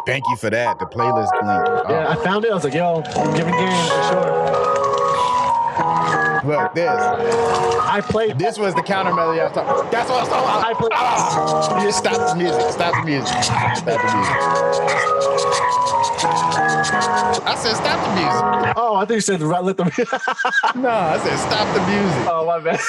Thank you for that. The playlist link. Yeah, I found it. I was like, yo, I'm giving game for sure. Look, I played. This was the counter melody I was talking about. That's what I was talking about. Just stop the music. Stop the music. I said stop the music. Oh, I think you said let the music. No, I said stop the music. Oh, my bad.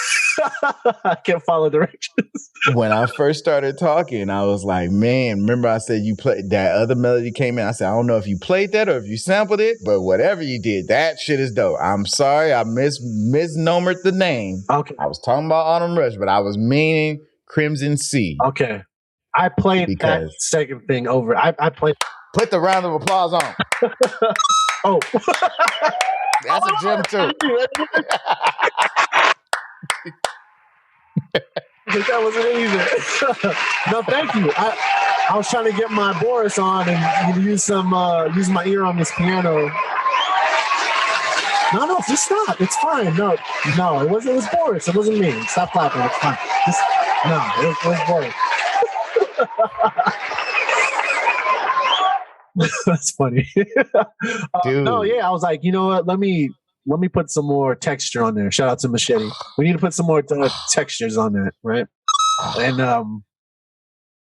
I can't follow directions. When I first started talking, I was like, man, remember I said you played that other melody came in? I said, I don't know if you played that or if you sampled it, but whatever you did, that shit is dope. I'm sorry, I misnomered the name. Okay. I was talking about Autumn Rush, but I was meaning Crimson C. Okay. I played that second thing over. I played. Put the round of applause on. Oh. That's a gem too. That wasn't easy. No, thank you. I was trying to get my Boris on and use my ear on this piano. No, just stop. It's fine. No, it wasn't. It was Boris. It wasn't me. Stop clapping. It's fine. It was Boris. That's funny. Dude. No, yeah, I was like, you know what? Let me put some more texture on there. Shout out to Machete. We need to put some more textures on that, right? And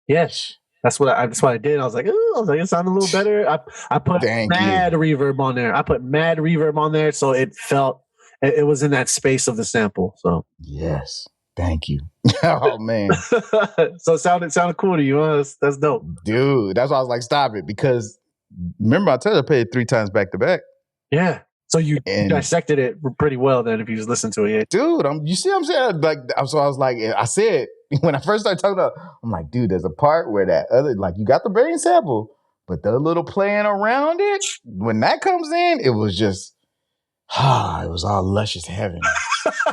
yes, that's what I did. I was like, it sounded a little better. I put mad reverb on there. So it felt it was in that space of the sample. So yes, thank you. Oh man, so it sounded cool to you, huh? That's dope, dude. That's why I was like, stop it, because remember I told you I played it 3 times back to back. Yeah. So you dissected it pretty well then, if you just listened to it. Yeah. Dude, you see what I'm saying? Like, so I was like, I said when I first started talking about, I'm like, dude, there's a part where that other, like, you got the brain sample, but the little playing around it, when that comes in, it was just, it was all luscious heaven.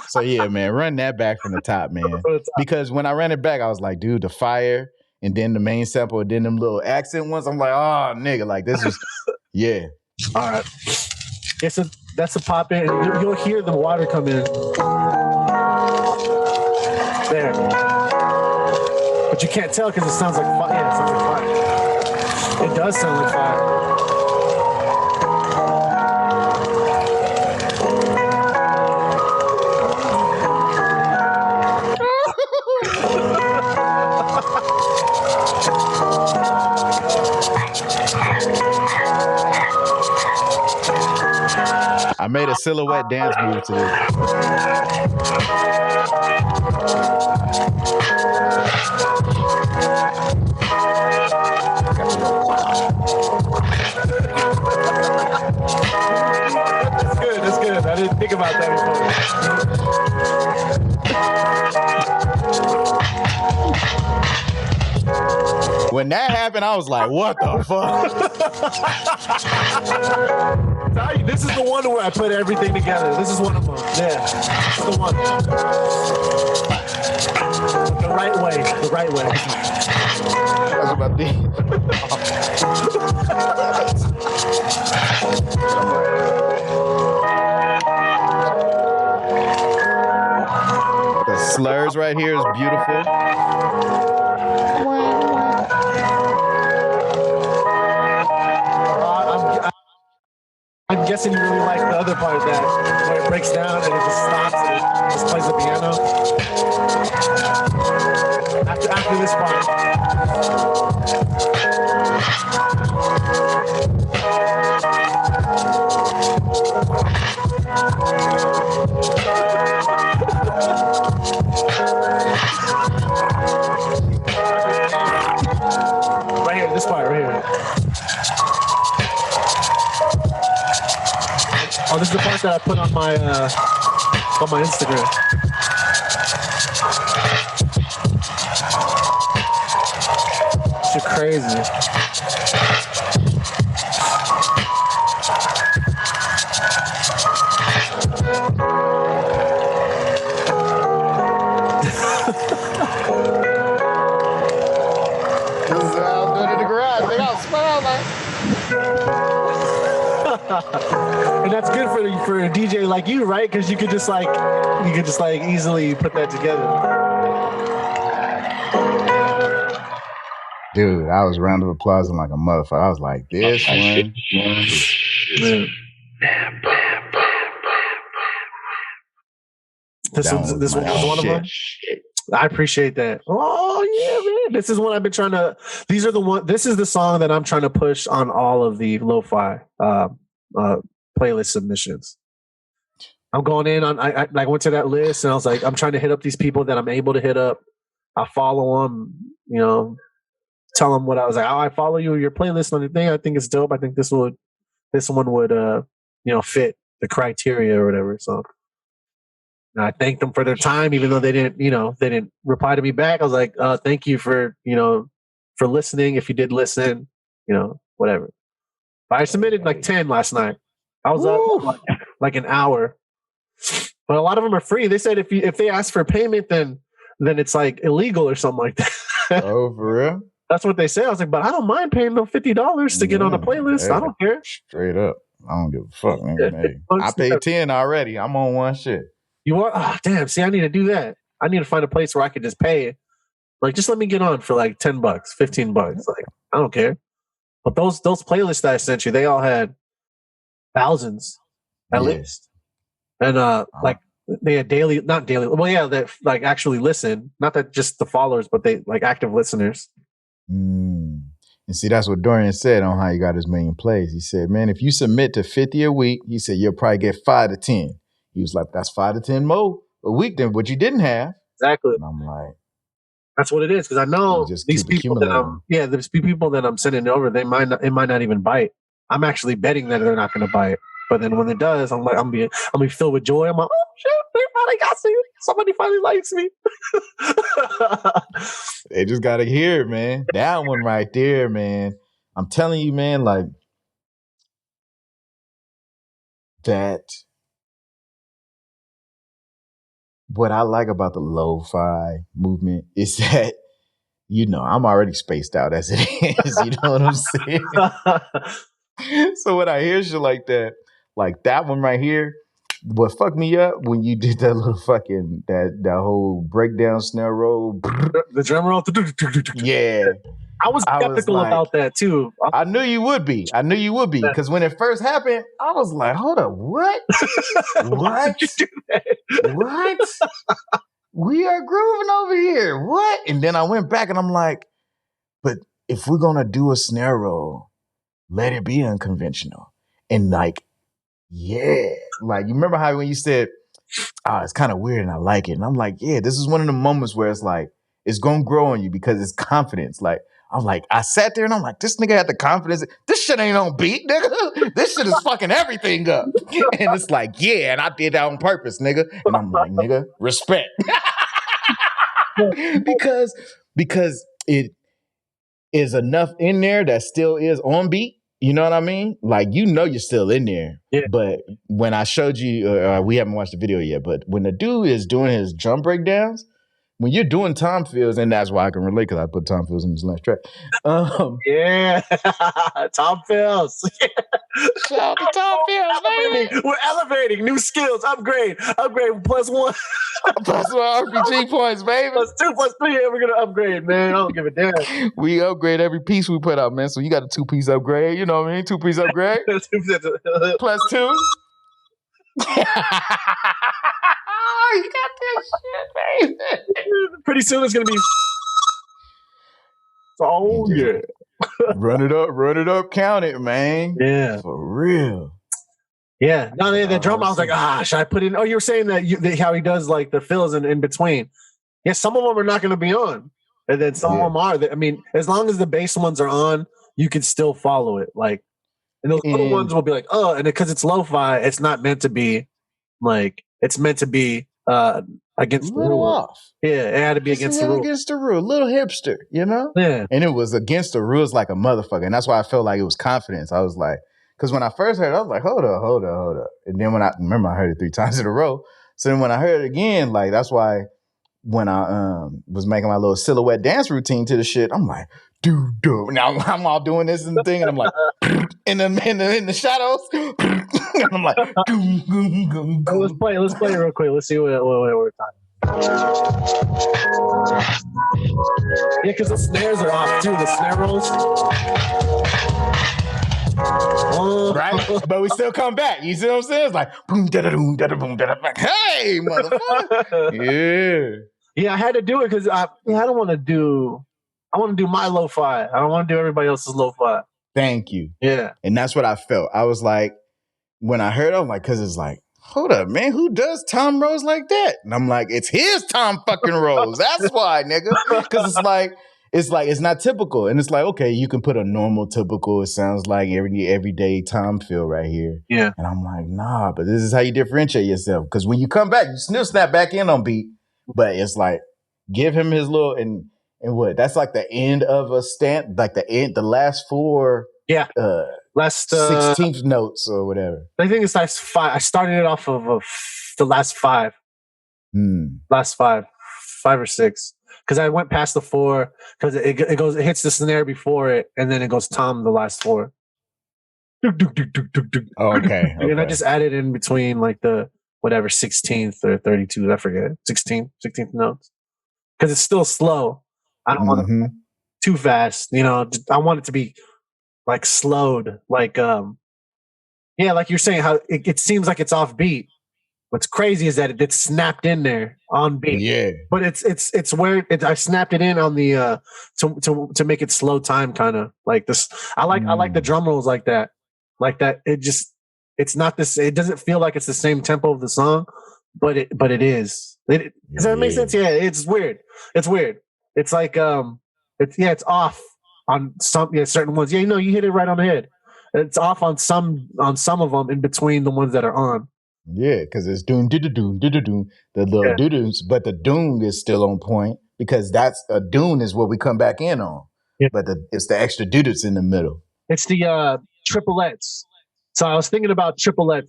So yeah, man, run that back from the top, man. Because when I ran it back, I was like, dude, the fire, and then the main sample, and then them little accent ones. I'm like, oh, nigga, like this is, yeah. All right. Yeah, so that's a pop in. You'll hear the water come in. There. But you can't tell because it sounds like fire. Yeah, it sounds like fire. It does sound like fire. I made a silhouette dance move to this. That's good. I didn't think about that before. When that happened, I was like, what the fuck? This is the one where I put everything together. This is one of them. Yeah. This is the one. The right way. That's what I did. The slurs right here is beautiful. I'm guessing you really like the other part of that, where it breaks down and it just stops and it just plays the piano. After this part. Right here, this part right here. Oh, this is the part that I put on my Instagram. Shit crazy. This is how I'm doing in the garage. They got smile like. And that's good for a DJ like you, right? Because you could just easily put that together. Dude, I was round of applause like a motherfucker. I was like, this one. This was one of them. I appreciate that. Oh yeah, man! This is one I've been trying to. This is the song that I'm trying to push on all of the lo-fi playlist submissions. I'm going in on. I went to that list and I was like, I'm trying to hit up these people that I'm able to hit up. I follow them. You know, tell them what I was like. Oh, I follow your playlist on the thing. I think it's dope. I think this one would fit the criteria or whatever. So. And I thanked them for their time, even though they didn't reply to me back. I was like, thank you for listening. If you did listen, whatever. But I submitted like 10 last night. I was up like an hour, but a lot of them are free. They said if they ask for payment, then it's like illegal or something like that. Oh, for real? That's what they said. I was like, but I don't mind paying them $50 to get on a playlist. I don't care. Straight up. I don't give a fuck, Yeah, man. Hey, I paid 10 already. I'm on one shit. You are? Oh, damn. See, I need to do that. I need to find a place where I could just pay. Like, just let me get on for like $10, $15. Like, I don't care. But those playlists that I sent you, they all had thousands at least. And like they had daily, not daily. Well, yeah, that like actually listen. Not that just the followers, but they like active listeners. And see, that's what Dorian said on how he got his million plays. He said, man, if you submit to 50 a week, he said, you'll probably get 5 to 10. He was like, that's 5 to 10 more a week than what you didn't have. Exactly. And I'm like, that's what it is. Because I know these people these people that I'm sending over, it might not even bite. I'm actually betting that they're not going to bite. But then when it does, I'm like, I'm be filled with joy. I'm like, oh shit, they finally got me. Somebody finally likes me. They just gotta hear it, man. That one right there, man. I'm telling you, man, like that. What I like about the lo-fi movement is that, you know, I'm already spaced out as it is. You know what I'm saying? So when I hear shit like that one right here, what fucked me up when you did that little fucking that whole breakdown snare roll, the drum roll. Yeah, I was skeptical about that too. I knew you would be. Because when it first happened, I was like, "Hold up, what? What? What? We are grooving over here. What?" And then I went back and I'm like, "But if we're gonna do a snare roll, let it be unconventional." And like, yeah, like you remember how when you said, "Oh, it's kind of weird and I like it," and I'm like, "Yeah, this is one of the moments where it's like it's gonna grow on you because it's confidence." Like I'm like, I sat there and I'm like, this nigga had the confidence. This shit ain't on beat, nigga. This shit is fucking everything up. And it's like, yeah, and I did that on purpose, nigga. And I'm like, nigga, respect. because it is enough in there that still is on beat. You know what I mean? Like, you know you're still in there. Yeah. But when I showed you, we haven't watched the video yet, but when the dude is doing his drum breakdowns, when you're doing Tom Fields, and that's why I can relate because I put Tom Fields in this last track. Yeah, Tom Fields. Shout out to Tom Fields, baby. We're elevating new skills. Upgrade plus one. Plus one RPG points, baby. Plus 2, plus 3. Yeah, we're gonna upgrade, man. I don't give a damn. We upgrade every piece we put out, man. So you got a 2-piece upgrade. You know what I mean? 2-piece upgrade. Plus 2. You got this shit, baby. Pretty soon it's gonna be. Oh yeah. Run it up, count it, man. Yeah, for real. Yeah, no, the drum. I was like, should I put in? Oh, you were saying that how he does like the fills in between. Yeah, some of them are not going to be on, and then some of them are. I mean, as long as the bass ones are on, you can still follow it. Like, and those little ones will be like, oh, and because it's lo-fi, it's not meant to be like it's meant to be against the rule. Off. Yeah, it had to be against the rule. Against the rule, little hipster, you know. Yeah, and it was against the rules like a motherfucker, and that's why I felt like it was confidence. I was like, because when I first heard it, I was like, hold up, and then when I heard it 3 times in a row. So then when I heard it again, like that's why when I was making my little silhouette dance routine to the shit, I'm like, dude. Now I'm all doing this and thing, and I'm like, in the shadows, and I'm like, let's play real quick. Let's see what we're talking. Yeah, because the snares are off too. The snare rolls. Right, but we still come back. You see what I'm saying? It's like boom, da da boom, da da boom, da da. Hey, motherfucker! Yeah, I had to do it because I don't want to do. I want to do my lo-fi. I don't want to do everybody else's lo-fi. Thank you. Yeah, and that's what I felt. I was like, when I heard, I'm like, because it's like, hold up, man, who does Tom rolls like that? And I'm like, it's his Tom fucking rolls. That's why, nigga. Because it's not typical. And it's like, okay, you can put a normal, typical, it sounds like everyday Tom feel right here. Yeah. And I'm like, nah, but this is how you differentiate yourself. Because when you come back, you still snap back in on beat. But it's like, give him his little, and what? That's like the end of a stamp, like the last 4. Yeah. Last 16th notes or whatever. I think it's last 5. I started it off of the last 5. Last 5 or 6. Because I went past the 4 because it hits the snare before it, and then it goes Tom the last 4. Okay. And I just added in between like the whatever 16th or 32th, I forget, 16th notes, because it's still slow. I don't want it Mm-hmm. too fast, I want it to be like slowed, like yeah, like you're saying, how it seems like it's off beat. What's crazy is that it's snapped in there on beat. Yeah. But it's where I snapped it in on the to make it slow time, kind of like this. I like the drum rolls like that. It's not this. It doesn't feel like it's the same tempo of the song, but it is. Does that make sense? Yeah, it's weird. It's weird. It's like it's off on some certain ones. Yeah, you hit it right on the head. It's off on some of them in between the ones that are on. Yeah, because it's doom, do doom, do doom, the little doo-doos, but the doom is still on point because that's a doom is what we come back in on. Yeah. But it's the extra doo-doos in the middle. It's the triplets. So I was thinking about triplets,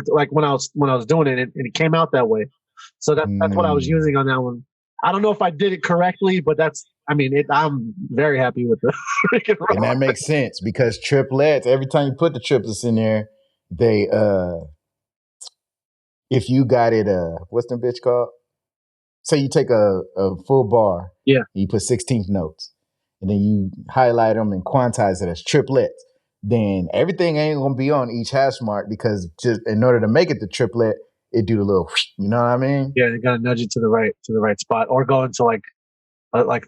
like when I was doing it, and it came out that way. So that's what I was using on that one. I don't know if I did it correctly, but I'm very happy with the freaking and that makes sense because triplets. Every time you put the triplets in there, they if you got it, what's the bitch called? Say you take a full bar, yeah, and you put 16th notes, and then you highlight them and quantize it as triplets. Then everything ain't gonna be on each hash mark because just in order to make it the triplet, it do the little, you know what I mean? Yeah, you gotta nudge it to the right spot, or go into like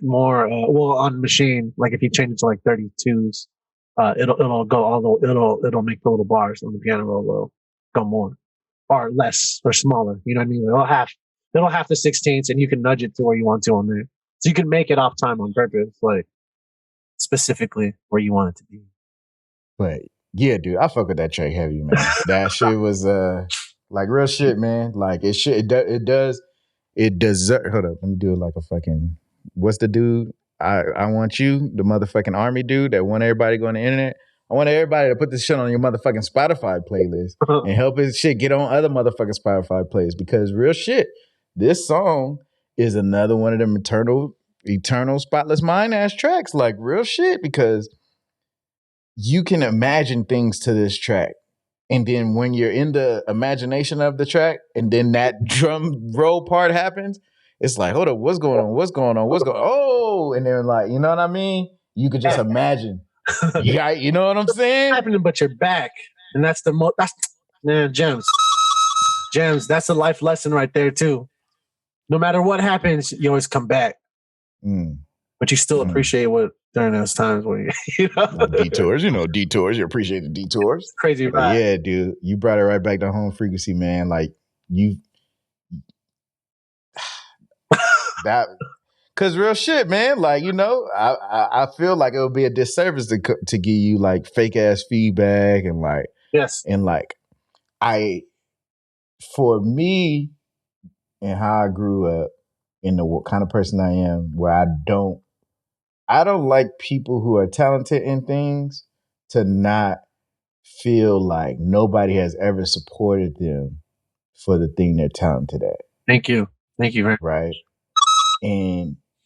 more on machine. Like if you change it to like 32s, it'll go all the it'll make the little bars on the piano roll will go more or less or smaller. You know what I mean? It'll have the 16ths, and you can nudge it to where you want to on there, so you can make it off time on purpose, like specifically where you want it to be. But yeah, dude, I fuck with that track heavy, man. That shit was like real shit, man. Like it does. Hold up, let me do it like a fucking. What's the dude? I want you, the motherfucking army dude that want everybody go on the internet. I want everybody to put this shit on your motherfucking Spotify playlist and help his shit get on other motherfucking Spotify playlists because real shit, this song is another one of them eternal spotless mind ass tracks. Like real shit because you can imagine things to this track. And then when you're in the imagination of the track and then that drum roll part happens, it's like, hold up, what's going on? What's going on? What's going on? Oh, and then like, you know what I mean? You could just imagine. Yeah, you know what I'm saying? Happening, but you're back. And that's gems. Gems, that's a life lesson right there too. No matter what happens, you always come back. But you still appreciate what during those times where detours, detours. You appreciate the detours. Crazy ride. Yeah, dude. You brought it right back to home frequency, man. Like that because real shit, man. Like, I feel like it would be a disservice to give you like fake ass feedback and like yes. And like for me and how I grew up and the kind of person I am, where I don't like people who are talented in things to not feel like nobody has ever supported them for the thing they're talented at. Thank you very much. Right.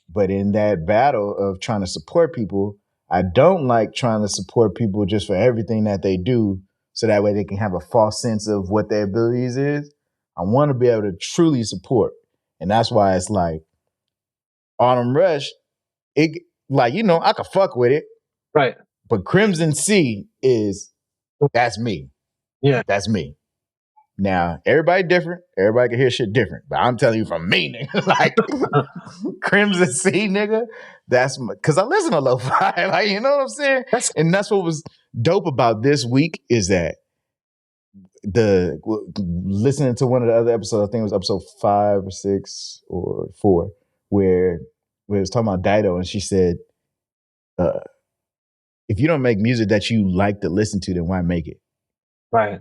But in that battle of trying to support people, I don't like trying to support people just for everything that they do so that way they can have a false sense of what their abilities is. I want to be able to truly support. And that's why it's like Autumn Rush, I could fuck with it. Right. But Crimson Sea that's me. Yeah. That's me. Now, everybody different. Everybody can hear shit different. But I'm telling you from me, nigga, like Crimson Sea, nigga, that's because I listen to lo-fi. Like, you know what I'm saying? And that's what was dope about this week is that listening to one of the other episodes, I think it was episode 5 or 6 or 4, where it was talking about Dido, and she said, if you don't make music that you like to listen to, then why make it? Right.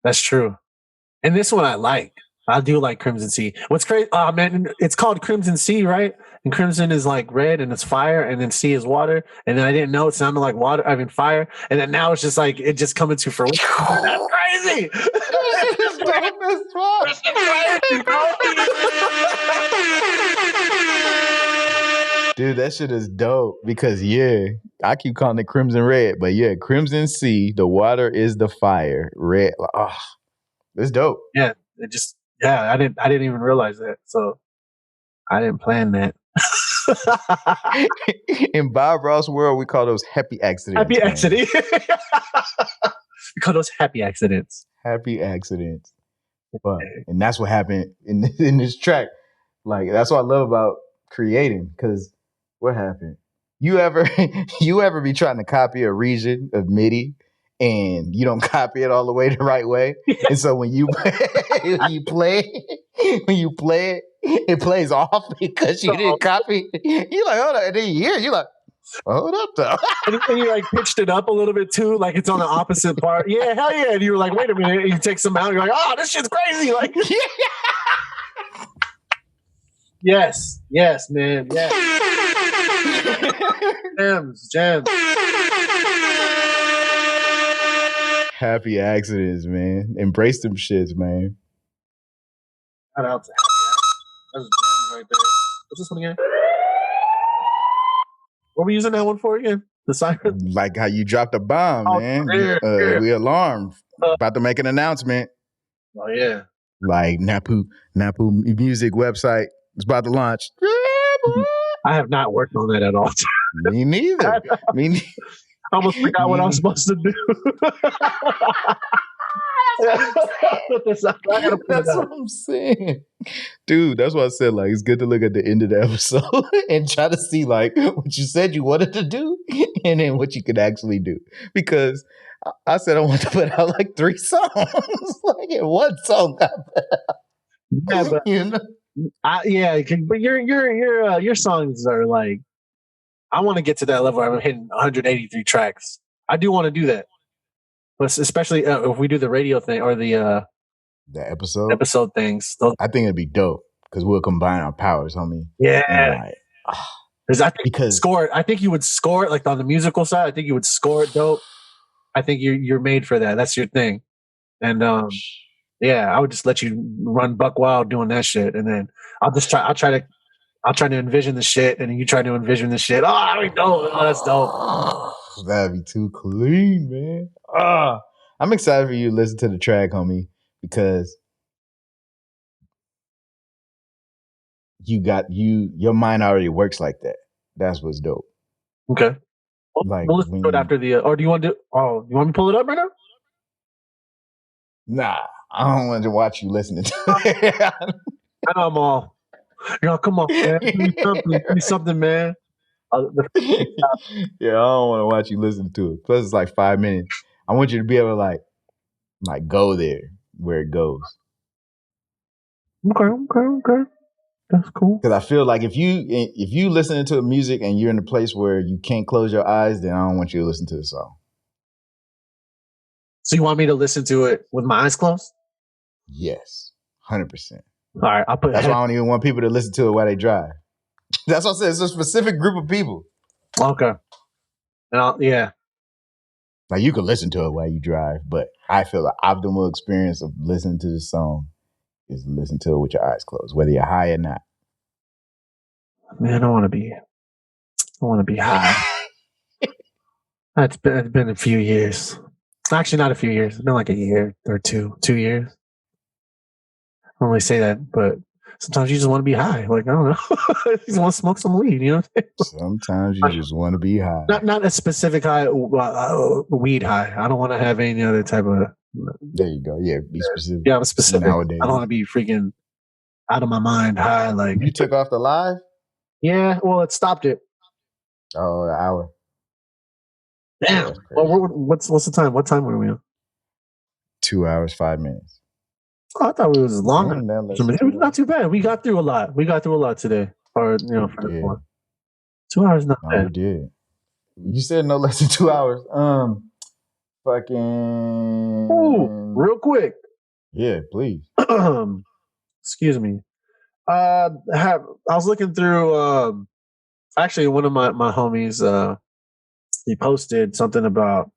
That's true. And this one I like. I do like Crimson Sea. What's crazy? Oh man, it's called Crimson Sea, right? And crimson is like red and it's fire, and then sea is water. And then I didn't know it sounded like water. I mean fire. And then now it's just like it just coming to fruition. That's crazy. Dude, that shit is dope because I keep calling it Crimson Red, but Crimson Sea, the water is the fire. Red, it's dope. Yeah, I didn't even realize that. So I didn't plan that. In Bob Ross world, we call those happy accidents. Happy accident. We call those happy accidents. Happy accidents. But and that's what happened in this track. Like that's what I love about creating. Because what happened? You ever be trying to copy a region of MIDI and you don't copy it all the way the right way, and so when you play it, it plays off because you didn't copy. You're like, hold on, and then you hear it, you're like, hold up though. And you like pitched it up a little bit too, like it's on the opposite part. Yeah, hell yeah. And you were like, wait a minute. And you take some out. And you're like, oh, this shit's crazy. Like, yes, man. Yes. Gems. Happy accidents, man. Embrace them shits, man. Shout out to Happy Accidents. That's gems right there. What's this one again? What are we using that one for again? The siren? Like how you dropped a bomb, man. We alarmed. About to make an announcement. Oh, yeah. Like Nappoo music website is about to launch. I have not worked on that at all. Me neither. I almost forgot what I was supposed to do. That's what I'm saying. Dude, that's what I said. Like, it's good to look at the end of the episode and try to see like what you said you wanted to do and then what you could actually do. Because I said I want to put out like 3 songs. Like, and one song got put out. Yeah, but you know? But your songs are like, I want to get to that level where I'm hitting 183 tracks. I do want to do that, but especially if we do the radio thing or the episode things. I think it'd be dope because we'll combine our powers, homie. Yeah, I think you would score it like on the musical side. I think you would score it dope. I think you're made for that. That's your thing, and I would just let you run buck wild doing that shit, and then I'll try to envision the shit, and you try to envision the shit. Oh, that'd be dope. Oh, that's dope. That'd be too clean, man. I'm excited for you to listen to the track, homie, because your mind already works like that. That's what's dope. Okay. Like, we'll listen to it after the. Or do you want to? You want me to pull it up right now? Nah, I don't want to watch you listening to it. I know I'm all. Come on, man. Give me something, man. I don't want to watch you listen to it. Plus, it's like 5 minutes. I want you to be able to like go there where it goes. Okay. That's cool. Because I feel like if you listening to music and you're in a place where you can't close your eyes, then I don't want you to listen to the song. So you want me to listen to it with my eyes closed? Yes, 100%. All right, That's why I don't even want people to listen to it while they drive. That's what I said. It's a specific group of people. Okay. And like you can listen to it while you drive, but I feel the optimal experience of listening to this song is listen to it with your eyes closed, whether you're high or not. Man, I want to be high. It's been a few years. Actually, not a few years. It's been like a year or 2 years. I don't really say that, but sometimes you just want to be high. Like, I don't know. You just want to smoke some weed, you know what I'm saying? Sometimes you just want to be high. Not a specific high, weed high. I don't want to have any other type of. There you go. Yeah, be specific. Yeah, I'm specific. Nowadays. I don't want to be freaking out of my mind high. Like, you took off the live? Yeah, well, it stopped it. Oh, an hour. Damn. Well, what's the time? What time were we on? 2 hours, 5 minutes. Oh, I thought it was longer. It was not too bad. We got through a lot. today. Or, for the floor. 2 hours not bad. We did. You said no less than 2 hours. Fucking. Ooh, real quick. Yeah, please. Excuse me. I was looking through. Actually, one of my homies. He posted something about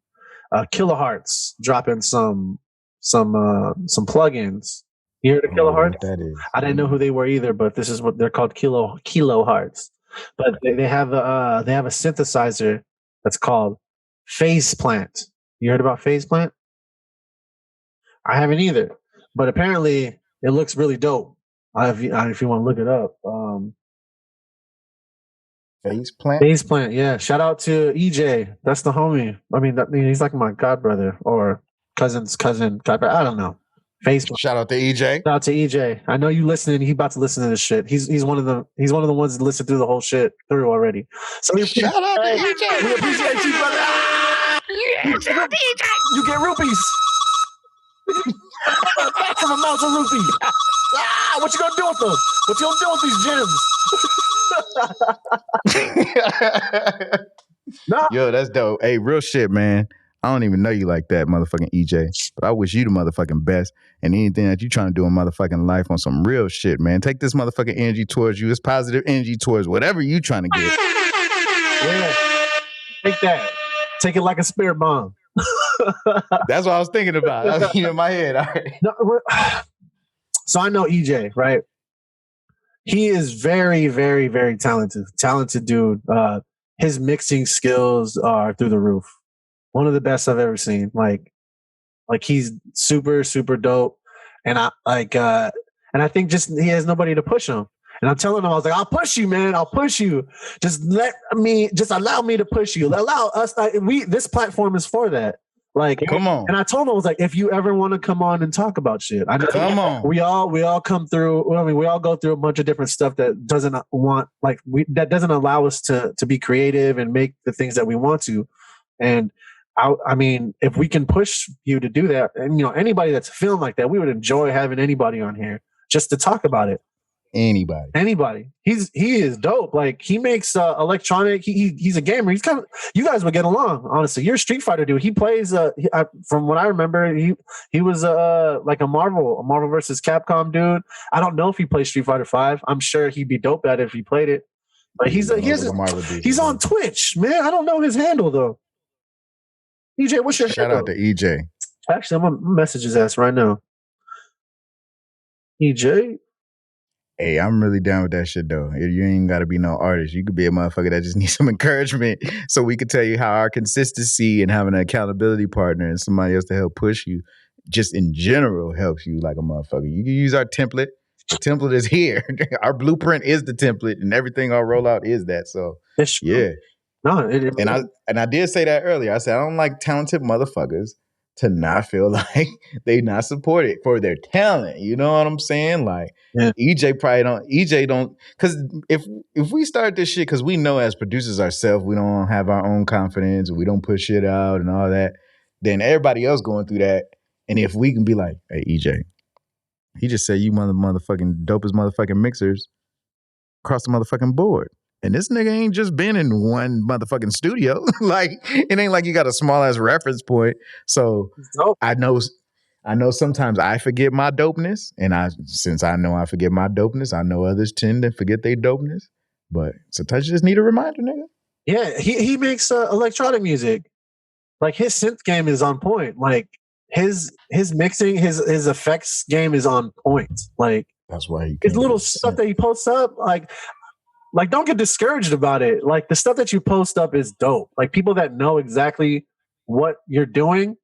Kilohearts dropping some plugins. You heard of Kilohearts? That is. I didn't know who they were either, but this is what they're called. Kilohearts. But they have a synthesizer that's called Phase Plant. You heard about Phase Plant? I haven't either, but apparently it looks really dope. If you want to look it up, Face plant. Phase Plant, yeah. Shout out to EJ. That's the homie. I mean, he's like my god brother or cousin's cousin. God, I don't know. Phase Plant. Shout out to EJ. Shout out to EJ. I know you listening. He about to listen to this shit. He's one of the ones that listened through the whole shit through already. So shout out to EJ. We appreciate you, brother. You get rupees. Massive amounts of rupees. What you gonna do with them? What you gonna do with these gems? Nah. Yo, that's dope. Hey, real shit, man. I don't even know you like that, motherfucking EJ. But I wish you the motherfucking best. And anything that you trying to do in motherfucking life on some real shit, man. Take this motherfucking energy towards you. It's positive energy towards whatever you trying to get. Yeah. Take that. Take it like a spirit bomb. That's what I was thinking about. That was in my head. All right. No, so I know EJ, right? He is very, very, very talented. Talented dude. His mixing skills are through the roof. One of the best I've ever seen. Like he's super, super dope. And I think just he has nobody to push him. And I'm telling him, I was like, I'll push you, man. I'll push you. Just allow me to push you. Allow us. This platform is for that. Like, come on. And I told him, I was like, if you ever want to come on and talk about shit, I know come on. We all come through. I mean, we all go through a bunch of different stuff that doesn't allow us to be creative and make the things that we want to. And I mean, if we can push you to do that, and anybody that's feeling like that, we would enjoy having anybody on here just to talk about it. Anybody. He is dope. Like, he makes electronic. He's a gamer. He's kind of, you guys would get along. Honestly, you're a Street Fighter dude. He plays. From what I remember, he was like a Marvel versus Capcom dude. I don't know if he plays Street Fighter 5. I'm sure he'd be dope at it if he played it. But he's on Twitch, man. I don't know his handle though. EJ, what's your shout out to EJ? Actually, I'm gonna message his ass right now. EJ. Hey, I'm really down with that shit though. You ain't gotta be no artist. You could be a motherfucker that just needs some encouragement, so we could tell you how our consistency and having an accountability partner and somebody else to help push you, just in general, helps you like a motherfucker. You can use our template. The template is here. Our blueprint is the template, and everything I'll roll out is that. So yeah. No, and I did say that earlier. I said I don't like talented motherfuckers to not feel like they not supported for their talent. You know what I'm saying? Like, yeah. EJ don't, because if we start this shit, because we know as producers ourselves, we don't have our own confidence, we don't push shit out and all that, then everybody else going through that. And if we can be like, hey, EJ, he just said you motherfucking dopest motherfucking mixers across the motherfucking board. And this nigga ain't just been in one motherfucking studio. Like, it ain't like you got a small ass reference point. So I know sometimes I forget my dopeness. And since I know I forget my dopeness, I know others tend to forget their dopeness. But sometimes you just need a reminder, nigga. Yeah, he makes electronic music. Like, his synth game is on point. Like, his mixing, his effects game is on point. Like, that's why he his little stuff that he posts up, like, don't get discouraged about it. Like, the stuff that you post up is dope. Like, people that know exactly what you're doing.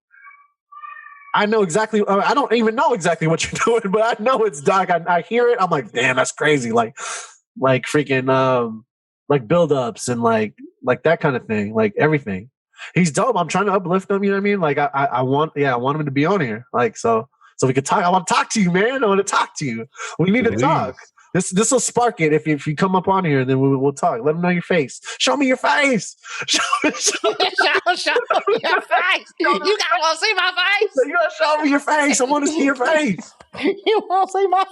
I know exactly. I don't even know exactly what you're doing, but I know it's dark. I hear it. I'm like, damn, that's crazy. Like freaking, like build-ups and like that kind of thing. Like, everything. He's dope. I'm trying to uplift him. You know what I mean? Like, I want him to be on here. Like, so we could talk. I want to talk to you, man. I want to talk to you. We need to talk. This will spark it if you come up on here, then we'll talk. Let them know your face. Show me your face. Show me your face. You gotta want to see my face. You gotta show me your face. I want to see your face. You want to see my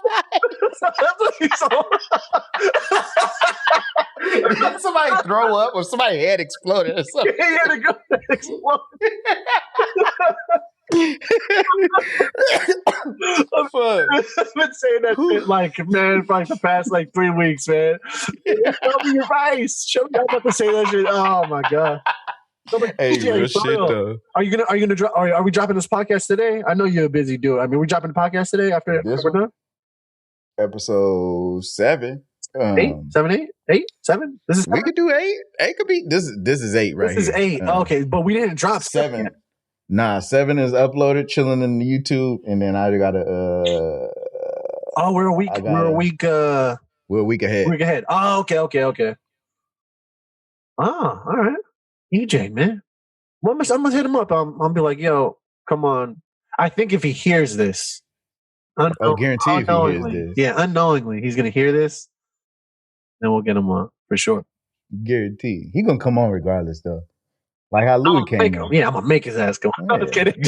face? Somebody throw up or somebody's head exploded or something. Yeah, the head exploded. I've been saying that shit, like, man, for like the past 3 weeks, man. Show me your face. Show me. I'm about to say that shit. Oh my god. Hey, real shit though. Are you gonna drop? Are we dropping this podcast today? I know you're a busy dude. I mean, we dropping the podcast today after we're done. Episode 7. Eight, Um, 7, 8, 8, 7. This is we 7? could do 8. 8 could be this. This is 8 right This is here. 8. Okay, but we didn't drop 7. yet. Nah, 7 is uploaded, chilling in the YouTube, and then I gotta. We're a week. We're a week. We're a week ahead. Week ahead. Oh, okay. Oh, all right. EJ, man. Well, I'm gonna hit him up. I'll be like, yo, come on. I think if he hears this, guarantee if he hears this. Yeah, unknowingly, he's gonna hear this. Then we'll get him on for sure. Guarantee. He gonna come on regardless, though. Like how Louis came on. Yeah, I'm gonna make his ass come. Yeah. I'm just kidding.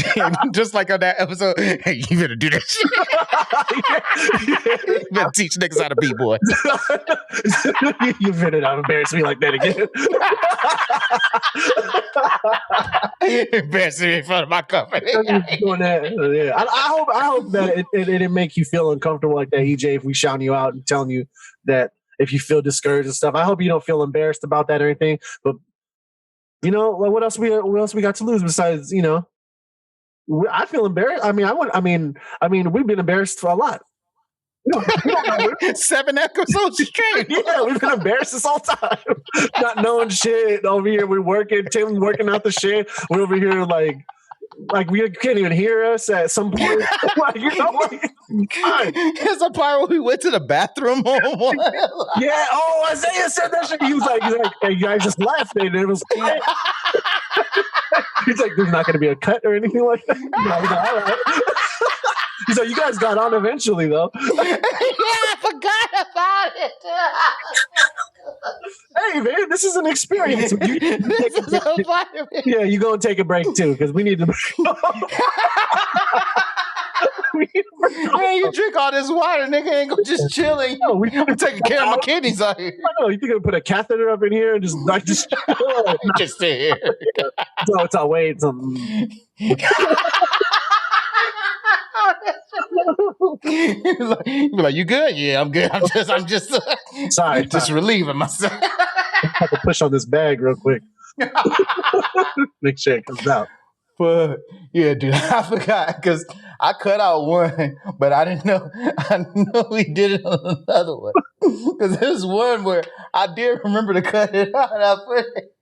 Just like on that episode, hey, you better do that shit. You better teach niggas how to be, boy. You better not embarrass me like that again. Embarrassing me in front of my company. Doing that. Yeah. I hope that it didn't make you feel uncomfortable like that, EJ, if we shouting you out and telling you that if you feel discouraged and stuff. I hope you don't feel embarrassed about that or anything. But you know, like what else we got to lose besides, you know, I feel embarrassed. I mean, we've been embarrassed for a lot. 7 episodes straight. Yeah, we've been embarrassed this whole time. Not knowing shit over here. We're working, Tim working out the shit. We're over here like we can't even hear us at some point. Like, you know, There's a part where we went to the bathroom. Yeah. Oh, Isaiah said that shit. He was like, hey, you guys just left, and it was. He's like, there's not going to be a cut or anything like that. No, all right. He's like, you guys got on eventually, though. Yeah, I forgot about it. Hey, man, this is an experience. Yeah, you go and take a break, too, because we need to. Man, you drink all this water, nigga, ain't gonna just chilling. No, I'm taking care of my kidneys out here. I know, you think I'm gonna put a catheter up in here and just just sit here. So it's all wait. Be like, you good? Yeah, I'm good. I'm just sorry, relieving myself. I have to push on this bag real quick. Make sure it comes out. But yeah, dude, I forgot because I cut out one, but I didn't know we did it on another one. Because there's one where I did remember to cut it out. And I put it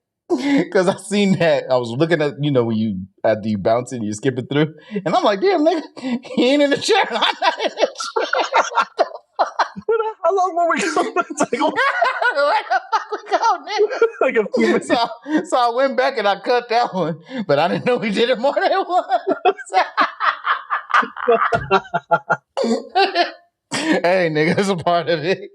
because I seen that. I was looking at, you know, when you after you bounce it, you skip it through, and I'm like, damn, nigga, he ain't in the chair. I'm not in the chair. How long were we going? It's like, where the fuck we go, nigga? Like a few minutes. So I went back and I cut that one, but I didn't know we did it more than once. Hey, nigga, it's a part of it.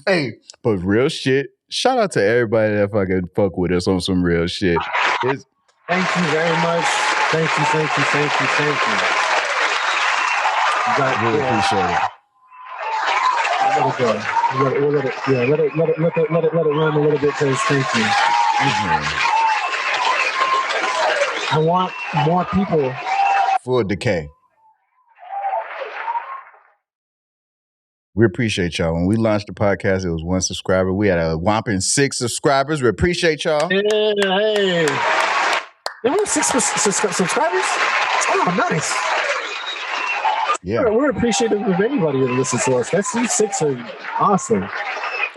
Hey, but real shit. Shout out to everybody that fucking fuck with us on some real shit. Thank you very much. Thank you. Really appreciate it. Let it go. Let it run a little bit because thank you. Mm-hmm. I want more people. Full decay. We appreciate y'all. When we launched the podcast, it was 1 subscriber. We had a whopping 6 subscribers. We appreciate y'all. Yeah, hey. There were 6 subscribers? Oh, nice. Yeah. We're appreciative of anybody that listens to us. These 6 are awesome.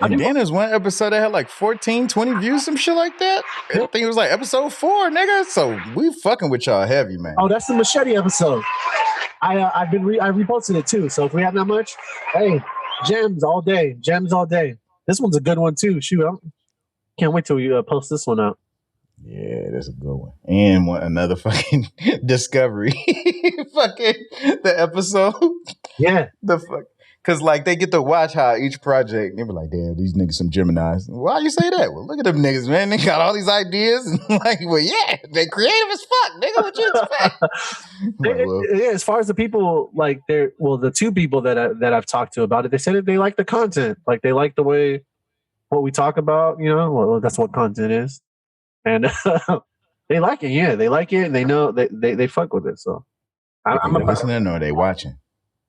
And then there's one episode that had like 14, 20 views, some shit like that. I think it was like episode 4, nigga. So we fucking with y'all heavy, man. Oh, that's the machete episode. I reposted it too. So if we have that much, hey, gems all day. This one's a good one too. Shoot, I can't wait till you post this one out. Yeah, that's a good one. And another fucking discovery. Fucking the episode. Yeah. The fuck. Because, like, they get to watch how each project, they be like, damn, these niggas some Geminis. Why you say that? Well, look at them niggas, man. They got all these ideas. And like, well, yeah, they creative as fuck, nigga. What you expect? Yeah, as far as the people, like, the 2 people that I've talked to about it, they said that they like the content. Like, they like the way, what we talk about, you know? Well, that's what content is. And they like it, yeah. They like it, and they know, they fuck with it, so. I'm listening or are they watching?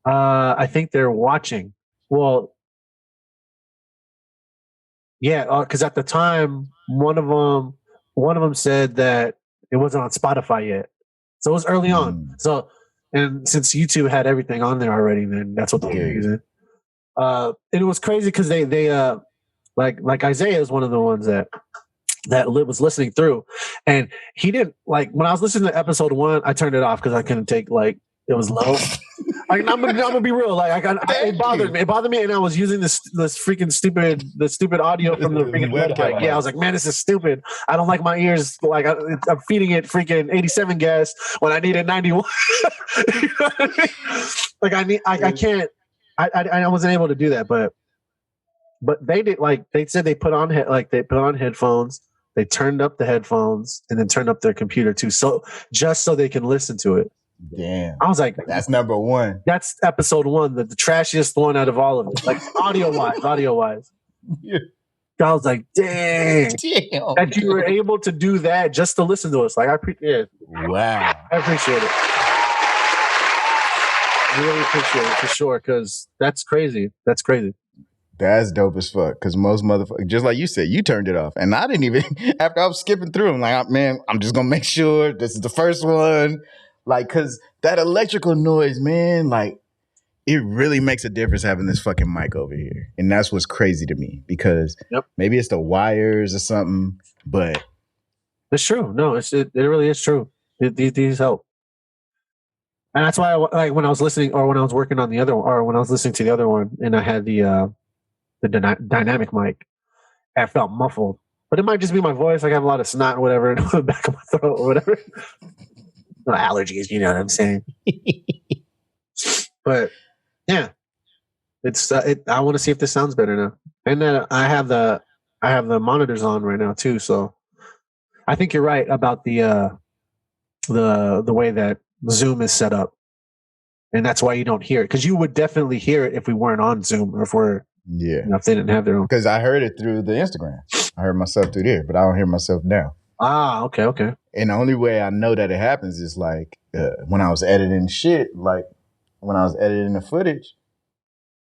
I think they're watching. Well, yeah, because at the time, one of them said that it wasn't on Spotify yet, so it was early on. So, and since YouTube had everything on there already, then that's what they're using. And it was crazy because they like Isaiah is one of the ones that was listening through, and he didn't like when I was listening to episode 1. I turned it off because I couldn't take it was low. Like, I'm gonna be real. Like it bothered me. It bothered me, and I was using this freaking stupid audio from the freaking webcam. Yeah, I was like, man, this is stupid. I don't like my ears. Like I'm feeding it freaking 87 gas when I needed 91. You know what I mean? Like I can't. I wasn't able to do that, but they did. Like they said, they put on headphones. They turned up the headphones and then turned up their computer too, so just so they can listen to it. Damn. I was like, that's number 1. That's episode 1, the trashiest one out of all of it. Like audio wise. Yeah. I was like, dang. That you were able to do that just to listen to us. Like, I appreciate it. Wow. I appreciate it. I really appreciate it for sure, because that's crazy. That's crazy. That's dope as fuck. Because most motherfuckers, just like you said, you turned it off. And I didn't even, after I was skipping through, I'm like, man, I'm just going to make sure this is the first one. Like, because that electrical noise, man, like, it really makes a difference having this fucking mic over here. And that's what's crazy to me. Because maybe it's the wires or something, but. It's true. No, it really is true. These help. And that's why, like, when I was listening, or when I was working on the other one, or when I was listening to the other one, and I had the dynamic mic, I felt muffled. But it might just be my voice. Like, I have a lot of snot or whatever in the back of my throat or whatever. No allergies, you know what I'm saying? But yeah, I want to see if this sounds better now. And then I have the monitors on right now too. So I think you're right about the way that Zoom is set up, and that's why you don't hear it, because you would definitely hear it if we weren't on Zoom, or if if they didn't have their own. Because I heard it through the Instagram. I heard myself through there, but I don't hear myself now. Ah, okay. And the only way I know that it happens is like when I was editing shit, like when I was editing the footage,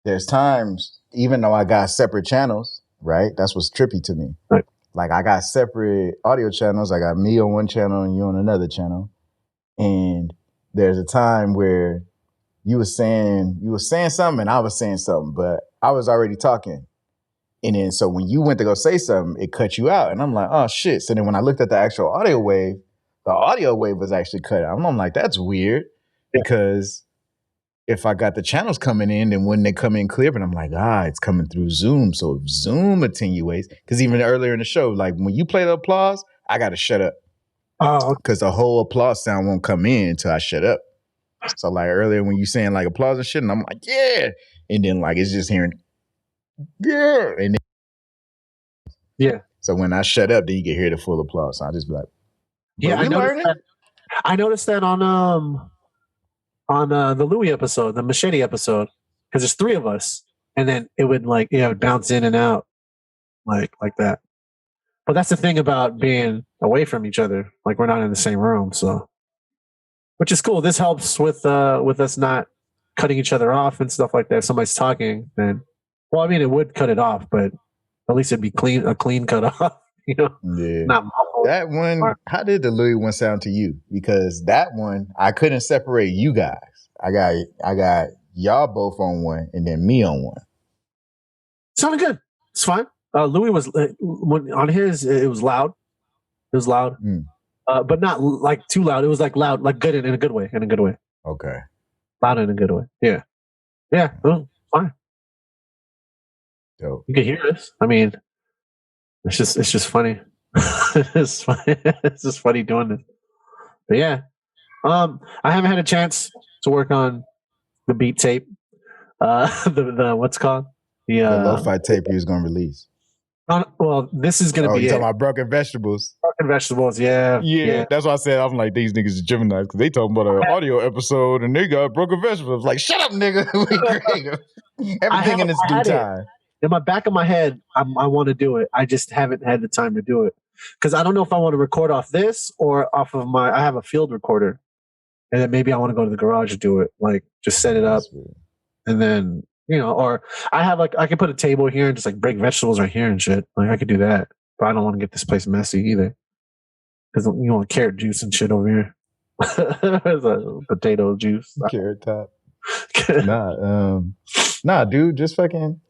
there's times, even though I got separate channels, right? That's what's trippy to me. Right. Like I got separate audio channels. I got me on one channel and you on another channel. And there's a time where you were saying something and I was saying something, but I was already talking. And then so when you went to go say something, it cut you out. And I'm like, oh shit. So then when I looked at the actual audio wave, the audio wave was actually cut out. I'm like, that's weird. Because if I got the channels coming in, then when they come in clear, but I'm like, it's coming through Zoom. So if Zoom attenuates, because even earlier in the show, like when you play the applause, I got to shut up. Oh, because the whole applause sound won't come in until I shut up. So like earlier when you saying like applause and shit, and I'm like, yeah. And then like it's just hearing, yeah. And then, yeah. So when I shut up, then you can hear the full applause. So I just be like, yeah, I noticed that on the Louis episode, the Machete episode, because there's 3 of us, and then it would it would bounce in and out like that. But that's the thing about being away from each other. Like we're not in the same room, so which is cool. This helps with us not cutting each other off and stuff like that. If somebody's talking, then it would cut it off, but at least it'd be a clean cut off. You know, yeah. Not muffled. That one. How did the Louis one sound to you? Because that one, I couldn't separate you guys. I got y'all both on one, and then me on one. Sounded good. It's fine. Louis was on his. It was loud. It was loud, but not like too loud. It was like loud, like good in a good way. In a good way. Okay. Loud in a good way. Yeah. Yeah. Fine. Dope. You can hear us. I mean, it's just funny. It's funny. It's just funny doing this. But yeah, I haven't had a chance to work on the beat tape. The what's it called? The lo-fi tape you was gonna release. Well, this is gonna be you talking about Broken Vegetables? Broken Vegetables, yeah. That's why I said I'm like these niggas are Gemini because they talking about an audio episode and they got Broken Vegetables. Like, shut up, nigga. We creative. Everything in its due time. In my back of my head, I want to do it. I just haven't had the time to do it because I don't know if I want to record off this or off of I have a field recorder, and then maybe I want to go to the garage to do it. Like, just set it up, and then or I have I can put a table here and just break vegetables right here and shit. Like I could do that, but I don't want to get this place messy either because you want carrot juice and shit over here. There's a potato juice, carrot top. Nah, Nah, dude, just fucking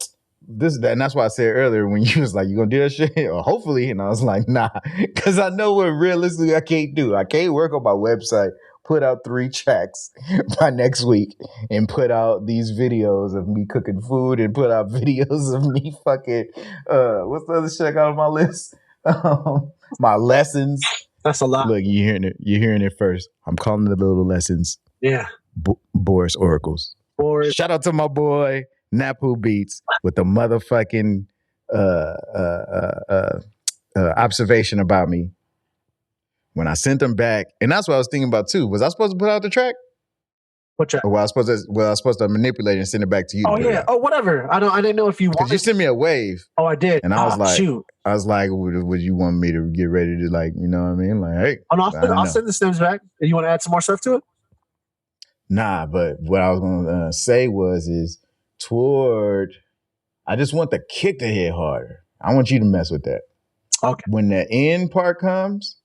this that, and that's why I said earlier when you was like, "You gonna do that shit?" Or hopefully, and I was like, "Nah," because I know what realistically I can't do. I can't work on my website, put out 3 tracks by next week, and put out these videos of me cooking food, and put out videos of me fucking what's the other shit I got on my list? My lessons. That's a lot. Look, you're hearing it first. I'm calling it little lessons. Yeah. Boris Oracles. Boris. Shout out to my boy NappooBeats with the motherfucking observation about me when I sent them back, and that's what I was thinking about too. Was I supposed to put out the track? What track? Or was I supposed to manipulate and send it back to you? Oh yeah. Oh whatever. I didn't know if you because you sent me a wave. Oh, I did. And I was like, shoot. I was like, would you want me to get ready to, like, you know what I mean? Like, hey, oh, no, I'll send the stems back. And you want to add some more stuff to it? Nah, but what I was gonna say is I just want the kick to hit harder. I want you to mess with that. Okay. When the end part comes,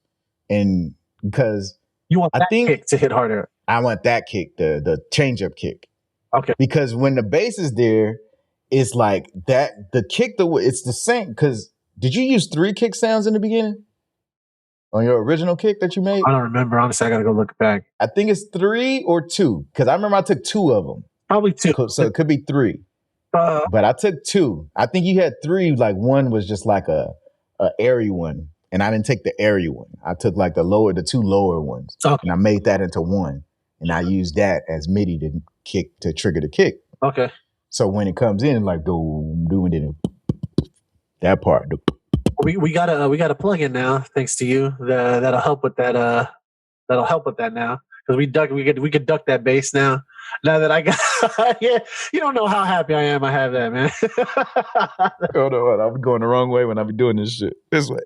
and because you want that kick to hit harder. I want that kick, the change up kick. Okay. Because when the bass is there, it's like that. The kick, it's the same. Because did you use 3 kick sounds in the beginning on your original kick that you made? I don't remember. Honestly, I gotta go look back. I think it's 3 or 2. Because I remember I took 2 of them. Probably 2. So it could be 3. But I took 2. I think you had 3. Like one was just like a airy one, and I didn't take the airy one. I took like the 2 lower ones, and I made that into one, and I used that as MIDI to trigger the kick. Okay. So when it comes in, like doing it, that part. We got a plug-in now, thanks to you. That'll help with that. That'll help with that now because we could duck that bass now. Now that I got, yeah, you don't know how happy I am. I have that, man. Hold on, I'll be going the wrong way when I be doing this shit. This way.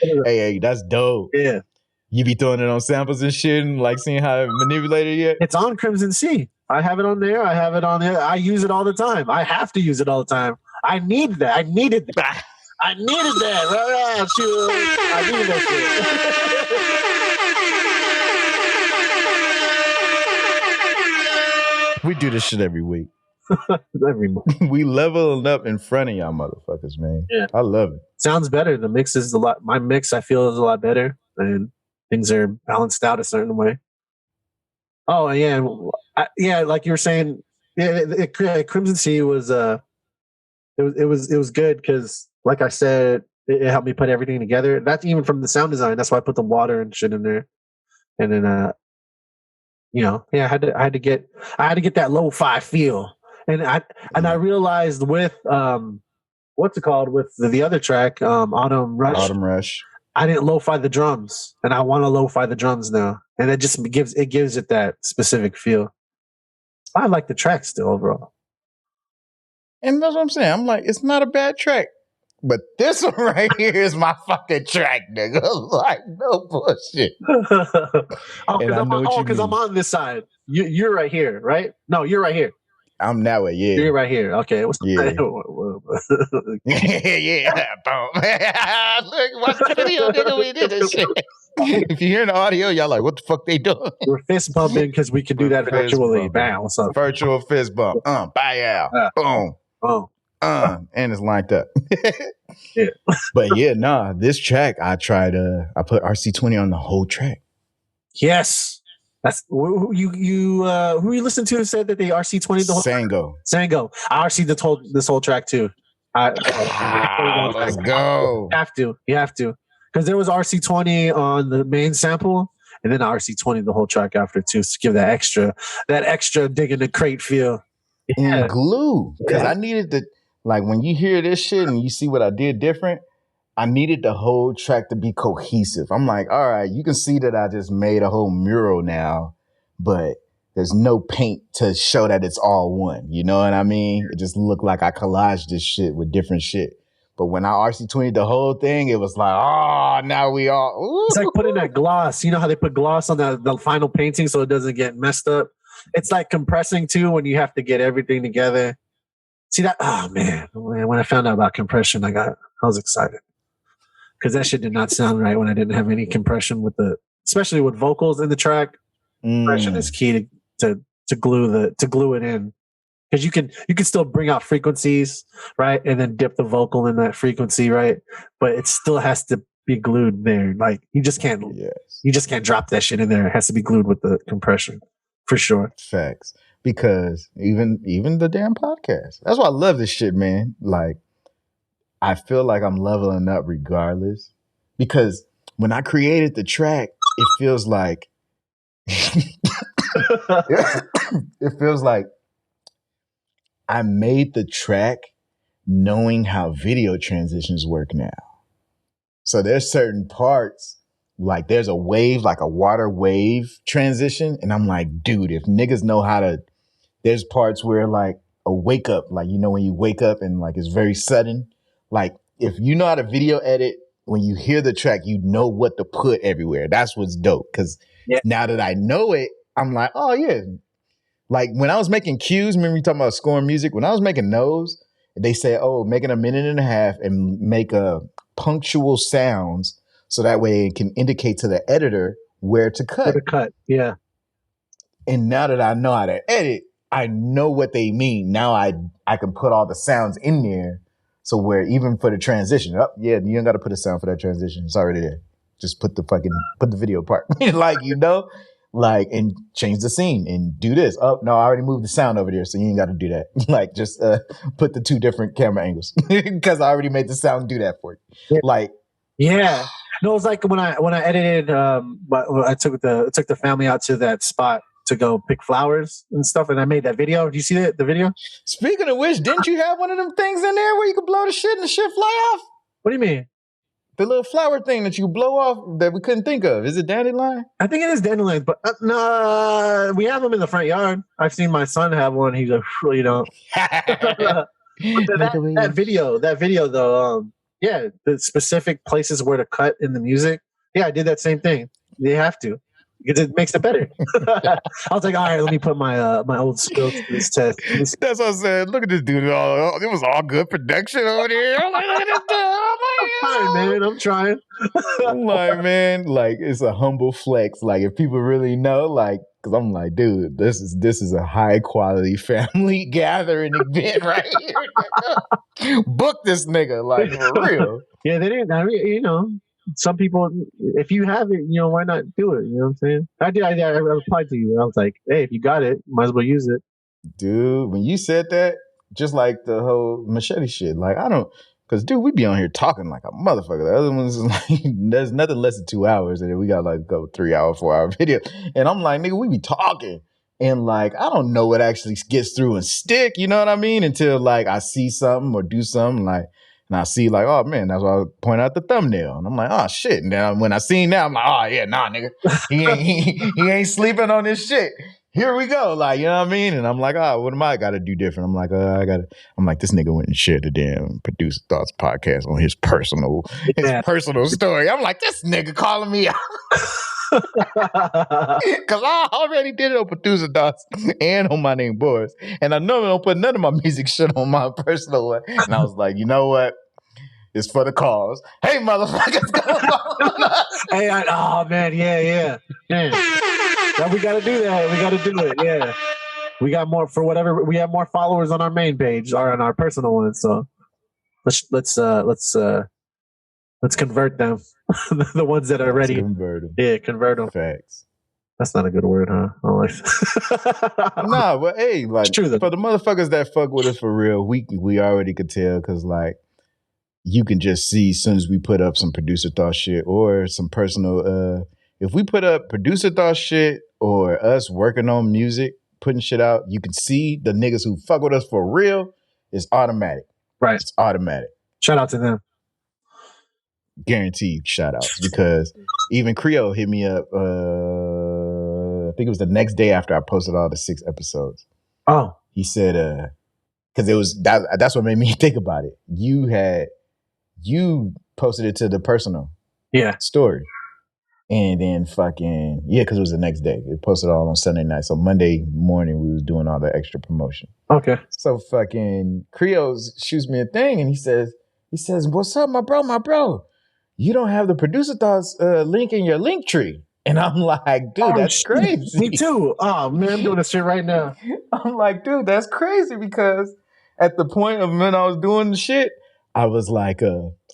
hey, that's dope. Yeah. You be throwing it on samples and shit, and like seeing how it manipulated yet? It's on Crimson Sea. I have it on there. I use it all the time. I have to use it all the time. I need that. I needed that. I needed that. Right, shoot. I needed that shit. We do this shit every week. Every month. We leveling up in front of y'all motherfuckers, man. Yeah. I love it. Sounds better. The mix is my mix I feel is a lot better, and things are balanced out a certain way. Oh yeah, like you were saying, Crimson Sea was it was good because, like I said, it helped me put everything together. That's even from the sound design. That's why I put the water and shit in there, and then I had to get that lo-fi feel, and I realized with what's it called with the other track, Autumn Rush. I didn't lo-fi the drums, and I want to lo-fi the drums now, and it just gives it that specific feel. I like the track still overall, and that's what I'm saying. I'm like, it's not a bad track, but this one right here is my fucking track, nigga. Like, no bullshit. Because I'm on this side. You're right here, right? No, you're right here. I'm that way, yeah. You're right here. Okay. Yeah. yeah. Look, watch the video, nigga. We did this shit. If you hear the audio, y'all like, what the fuck they doing? We're fist bumping because we can do that virtually. Bam, what's up? Virtual fist bump. Bye out. Boom. Oh. And it's lined up. Yeah. But yeah, this track, I put RC20 on the whole track. Yes. That's who you listened to said that they RC20 the whole Sango. I RC this whole track too. Let's go. You have to. Because there was RC20 on the main sample, and then RC20 the whole track after too, to give that extra dig in the crate feel. Yeah. And glue. Because I needed to, like, when you hear this shit and you see what I did different, I needed the whole track to be cohesive. I'm like, all right, you can see that I just made a whole mural now, but there's no paint to show that it's all one. You know what I mean? It just looked like I collaged this shit with different shit. But when I RC20'd the whole thing, it was like, oh, now we all. Ooh. It's like putting that gloss. You know how they put gloss on the final painting so it doesn't get messed up? It's like compressing too when you have to get everything together. See that? Oh, man. When I found out about compression, I was excited. Because that shit did not sound right when I didn't have any compression especially with vocals in the track. Compression is key to glue it in. because you can still bring out frequencies, right, and then dip the vocal in that frequency, right, but it still has to be glued there. Like you just can't drop that shit in there. It has to be glued with the compression for sure. Facts. Because even the damn podcast. That's why I love this shit, man. Like I feel like I'm leveling up regardless. Because when I created the track, it feels like it feels like I made the track knowing how video transitions work now. So there's certain parts, like there's a wave, like a water wave transition. And I'm like, dude, if niggas know how to, there's parts where like a wake up, like, you know, when you wake up and like it's very sudden, like if you know how to video edit, when you hear the track, you know what to put everywhere. That's what's dope. Cause now that I know it, I'm like, oh yeah. Like when I was making cues, remember you talking about scoring music? When I was making those, they said, oh, make it a minute and a half and make a punctual sounds so that way it can indicate to the editor where to cut. Yeah. And now that I know how to edit, I know what they mean. Now I can put all the sounds in there. So where even for the transition, you don't got to put a sound for that transition. It's already there. Just put the video part, like, you know, like, and change the scene and do this. Oh, no, I already moved the sound over there. So you ain't got to do that. Like, just put the two different camera angles because I already made the sound do that for you. Yeah. Like, yeah. No, it's like when I edited, I took the family out to that spot to go pick flowers and stuff, and I made that video. Do you see the video? Speaking of which, didn't you have one of them things in there where you could blow the shit and the shit fly off? What do you mean? The little flower thing that you blow off that we couldn't think of. Is it dandelion? I think it is dandelion, but no, we have them in the front yard. I've seen my son have one. He's like, you know. that video though, yeah, the specific places where to cut in the music. Yeah, I did that same thing. They have to because it makes it better. I was like, all right, let me put my my old skills to this test. That's what I said. Look at this dude. It was all good production over there. I'm like, look at this dude. I'm fine, man. I'm trying. I'm like, man, like it's a humble flex. Like if people really know, like, because I'm like, dude, this is a high quality family gathering event right here. Book this nigga, like for real. Yeah, they didn't. I mean, you know, some people, if you have it, you know, why not do it? You know what I'm saying? I did. I replied to you. I was like, hey, if you got it, might as well use it. Dude, when you said that, just like the whole machete shit, like I don't. Because, dude, we be on here talking like a motherfucker. The other ones is like, there's nothing less than 2 hours. And then we got like a 3 hour, 4 hour video. And I'm like, nigga, we be talking. And like, I don't know what actually gets through and stick. You know what I mean? Until like I see something or do something like, and I see like, oh man, that's why I point out the thumbnail. And I'm like, oh shit. And then when I seen that, I'm like, oh yeah, nah, nigga. He ain't sleeping on this shit. Here we go. Like, you know what I mean? And I'm like, oh, what am I got to do different? I'm like, I'm like, this nigga went and shared the damn Producer Thoughts podcast on his personal story. I'm like, this nigga calling me out. Because I already did it on Producer Thoughts and on my name Boris. And I normally don't put none of my music shit on my personal one. And I was like, you know what? It's for the cause. Hey, motherfuckers. Hey, oh, man. Yeah. We got to do that. We got to do it. Yeah. We got more for whatever. We have more followers on our main page or on our personal one. So let's convert them. The ones that are ready. Convert them. Yeah, convert them. Facts. That's not a good word, huh? I don't like Nah, but hey, like it's true, though. For the motherfuckers that fuck with us for real, we already could tell because like you can just see as soon as we put up some Producer Thought shit or some personal if we put up Producer Thought shit or us working on music, putting shit out, you can see the niggas who fuck with us for real. It's automatic. Right. It's automatic. Shout out to them. Guaranteed shout outs because even Creole hit me up. I think it was the next day after I posted all the 6 episodes. Oh. He said, because it was that's what made me think about it. You posted it to the personal story. And then fucking, because it was the next day. It posted all on Sunday night. So Monday morning, we was doing all the extra promotion. Okay. So fucking Creole shoots me a thing and he says, what's up, my bro? You don't have the Producer Thoughts link in your link tree. And I'm like, dude, that's shit. crazy. Me too. Oh man, I'm doing this shit right now. I'm like, dude, that's crazy because at the point of when I was doing the shit, I was like,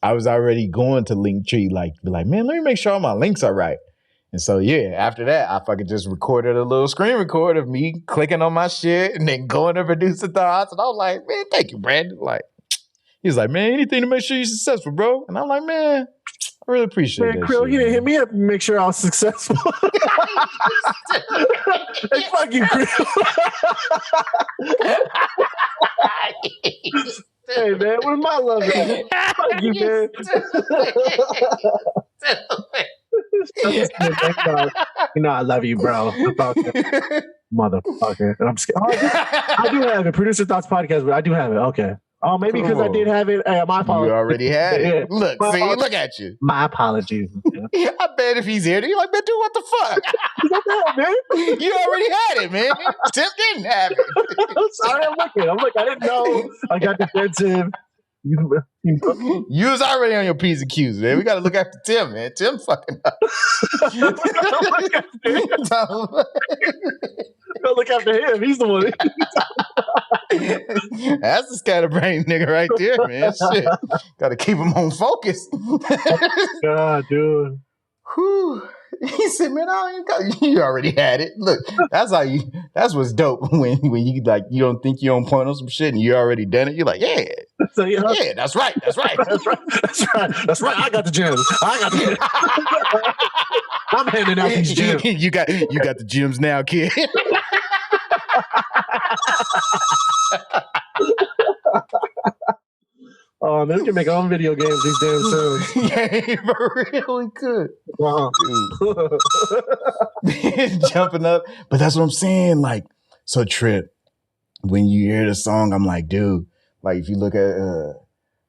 I was already going to Linktree, like, be like, man, let me make sure all my links are right. And so yeah, after that, I fucking just recorded a little screen record of me clicking on my shit and then going to producer thoughts. And I was like, man, thank you, Brandon. Like, he's like, man, anything to make sure you're successful, bro. And I'm like, man, I really appreciate Man, that Krill, shit. he didn't hit me up and make sure I was successful. Hey, fuck you, Krill. Hey, man, where's my love at? Fuck you, man. You know I love you, bro. Motherfucker. And I'm scared. Oh, I do have it. Producer Thoughts Podcast, but I do have it. Okay. Oh, maybe because I did have it. My apologies. You already had it. Yeah. Look, My see, apologies. look at you. My apologies. Yeah. I bet if he's here, you're like, man, dude, what the fuck? What the hell, man? You already had it, man. Tim didn't have it. I'm sorry, I'm like, I didn't know. I got defensive. You was already on your P's and Q's, man. We got to look after Tim, man. Tim fucking up. Go look after him. He's the one. That's the scatterbrain nigga right there, man. Shit. Got to keep him on focus. God, dude. Whew. He said, man, you already had it. Look, that's what's dope when you like, you don't think you're on point on some shit and you already done it. You're like, yeah. So, yeah, that's right. That's right. I got the gems. I'm handing out these gems. You got the gems now, kid. Oh, man, we can make our own video games these damn shows. Yeah, for real, we could. Wow. Jumping up. But that's what I'm saying. Like, so Trip, when you hear the song, I'm like, dude, like if you look at,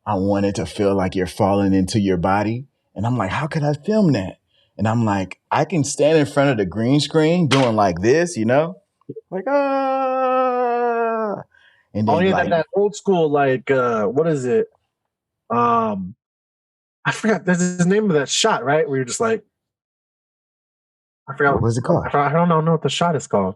I want it to feel like you're falling into your body. And I'm like, how could I film that? And I'm like, I can stand in front of the green screen doing like this, you know? Like, ah. And then, oh, yeah, like, that old school, like, what is it? I forgot. There's the name of that shot, right? Where you're just like, I forgot. What was it called? I don't know what the shot is called.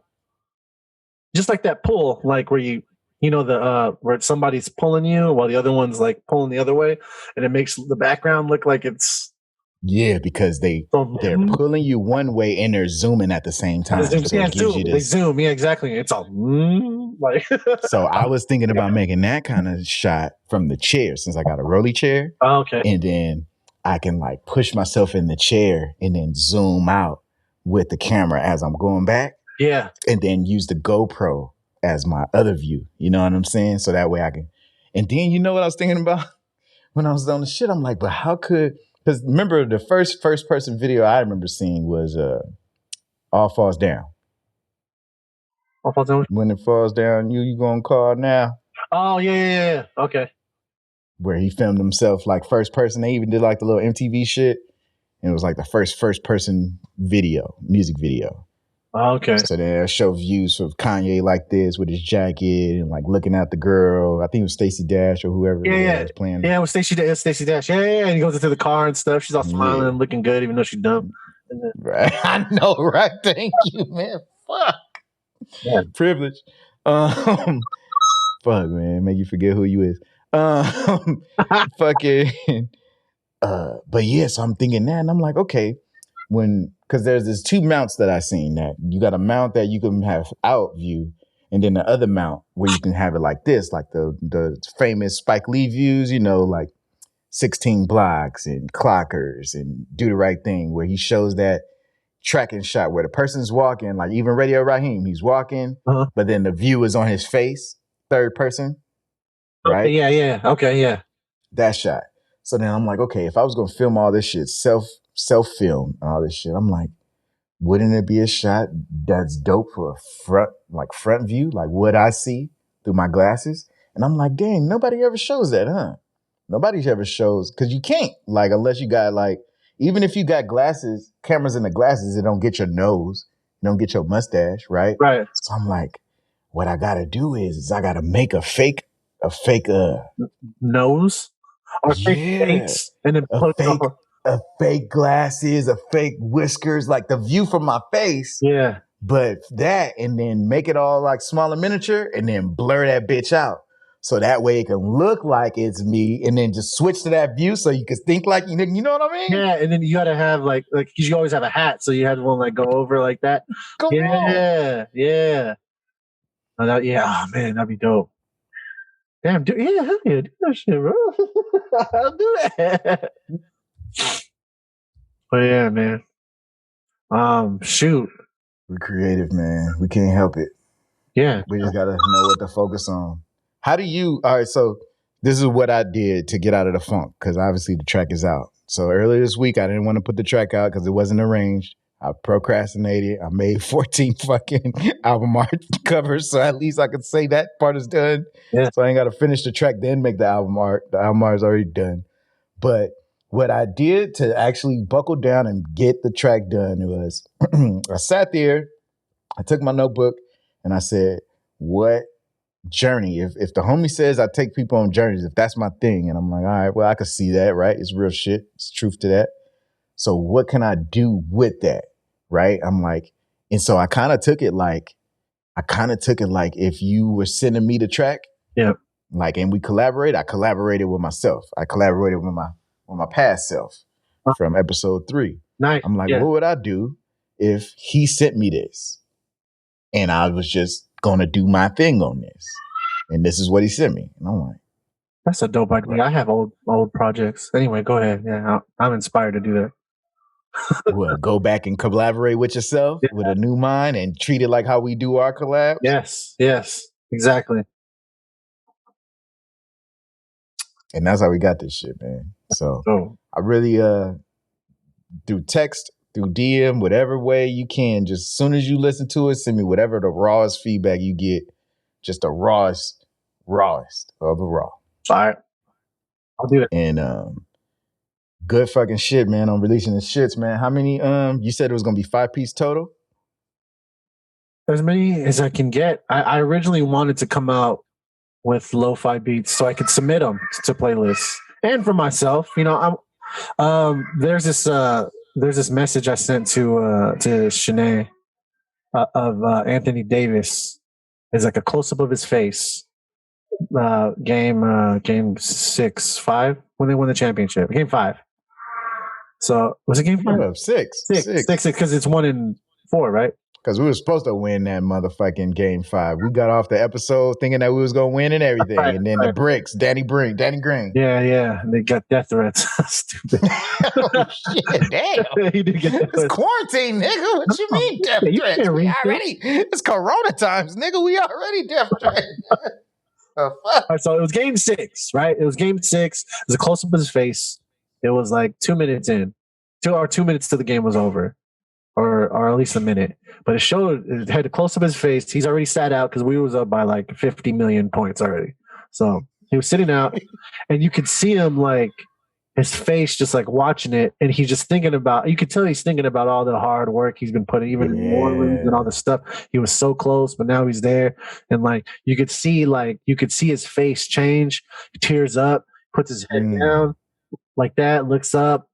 Just like that pull, like where you know, the where somebody's pulling you while the other one's like pulling the other way, and it makes the background look like it's. Yeah, because they're pulling you one way and they're zooming at the same time. So they zoom. Yeah, exactly. It's all like. So I was thinking about making that kind of shot from the chair since I got a rolly chair. Oh, okay. And then I can like push myself in the chair and then zoom out with the camera as I'm going back. Yeah. And then use the GoPro as my other view. You know what I'm saying? So that way I can. And then you know what I was thinking about when I was on the shit? I'm like, but how could. Because remember, the first person video I remember seeing was All Falls Down. All Falls Down? When it falls down, you gonna call now? Oh, yeah. Okay. Where he filmed himself like first person. They even did like the little MTV shit. And it was like the first person video, music video. Oh, okay. So they'll show views of Kanye like this with his jacket and like looking at the girl. I think it was Stacey Dash or whoever was playing. Yeah, it was Stacey Dash. Yeah. And he goes into the car and stuff. She's all smiling and looking good, even though she's dumb. Right. I know, right? Thank you, man. Fuck. Yeah. Privilege. Fuck, man. Make you forget who you is. Fucking. But yeah, so I'm thinking that, and I'm like, okay, because there's two mounts that I seen that you got a mount that you can have out view, and then the other mount where you can have it like this, like the famous Spike Lee views, you know, like 16 blocks and clockers and Do the Right Thing, where he shows that tracking shot where the person's walking, like even Radio Raheem, he's walking, but then the view is on his face, third person, right? Okay, yeah. Okay, yeah. That shot. So then I'm like, okay, if I was going to film all this shit, self-film and all this shit, I'm like, wouldn't it be a shot that's dope for a front view? Like what I see through my glasses? And I'm like, dang, nobody ever shows that, huh? Nobody ever shows, because you can't, like, unless you got like, even if you got glasses, cameras in the glasses, it don't get your nose, it don't get your mustache, right? Right. So I'm like, what I got to do is I got to make a fake nose. Or fake face, and then a fake glasses, a fake whiskers, like the view from my face. Yeah. But that, and then make it all like smaller miniature, and then blur that bitch out. So that way it can look like it's me, and then just switch to that view so you can think like you know what I mean? Yeah, and then you got to have like you always have a hat, so you had one like go over like that. Come on. Yeah. Oh man, that'd be dope. Damn, dude, yeah, hell yeah, do that shit, bro. I'll do that. But yeah, man. Shoot. We're creative, man. We can't help it. Yeah. We just gotta know what to focus on. How do you? All right, so this is what I did to get out of the funk, because obviously the track is out. So earlier this week, I didn't want to put the track out because it wasn't arranged. I procrastinated. I made 14 fucking album art covers, so at least I could say that part is done. Yeah. So I ain't got to finish the track, then make the album art. The album art is already done. But what I did to actually buckle down and get the track done was I sat there, I took my notebook, and I said, what journey? If the homie says I take people on journeys, if that's my thing, and I'm like, all right, well, I could see that, right? It's real shit. It's truth to that. So what can I do with that? Right? I'm like, and so I kind of took it like if you were sending me the track, yeah, like, and we collaborate, I collaborated with myself. I collaborated with my past self from episode 3. Nice. I'm like, what would I do if he sent me this and I was just gonna do my thing on this? And this is what he sent me. And I'm like, that's a dope idea. Right. I have old projects. Anyway, go ahead. Yeah, I'm inspired to do that. What, go back and collaborate with yourself with a new mind and treat it like how we do our collabs? Yes, exactly. And that's how we got this shit, man. So I really through text, through DM, whatever way you can, just as soon as you listen to it, send me whatever the rawest feedback you get, just the rawest of the raw. All right, I'll do it. And good fucking shit, man, on releasing the shits, man. How many, you said it was going to be 5-piece total? As many as I can get. I originally wanted to come out with lo-fi beats so I could submit them to playlists. And for myself, you know, there's this message I sent to Shanae of Anthony Davis. It's like a close-up of his face. Game 5 when they won the championship. Game 5. So was it game 5? 6 because it's 1 and 4, right? Because we were supposed to win that motherfucking game 5. We got off the episode thinking that we was gonna win and everything, and then the bricks, Danny Green. Yeah, they got death threats. Stupid. Oh shit, damn. He did get death threats. It's quarantine, nigga. What you mean death threats? We already. It's Corona times, nigga. We already death threats. All right, so it was game 6, right? It was game 6. It was a close up of his face. It was like 2 minutes in, 2 minutes till the game was over, or at least a minute. But it had a close up of his face. He's already sat out because we was up by like 50 million points already. So he was sitting out, and you could see him like his face just like watching it, and he's just thinking about. You could tell he's thinking about all the hard work he's been putting, even in war rooms and all the stuff. He was so close, but now he's there, and like you could see his face change. He tears up, puts his head down like that, looks up.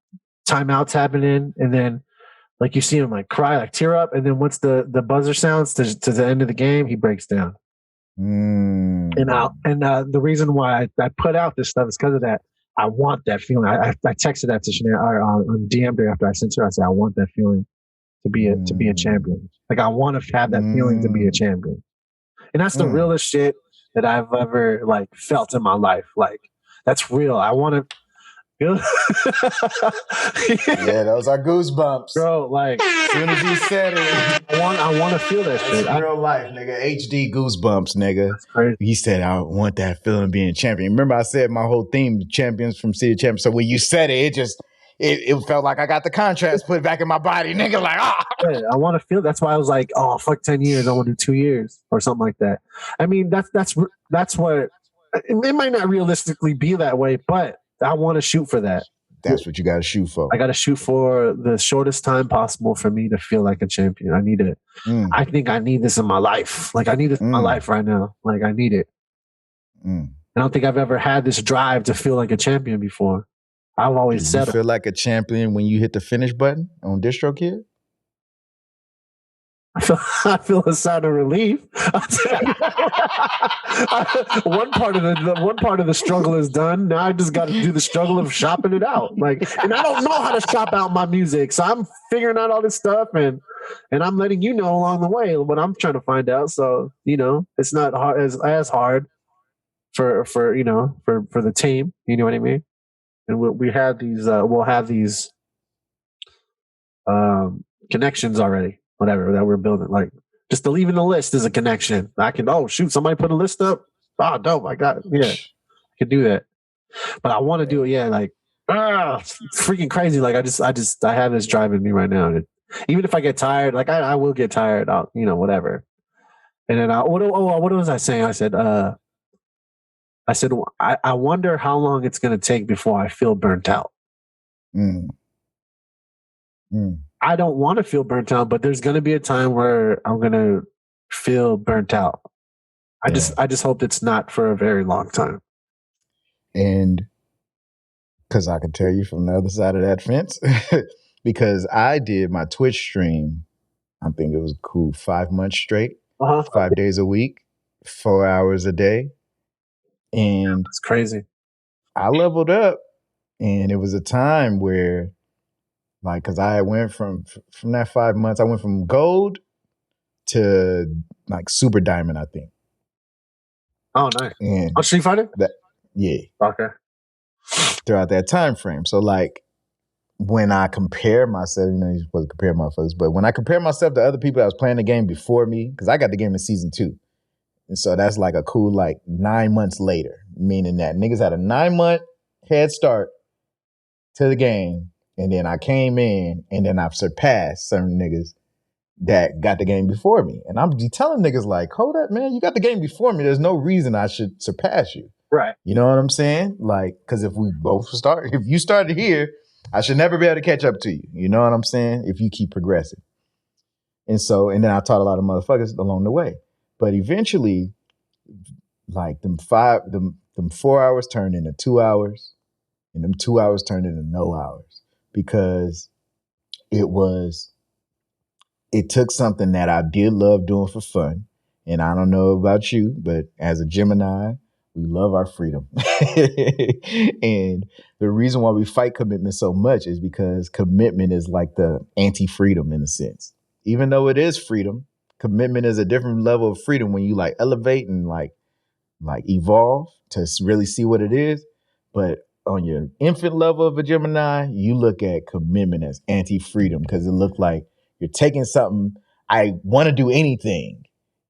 Timeout's happening, and then like you see him like cry, like tear up, and then once the buzzer sounds to the end of the game, he breaks down. And the reason why I put out this stuff is because of that. I want that feeling. I texted that to Shanae on DM'd her after I sent her. I said, I want that feeling to be a champion. Like I want to have that feeling to be a champion. And that's the realest shit that I've ever like felt in my life. Like that's real. I want to feel. Yeah, those are goosebumps, bro. Like as soon as you said it, I want to feel that shit. It's real life, nigga. HD goosebumps, nigga. That's crazy. He said, I want that feeling of being a champion. Remember, I said my whole theme, champions from city champions. So when you said it, it felt like I got the contrast put back in my body, nigga. Like, Yeah, I want to feel. That's why I was like, oh, fuck 10 years. I want to do 2 years or something like that. I mean, that's what. It might not realistically be that way, but I want to shoot for that. That's what you got to shoot for. I got to shoot for the shortest time possible for me to feel like a champion. I need it. I think I need this in my life. Like I need this in my life right now. Like I need it. I don't think I've ever had this drive to feel like a champion before. I've Do always you settled. feel like a champion when you hit the finish button on DistroKid? I feel a sigh of relief. one part of the struggle is done. Now I just got to do the struggle of shopping it out. Like, and I don't know how to shop out my music, so I'm figuring out all this stuff, and I'm letting you know along the way what I'm trying to find out. So it's not hard as hard for for the team. You know what I mean? And we have these. We'll have these connections already. Whatever that we're building, like. Just to leaving the list is a connection. I can, shoot, somebody put a list up. Oh, dope. I could do that. But I want to do it, like, it's freaking crazy. Like, I have this driving me right now. Even if I get tired, like, I will get tired, I'll, whatever. And then, what was I saying? I said, I wonder how long it's going to take before I feel burnt out. I don't want to feel burnt out, but there's going to be a time where I'm going to feel burnt out. I just hope it's not for a very long time. And because I can tell you from the other side of that fence, because I did my Twitch stream, I think it was cool, 5 months straight, 5 days a week, 4 hours a day. And it's crazy. I leveled up, and it was a time where, like, because I went from that 5 months, I went from gold to like super diamond, I think. Oh, nice. And Street Fighter? Yeah. Okay. Throughout that time frame. So, like, when I compare myself, you're supposed to compare motherfuckers, but when I compare myself to other people that was playing the game before me, because I got the game in season 2. And so that's like a cool, like, 9 months later, meaning that niggas had a 9-month head start to the game. And then I came in, and then I've surpassed certain niggas that got the game before me. And I'm telling niggas like, hold up, man, you got the game before me. There's no reason I should surpass you. Right. You know what I'm saying? Like, because if you started here, I should never be able to catch up to you. You know what I'm saying? If you keep progressing. And then I taught a lot of motherfuckers along the way. But eventually, like, them 4 hours turned into 2 hours, and them 2 hours turned into no hours, because it took something that I did love doing for fun. And I don't know about you, but as a Gemini, we love our freedom. And the reason why we fight commitment so much is because commitment is like the anti-freedom in a sense. Even though it is freedom, commitment is a different level of freedom when you like elevate and like evolve to really see what it is. But on your infant level of a Gemini, you look at commitment as anti-freedom, because it looked like you're taking something, I want to do anything,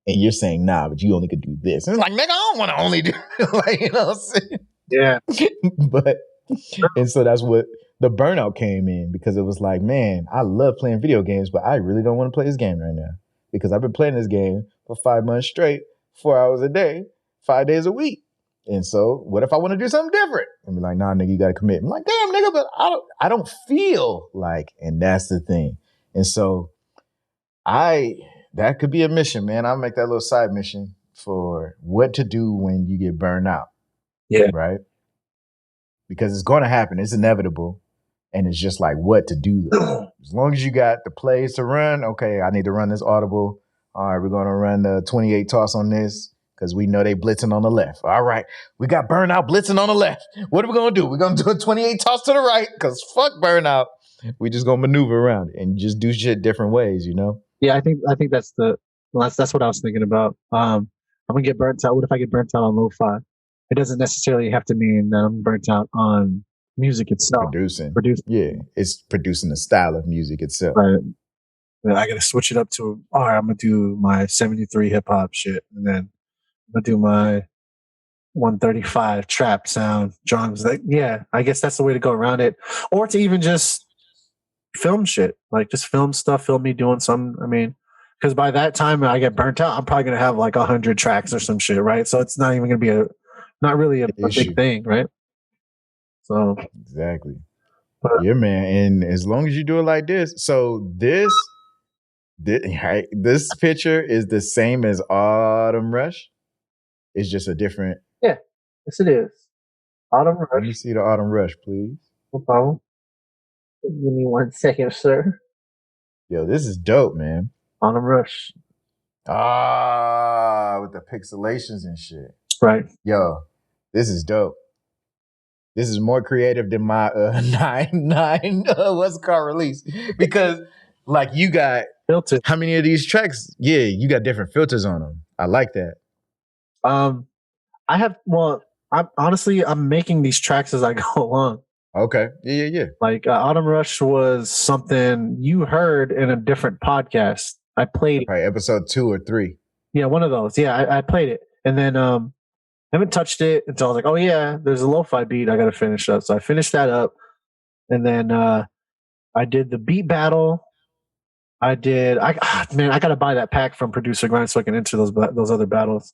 and you're saying, nah, but you only could do this. And it's like, nigga, I don't want to only do, like, you know what I'm saying? Yeah. And so that's what the burnout came in, because it was like, man, I love playing video games, but I really don't want to play this game right now, because I've been playing this game for 5 months straight, 4 hours a day, 5 days a week. And so what if I want to do something different? And be like, nah, nigga, you got to commit. I'm like, damn, nigga, but I don't feel like, and that's the thing. And so that could be a mission, man. I'll make that little side mission for what to do when you get burned out. Yeah. Right? Because it's going to happen. It's inevitable. And it's just like what to do. As long as you got the plays to run, okay, I need to run this audible. All right, we're going to run the 28 toss on this, because we know they blitzing on the left. All right, we got burnout blitzing on the left. What are we going to do? We're going to do a 28 toss to the right, because fuck burnout. We just going to maneuver around it and just do shit different ways, you know? Yeah, I think that's that's what I was thinking about. I'm gonna get burnt out. What if I get burnt out on lo-fi? It doesn't necessarily have to mean that I'm burnt out on music itself. Producing. Yeah, it's producing the style of music itself. Right. I gotta switch it up to, all right, I'm gonna do my 73 hip hop shit, and then I'm gonna do my 135 trap sound drums. Like, yeah, I guess that's the way to go around it. Or to even just film shit, like just film stuff, film me doing some. I mean, because by that time I get burnt out, I'm probably gonna have like 100 tracks or some shit, right? So it's not even gonna be not really a big thing, right? So exactly. Yeah, man. And as long as you do it like this, so this picture is the same as Autumn Rush. It's just a different. Yeah, yes, it is. Autumn Rush. Let me see the Autumn Rush, please. No problem. Give me 1 second, sir. Yo, this is dope, man. On a rush. With the pixelations and shit. Right. Yo, this is dope. This is more creative than my 9 what's it called release. Because like you got Filter. how many of these tracks? Yeah, you got different filters on them. I like that. I have I'm making these tracks as I go along. Okay. Yeah. Like Autumn Rush was something you heard in a different podcast. I played Probably episode 2 or 3. Yeah, one of those. Yeah, I played it. And then haven't touched it until I was like, oh yeah, there's a lo-fi beat I gotta finish up. So I finished that up. And then I did the beat battle. I gotta buy that pack from Producer Grind so I can enter those other battles.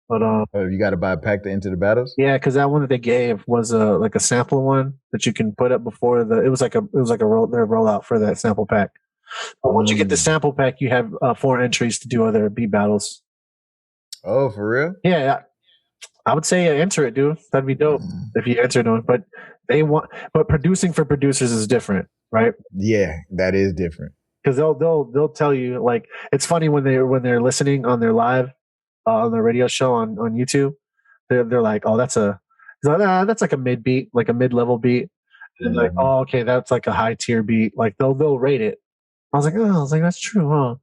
But you got to buy a pack to enter the battles. yeah, because that one that they gave was like a sample one that you can put up before it was like a rollout for that sample pack. But once you get the sample pack, you have 4 entries to do other beat battles. Oh, for real? Yeah, I would say enter it, dude. That'd be dope if you entered one. But producing for producers is different, right? Yeah, that is different. Because they'll tell you, like, it's funny when they're listening on their live on their radio show on YouTube, they're like, oh, that's like a mid beat, like a mid level beat. And like, oh, okay, that's like a high tier beat. Like they'll rate it. I was like, that's true, huh?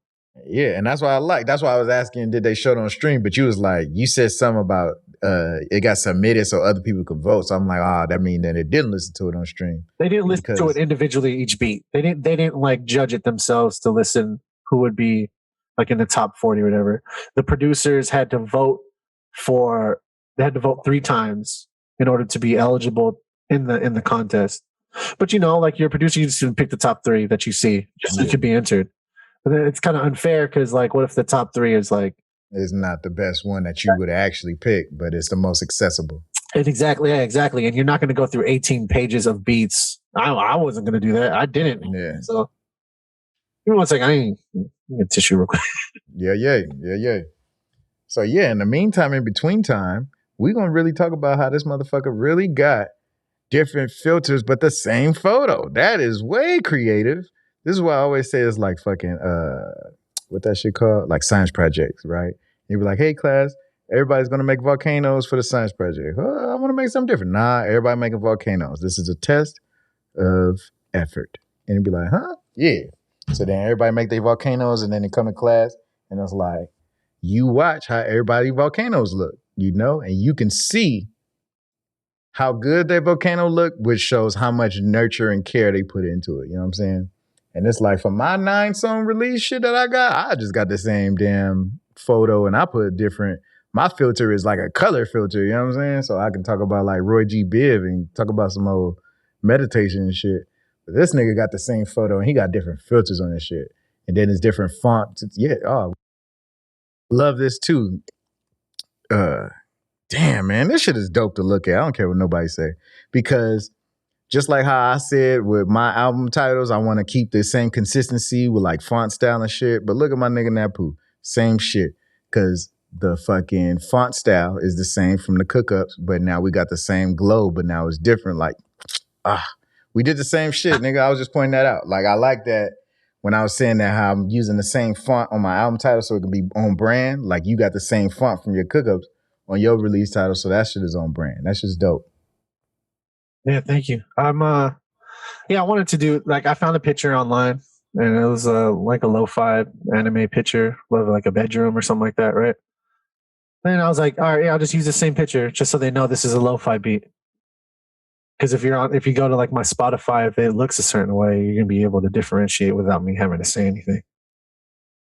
Yeah, and that's why that's why I was asking, did they show it on stream? But you was like, you said something about it got submitted so other people could vote. So I'm like, that means that it didn't listen to it on stream. They didn't listen to it individually each beat. They didn't like judge it themselves to listen who would be like in the top 40 or whatever. The producers had to vote 3 times in order to be eligible in the contest. But like your producer, you just pick the top 3 that you see just so it could be entered. But then it's kind of unfair because like, what if the top 3 is like is not the best one that you would actually pick, but it's the most accessible. Exactly, and you're not going to go through 18 pages of beats. I wasn't going to do that. I didn't. Yeah. So give me 1 second. I need a tissue real quick. Yeah. So yeah, in the meantime, in between time, we're gonna really talk about how this motherfucker really got different filters, but the same photo. That is way creative. This is why I always say it's like fucking what that shit called? Like science projects, right? You be like, hey class, everybody's gonna make volcanoes for the science project. I want to make something different. Nah, everybody making volcanoes. This is a test of effort. And you'd be like, huh? Yeah. So then everybody make their volcanoes and then they come to class and it's like, you watch how everybody volcanoes look, and you can see how good their volcano look, which shows how much nurture and care they put into it. You know what I'm saying? And it's like for my 9-song release shit that I just got the same damn photo and I put my filter is like a color filter, you know what I'm saying? So I can talk about like Roy G. Biv and talk about some old meditation and shit. But this nigga got the same photo and he got different filters on this shit. And then it's different fonts. Love this too. Damn, man, this shit is dope to look at. I don't care what nobody say. Because just like how I said with my album titles, I want to keep the same consistency with like font style and shit. But look at my nigga Nappoo. Same shit. Because the fucking font style is the same from the cookups, but now we got the same glow, but now it's different. Like, we did the same shit, nigga. I was just pointing that out. Like, I like that when I was saying that how I'm using the same font on my album title so it can be on brand. Like, you got the same font from your cookups on your release title, so that shit is on brand. That shit's dope. Yeah, thank you. I wanted to do, like, I found a picture online, and it was like a lo-fi anime picture of like a bedroom or something like that, right? And I was like, all right, I'll just use the same picture just so they know this is a lo-fi beat. Because if you go to like my Spotify, if it looks a certain way, you're gonna be able to differentiate without me having to say anything.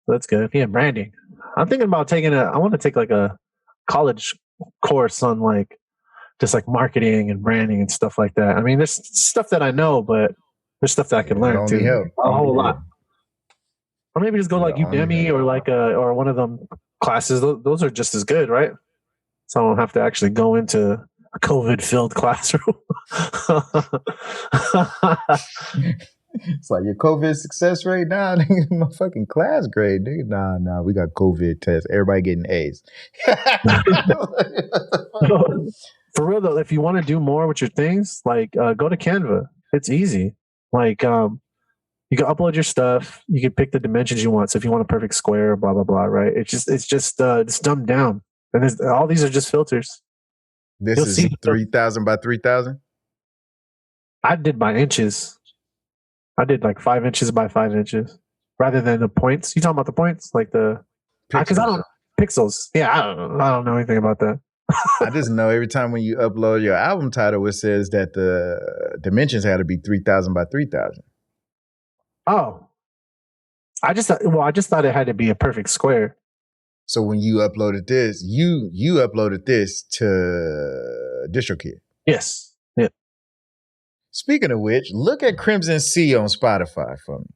So that's good. Yeah, branding. I'm thinking about I want to take like a college course on like just like marketing and branding and stuff like that. I mean, there's stuff that I know, but there's stuff that I can learn too. A whole lot. Or maybe just go like Udemy or like or one of them classes. Those are just as good, right? So I don't have to actually go into a COVID-filled classroom. It's like your COVID success rate now, nigga, my fucking class grade, nigga. Nah, we got COVID tests. Everybody getting A's. For real though, if you want to do more with your things, like go to Canva. It's easy. Like you can upload your stuff. You can pick the dimensions you want. So if you want a perfect square, blah blah blah, right? It's dumbed down, and all these are just filters. This You'll is see. 3,000 by 3,000. I did by inches. I did like 5 inches by 5 inches, rather than the points. You talking about the points, like the because I don't pixels. Yeah, I don't know anything about that. I just know every time when you upload your album title, it says that the dimensions had to be 3,000 by 3,000. Oh, I just thought it had to be a perfect square. So when you uploaded this, you uploaded this to DistroKid. Yes. Yeah. Speaking of which, look at Crimson Sea on Spotify for me.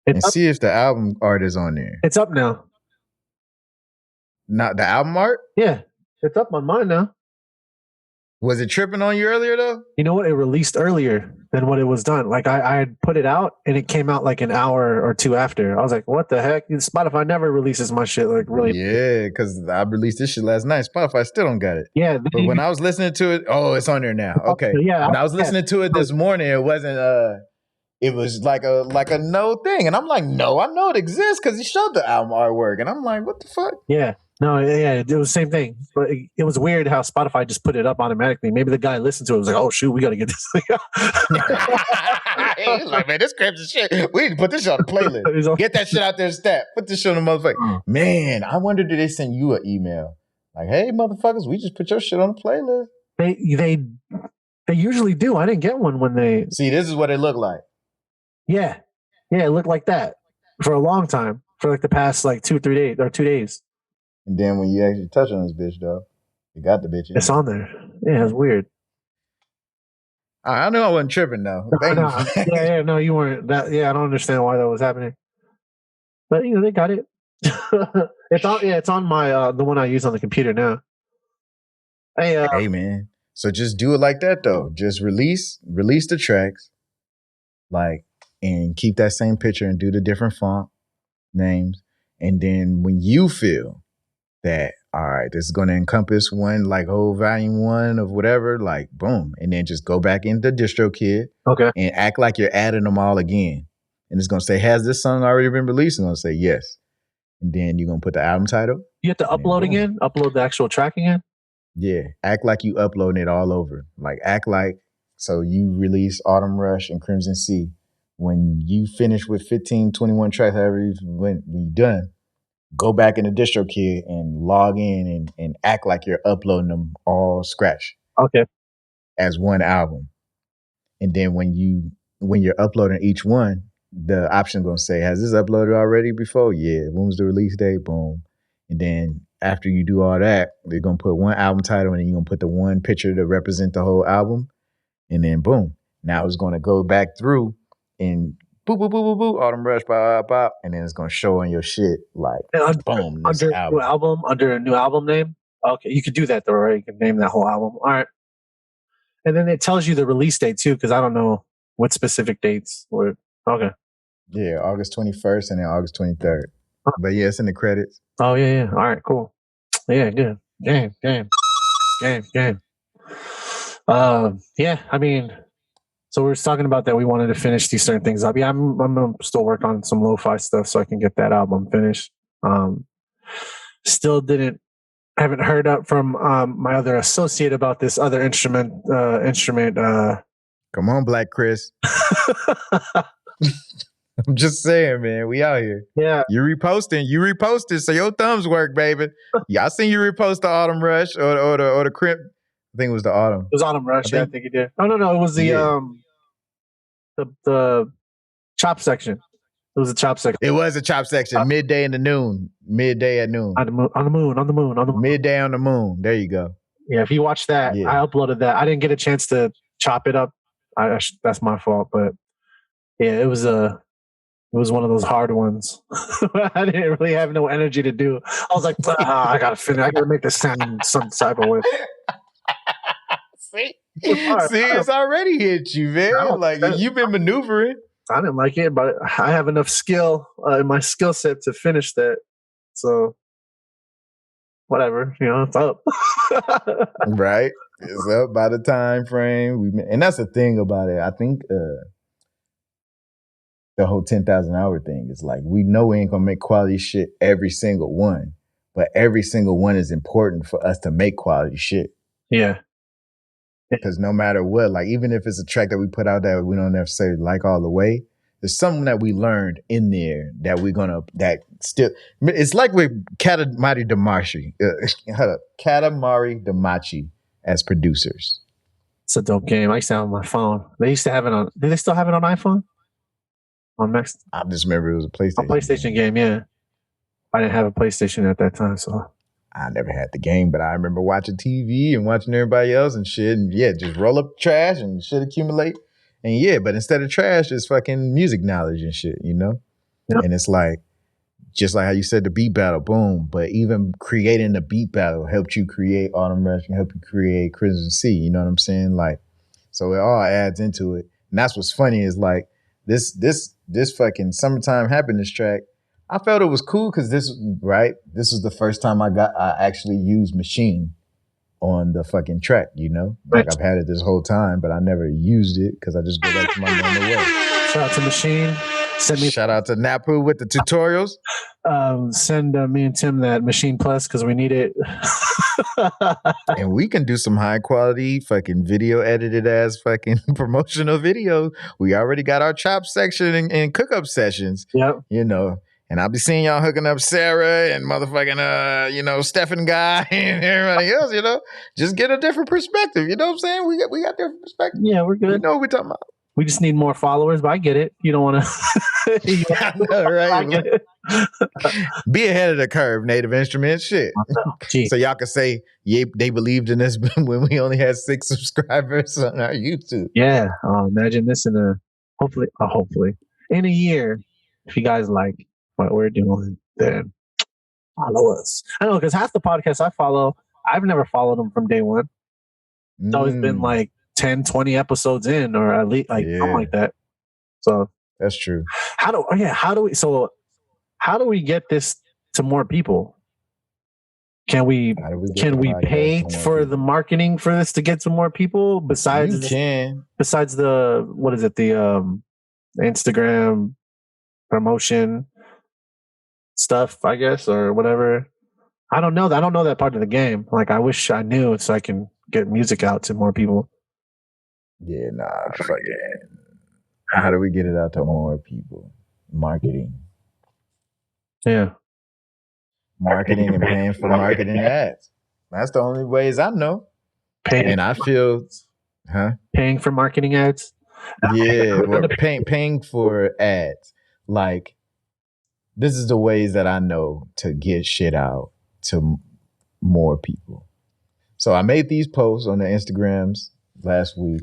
And see if the album art is on there. It's up now. Not the album art? Yeah. It's up on mine now. Was it tripping on you earlier though? You know what? It released earlier than what it was done. Like I had put it out and it came out like an hour or two after. I was like, what the heck? Spotify never releases my shit like really. Yeah, because I released this shit last night. Spotify still don't got it. Yeah. But when I was listening to it, it's on there now. Okay. Yeah. When I was listening to it this morning, it wasn't it was like a no thing. And I'm like, no, I know it exists because he showed the album artwork. And I'm like, what the fuck? Yeah. No, yeah, it was the same thing. But it was weird how Spotify just put it up automatically. Maybe the guy listened to it and was like, oh, shoot, we got to get this thing out. He's like, man, this crazy shit. We need to put this shit on the playlist. Get that shit out there stat. Put this shit on the motherfucker. Man, I wonder, did they send you an email? Like, hey, motherfuckers, we just put your shit on the playlist. They usually do. I didn't get one when they... See, this is what it looked like. Yeah. Yeah, it looked like that for a long time. For like the past like 2 days. And then when you actually touch on this bitch, though, you got the bitch in. It's on there. Yeah, it's weird. I knew I wasn't tripping, though. No, you weren't. That. Yeah, I don't understand why that was happening. But, they got it. It's on my, the one I use on the computer now. Hey, man. So just do it like that, though. Just release the tracks, and keep that same picture and do the different font names. And then when you feel that, all right, this is going to encompass one, like whole volume 1 of whatever, like boom. And then just go back into DistroKid. Okay. And act like you're adding them all again. And it's going to say, has this song already been released? I'm going to say yes. And then you're going to put the album title. You have to upload again? Upload the actual track again? Yeah. Act like you uploading it all over. Like act like, so you release Autumn Rush and Crimson Sea. When you finish with 15, 21 tracks, however when you done, go back into DistroKid and log in and act like you're uploading them all scratch. Okay. As one album. And then when you're uploading each one, the option gonna say, has this uploaded already before? Yeah. When was the release date? Boom. And then after you do all that, they're gonna put one album title and then you're gonna put the one picture to represent the whole album. And then boom. Now it's gonna go back through and boop, boop, boop, boop, boop, Autumn Rush, bop, bop, and then it's gonna show on your shit like boom. Under a new album name? Okay, you could do that though, right? You can name that whole album. All right. And then it tells you the release date too, because I don't know what specific dates were. Okay. Yeah, August 21st and then August 23rd. But yeah, it's in the credits. Oh, yeah. All right, cool. Yeah, good. Game. Yeah, I mean, so we were talking about that. We wanted to finish these certain things up. Yeah, I'm gonna still work on some lo-fi stuff so I can get that album finished. Still haven't heard up from my other associate about this other instrument. Come on, Black Chris. I'm just saying, man, we out here. Yeah. You reposted, so your thumbs work, baby. Yeah, I seen you repost the Autumn Rush or the Crimp. I think it was the Autumn. It was Autumn Rush, I think you did. Oh no, it was the chop section. It was a chop section. It was a chop section. Midday at noon. Midday at noon. On the moon. Midday on the moon. There you go. Yeah, if you watch that, I uploaded that. I didn't get a chance to chop it up. That's my fault, but yeah, it was one of those hard ones. I didn't really have no energy to do. I was like, I gotta finish. I gotta make this sound some type of way. See, it's already hit you, man. Like you've been maneuvering. I didn't like it, but I have enough skill in my skill set to finish that. So, whatever, it's up. Right. It's up by the time frame. And that's the thing about it. I think the whole 10,000 hour thing is like, we know we ain't gonna make quality shit every single one, but every single one is important for us to make quality shit. Yeah. Because no matter what, like, even if it's a track that we put out that we don't necessarily like all the way, there's something that we learned in there that we're gonna, that still, it's like with Katamari Damacy, Katamari Damacy as producers. It's a dope game. I used to have it on my phone. They used to have it on, do they still have it on iPhone? On Max? I just remember it was a PlayStation. A PlayStation game, yeah. I didn't have a PlayStation at that time, so. I never had the game, but I remember watching TV and watching everybody else and shit. And yeah, just roll up trash and shit accumulate. And yeah, but instead of trash, it's fucking music knowledge and shit, you know? Yep. And it's like, just like how you said the beat battle, boom. But even creating the beat battle helped you create Autumn Rush and helped you create Crimson Sea. You know what I'm saying? Like, so it all adds into it. And that's what's funny is like this fucking Summertime Happiness track. I felt it was cool because this was the first time I actually used Machine on the fucking track, you know? Like, I've had it this whole time, but I never used it because I just go back to my normal way. Shout out to Machine. Shout out to Nappoo with the tutorials. Send me and Tim that Machine Plus because we need it. And we can do some high quality fucking video edited as fucking promotional video. We already got our chop section and cook up sessions. Yep. You know. And I'll be seeing y'all hooking up Sarah and motherfucking Stephen Guy and everybody else, you know. Just get a different perspective. You know what I'm saying? We got different perspective. Yeah, we're good. We know what we're talking about. We just need more followers, but I get it. You don't want to. I know, right? I get it. Be ahead of the curve, Native Instruments. Shit. So y'all can say, yeah, they believed in us when we only had 6 subscribers on our YouTube. Yeah. Imagine this in hopefully in a year, if you guys like what we're doing, then follow us. I know, because half the podcasts I follow, I've never followed them from day one. It's always been like 10, 20 episodes in, or at least something like that. So that's true. How do we get this to more people? Can we pay for the marketing for this to get to more people besides the what is it, the Instagram promotion stuff, I guess, or whatever? I don't know that part of the game. Like, I wish I knew so I can get music out to more people. Yeah, fuck it. How do we get it out to more people? Marketing. Yeah. Marketing and paying for marketing ads. That's the only ways I know. And I feel, paying for marketing ads? Yeah, or paying for ads. Like, this is the ways that I know to get shit out to more people. So I made these posts on the Instagrams last week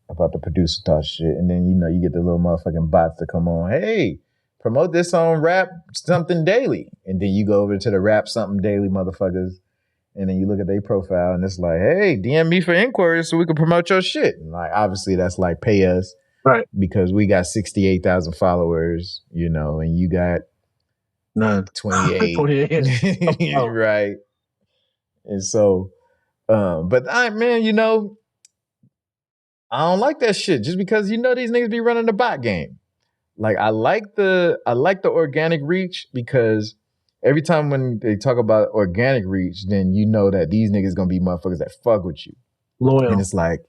about the producer thought shit, and then you get the little motherfucking bots to come on. Hey, promote this on Rap Something Daily, and then you go over to the Rap Something Daily motherfuckers, and then you look at their profile, and it's like, hey, DM me for inquiries so we can promote your shit. And like, obviously, that's like pay us, right? Because we got 68,000 followers, and you got none, 28, 28. Right? And so, but I don't like that shit just because these niggas be running the bot game. Like, I like the organic reach because every time when they talk about organic reach, then you know that these niggas gonna be motherfuckers that fuck with you. Loyal. And it's like,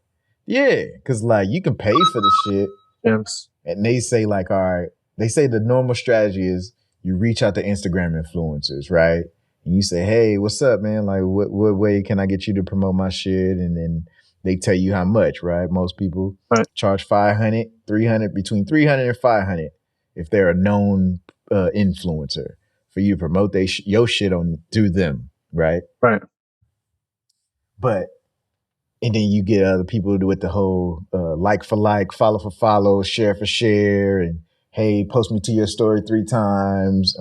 yeah, because like you can pay for the shit. Yes. And they say like, all right, they say the normal strategy is you reach out to Instagram influencers, right? And you say, hey, what's up, man? Like, what way can I get you to promote my shit? And then they tell you how much, right? Most people charge 500, 300, between 300 and 500 if they're a known influencer for you to promote your shit through them, right? Right. But, and then you get other people with the whole like for like, follow for follow, share for share, and hey, post me to your story 3 times,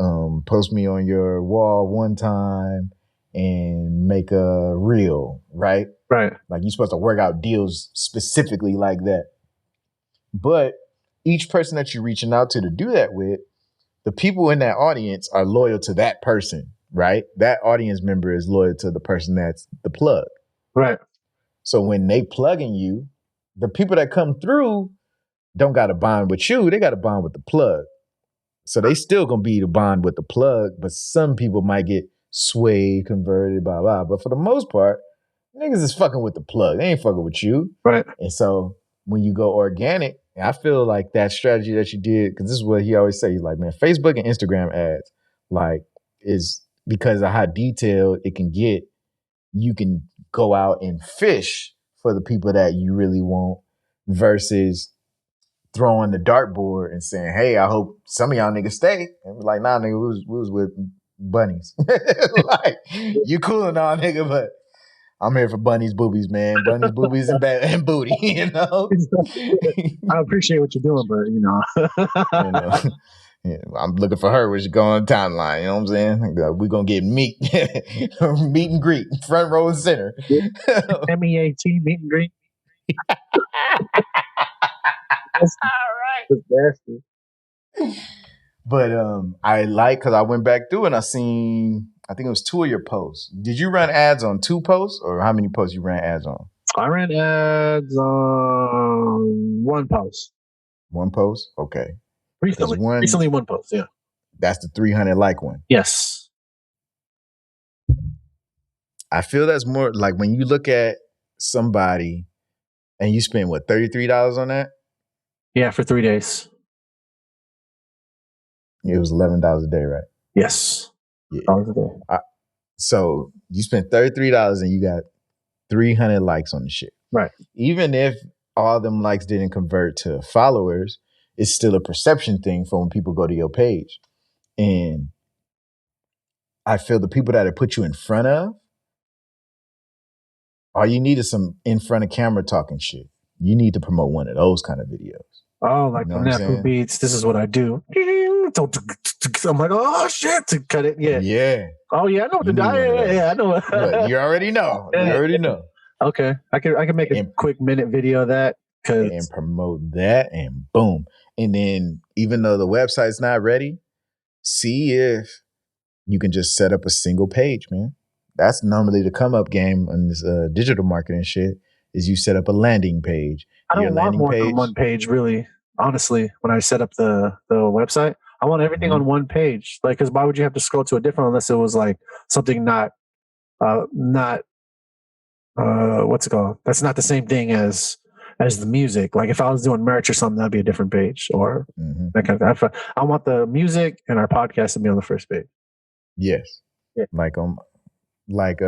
post me on your wall 1 time, and make a reel, right? Right. Like, you're supposed to work out deals specifically like that. But each person that you're reaching out to do that with, the people in that audience are loyal to that person, right? That audience member is loyal to the person that's the plug. Right. So when they plugging you, the people that come through don't got to bond with you. They got to bond with the plug. So they still gonna be the bond with the plug, but some people might get swayed, converted, blah, blah. But for the most part, niggas is fucking with the plug. They ain't fucking with you. Right. And so when you go organic, I feel like that strategy that you did, because this is what he always say, he's like, man, Facebook and Instagram ads, like, is because of how detailed it can get, you can go out and fish for the people that you really want versus throwing the dartboard and saying, hey, I hope some of y'all niggas stay. And we're like, nah, nigga, we was with bunnies. Like, you cool and all, nigga, but I'm here for bunnies, boobies, man. Bunnies, boobies, and booty, you know? I appreciate what you're doing, but you know. You know? Yeah, I'm looking for her when she go on the timeline, you know what I'm saying? We're going to get meet and greet, front row and center. MEAT, meet and greet. All right. But I like, because I went back through and I seen, I think it was 2 of your posts. Did you run ads on 2 posts, or how many posts you ran ads on? I ran ads on 1 post. 1 post? Okay. Recently 1 post, yeah. That's the 300 like one. Yes. I feel that's more like when you look at somebody and you spend what, $33 on that? Yeah, for 3 days. It was $11 a day, right? Yes. Yeah. $11 a day. So you spent $33 and you got 300 likes on the shit. Right. Even if all them likes didn't convert to followers, it's still a perception thing for when people go to your page. And I feel the people that it put you in front of, all you need is some in front of camera talking shit. You need to promote one of those kind of videos. Oh, like the NappooBeats, this is what I do. I'm like, oh shit, to cut it. Yeah. Yeah. Oh yeah, I know what to do. Yeah, I know. Look, you already know. You already know. Okay. I can make a quick minute video of that. And promote that, and boom. And then even though the website's not ready, see if you can just set up a single page, man. That's normally the come up game on this digital marketing shit, is you set up a landing page. I don't want more than one page, really. Honestly, when I set up the website, I want everything on one page. Like, because why would you have to scroll to a different unless it was like something not what's it called? That's not the same thing as the music. Like if I was doing merch or something, that'd be a different page or that kind of thing. I want the music and our podcast to be on the first page. Yes. Yeah. Like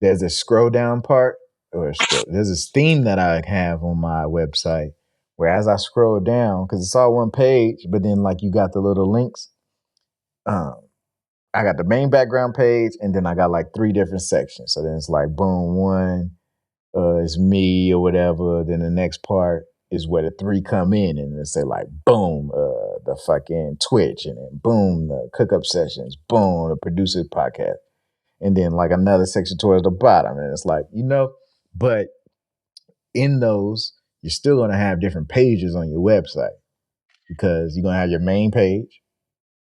there's a scroll down part, or there's this theme that I have on my website where as I scroll down, because it's all one page, but then like you got the little links. I got the main background page, and then I got like 3 different sections. So then it's like boom, one is me or whatever. Then the next part is where the 3 come in, and they say like boom, the fucking Twitch, and then boom, the cook-up sessions, boom, the producer podcast. And then like another section towards the bottom. And it's like, but in those, you're still going to have different pages on your website, because you're going to have your main page,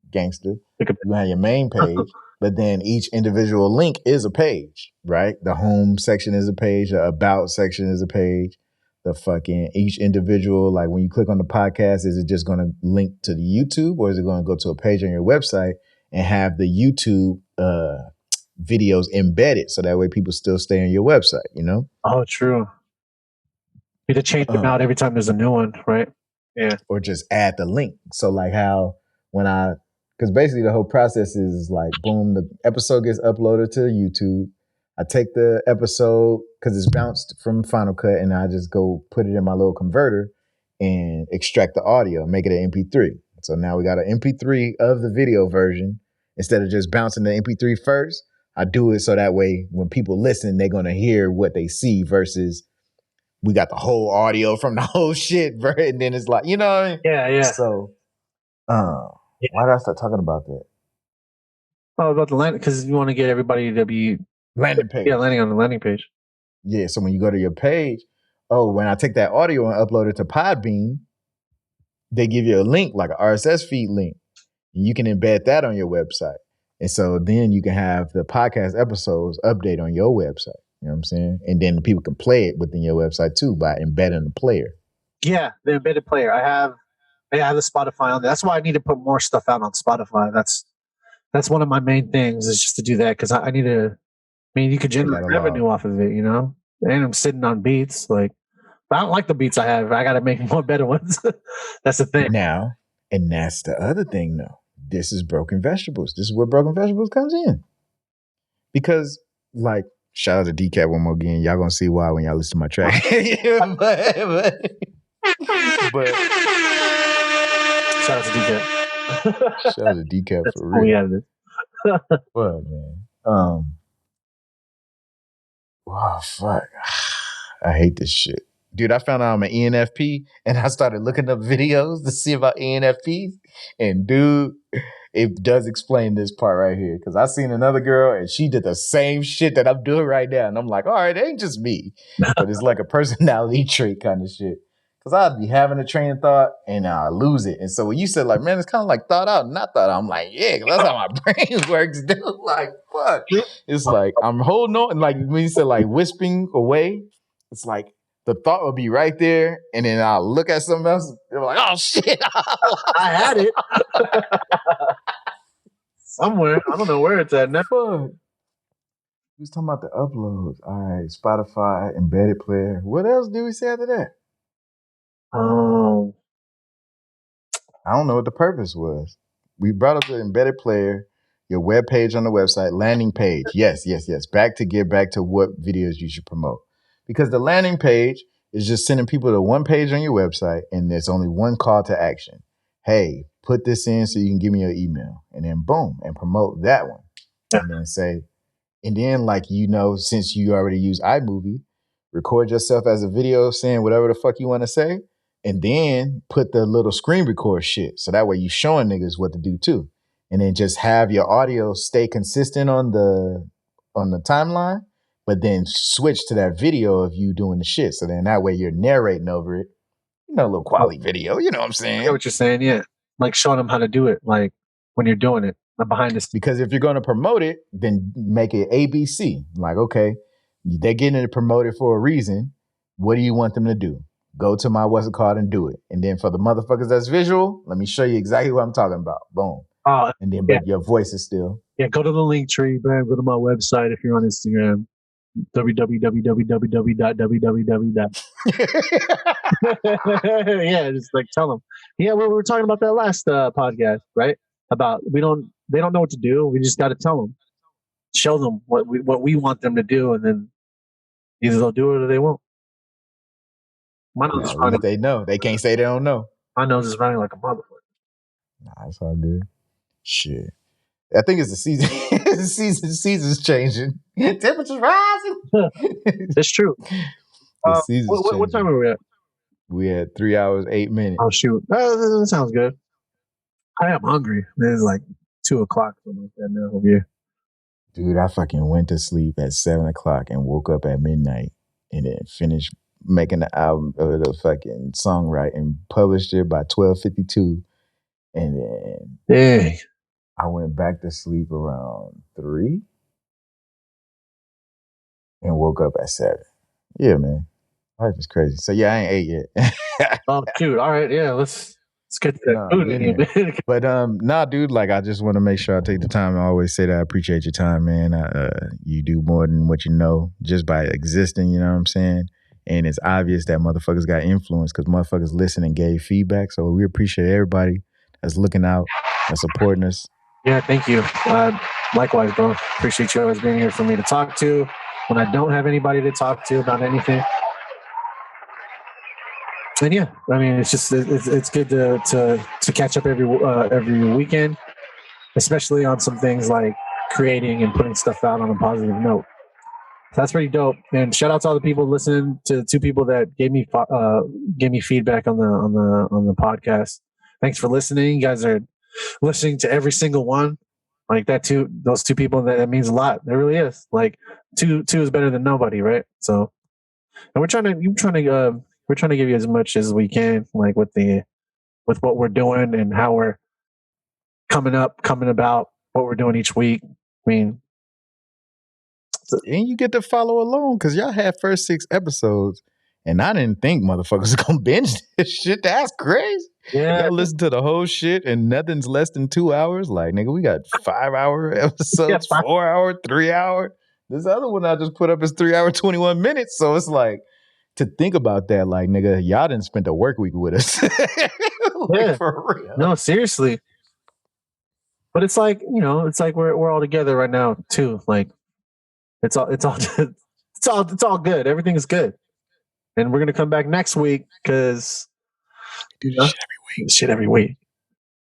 gangster. You're going to have your main page, but then each individual link is a page, right? The home section is a page. The about section is a page. The fucking each individual, like when you click on the podcast, is it just going to link to the YouTube, or is it going to go to a page on your website and have the YouTube videos embedded, so that way people still stay on your website, Oh, true. You to change them out every time there's a new one, right? Yeah. Or just add the link. So like how because basically the whole process is like, boom, the episode gets uploaded to YouTube. I take the episode, because it's bounced from Final Cut, and I just go put it in my little converter and extract the audio, make it an MP3. So now we got an MP3 of the video version. Instead of just bouncing the MP3 first, I do it so that way when people listen, they're going to hear what they see, versus we got the whole audio from the whole shit, bro. And then it's like, what I mean? Yeah. So, why did I start talking about that? Oh, about the landing, because you want to get everybody to be landing page. Yeah, landing on the landing page. Yeah, so when you go to your page, when I take that audio and upload it to Podbean, they give you a link, like an RSS feed link. You can embed that on your website. And so then you can have the podcast episodes update on your website. You know what I'm saying? And then people can play it within your website too by embedding the player. Yeah, the embedded player. I have the Spotify on there. That's why I need to put more stuff out on Spotify. That's one of my main things is just to do that because I need to. I mean, you could generate revenue off of it, you know. And I'm sitting on beats. Like, I don't like the beats I have. I got to make more better ones. That's the thing. Now, and that's the other thing, though. This is Broken Vegetables. This is where Broken Vegetables comes in. Because, like, shout out to DCAT one more again. Y'all gonna see why when y'all listen to my track. but shout out to DCAT. Shout out to DCAT for real. Oh, yeah, it is. What, man? Oh, fuck. I hate this shit. Dude, I found out I'm an ENFP and I started looking up videos to see about ENFPs. And dude, it does explain this part right here. Because I seen another girl and she did the same shit that I'm doing right now. And I'm like, all right, it ain't just me. But it's like a personality trait kind of shit. Because I'd be having a train of thought and I lose it. And so when you said like, man, it's kind of like thought out and not thought out. I'm like, yeah, because that's how my brain works, dude. Like, fuck. It's like I'm holding on. And like when you said like whispering away, it's like the thought will be right there. And then I'll look at something else. And like, oh, shit. I had it. Somewhere. I don't know where it's at now. Fuck. We was talking about the uploads. All right, Spotify, embedded player. What else do we say after that? I don't know what the purpose was. We brought up the embedded player, your web page on the website, landing page. Yes. Back to what videos you should promote. Because the landing page is just sending people to one page on your website and there's only one call to action. Hey, put this in so you can give me your email. And then boom, and promote that one. And then say, and then like, you know, since you already use iMovie, record yourself as a video saying whatever the fuck you want to say. And then put the little screen record shit. So that way you showing niggas what to do too. And then just have your audio stay consistent on the timeline, but then switch to that video of you doing the shit. So then that way you're narrating over it. You know, a little quality video. You know what I'm saying? I get what you're saying, yeah. Like showing them how to do it, like when you're doing it, behind the scenes. Because if you're going to promote it, then make it ABC. Like, okay, they're getting it promoted for a reason. What do you want them to do? Go to my what's it called and do it. And then for the motherfuckers that's visual, let me show you exactly what I'm talking about. Boom. And then, but your voice is still. Yeah, go to the link tree, man. Go to my website if you're on Instagram. www. Yeah, just like tell them. Yeah, we were talking about that last podcast, right? About they don't know what to do. We just got to tell them, show them what we want them to do, and then either they'll do it or they won't. My nose is running. They know. They can't say they don't know. My nose is running like a motherfucker. Nah, it's all good. Shit. I think it's the season. The season's changing. Temperature's rising. It's true. What time are we at? We had 3 hours, 8 minutes. Oh shoot. That sounds good. I am hungry. It's like 2:00, something like that now over here. Dude, I fucking went to sleep at 7:00 and woke up at midnight and then finished making the album of the fucking songwriting, published it by 12:52. And then dang. I went back to sleep around 3 and woke up at 7. Yeah, man. Life is crazy. So yeah, I ain't ate yet. Oh, dude. All right. Yeah, let's get to that food in here. But nah, dude, like I just want to make sure I take the time and always say that I appreciate your time, man. You do more than what you know just by existing, you know what I'm saying? And it's obvious that motherfuckers got influence because motherfuckers listened and gave feedback. So we appreciate everybody that's looking out and supporting us. Yeah, thank you. Likewise, bro. Appreciate you always being here for me to talk to when I don't have anybody to talk to about anything. And yeah, I mean, it's just it's good to catch up every weekend, especially on some things like creating and putting stuff out on a positive note. So that's pretty dope. And shout out to all the people listening, to the 2 people that gave me feedback on the podcast. Thanks for listening. You guys are listening to every single one. Like that those 2 people, that means a lot. It really is. Like two is better than nobody, right? So, and we're trying to give you as much as we can, like with what we're doing and how we're coming about, what we're doing each week. I mean, And you get to follow along because y'all had first 6 episodes, and I didn't think motherfuckers was gonna binge this shit. That's crazy. Yeah, Y'all listen to the whole shit, and nothing's less than 2 hours. Like, nigga, we got 5-hour episodes, 4-hour, 3-hour. This other one I just put up is 3 hour 21 minutes. So it's like, to think about that, like, nigga, y'all didn't spend a work week with us. yeah, for real. no, seriously. But it's like, it's like we're all together right now too. Like, it's all it's all good. Everything is good, and we're gonna come back next week because do this shit every week.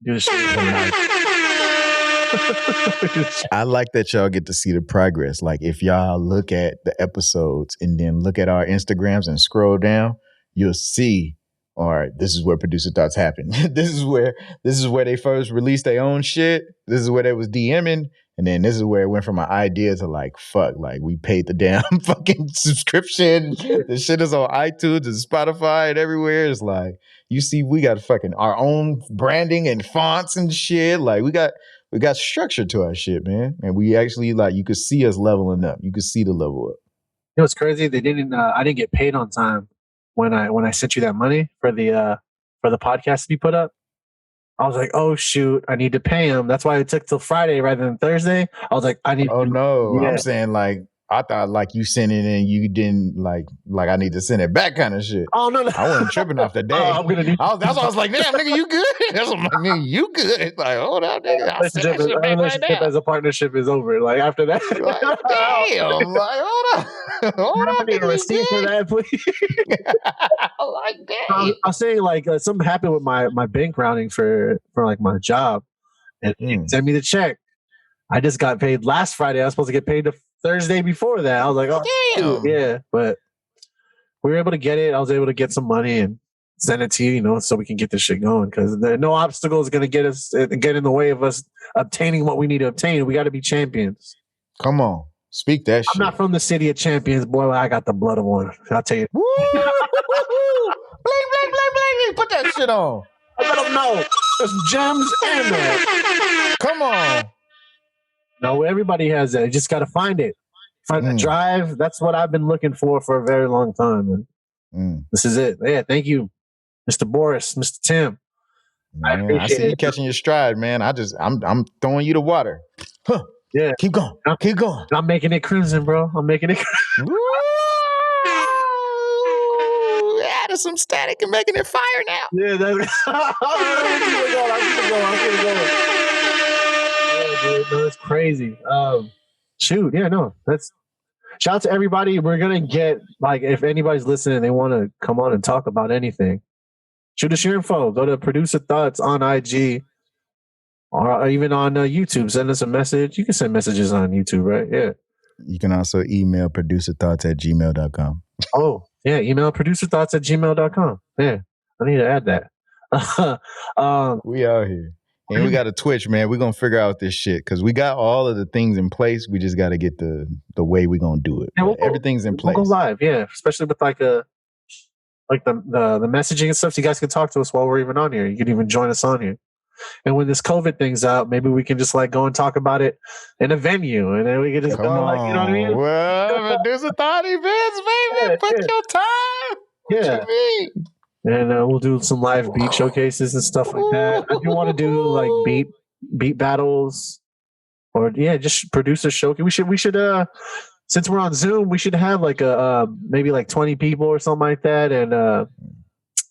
Do this shit every night. I like that y'all get to see the progress. Like, if y'all look at the episodes and then look at our Instagrams and scroll down, you'll see, all right, this is where producer thoughts happen. This is where they first released their own shit. This is where they was DMing. And then this is where it went from an idea to like, fuck, like we paid the damn fucking subscription. The shit is on iTunes and Spotify and everywhere. It's like, you see, we got fucking our own branding and fonts and shit. Like, we got structure to our shit, man. And we actually, like, you could see us leveling up. You could see the level up. You know what's crazy? I didn't get paid on time when I sent you that money for the podcast to be put up. I was like, oh shoot, I need to pay him. That's why it took till Friday rather than Thursday. I was like, I need. Oh no, yeah. I'm saying, like, I thought like you sent it and you didn't like I need to send it back kind of shit. Oh no, I wasn't tripping off the day. That's why I was like, damn, nigga, you good? That's what I'm like, nigga, you good? It's like, hold on, nigga, I'll send that shit back right now. As a partnership is over. Like, after that, like, damn, like, hold on, nigga, receipt for that, please. Like, damn. I'm saying, like, something happened with my bank routing for like my job, and send me the check. I just got paid last Friday. I was supposed to get paid the Thursday before that. I was like, oh, damn. Yeah, but we were able to get it. I was able to get some money and send it to you, so we can get this shit going, because no obstacle is going to get in the way of us obtaining what we need to obtain. We got to be champions. Come on. Speak that shit. I'm not from the city of champions, boy. I got the blood of one. I'll tell you. Woo! Bling, bling, bling, bling. Put that shit on. I let them know. There's gems in there. Come on. No, everybody has that. You just got to find it. Find the drive. That's what I've been looking for a very long time. And this is it. Yeah, thank you, Mr. Boris, Mr. Tim. Man, I see you catching your stride, man. I'm throwing you the water. Huh. Yeah. Keep going. Keep going. I'm making it crimson, bro. I'm making it crimson. Adding some static and making it fire now. Yeah, that's no, that's crazy. Shoot, yeah, no, that's shout out to everybody. We're gonna get, like, if anybody's listening, they want to come on and talk about anything, shoot us your info. Go to Producer Thoughts on IG or even on YouTube. Send us a message. You can send messages on YouTube, right? Yeah. You can also email producerthoughts@gmail.com. Oh, yeah, email producerthoughts@gmail.com. Yeah, I need to add that. We out here. And we got a Twitch, man. We're going to figure out this shit because we got all of the things in place. We just got to get the way we're going to do it. Yeah, everything's in place. We'll go live, yeah. Especially with like the messaging and stuff. So you guys can talk to us while we're even on here. You can even join us on here. And when this COVID thing's out, maybe we can just like go and talk about it in a venue. And then we can just go, like, you know what I mean? Well, there's a thought events, baby. Put your time. What you mean? And we'll do some live beat showcases and stuff like that. I do want to do like beat battles, or just producer showcase. We should since we're on Zoom, we should have like a maybe like 20 people or something like that, and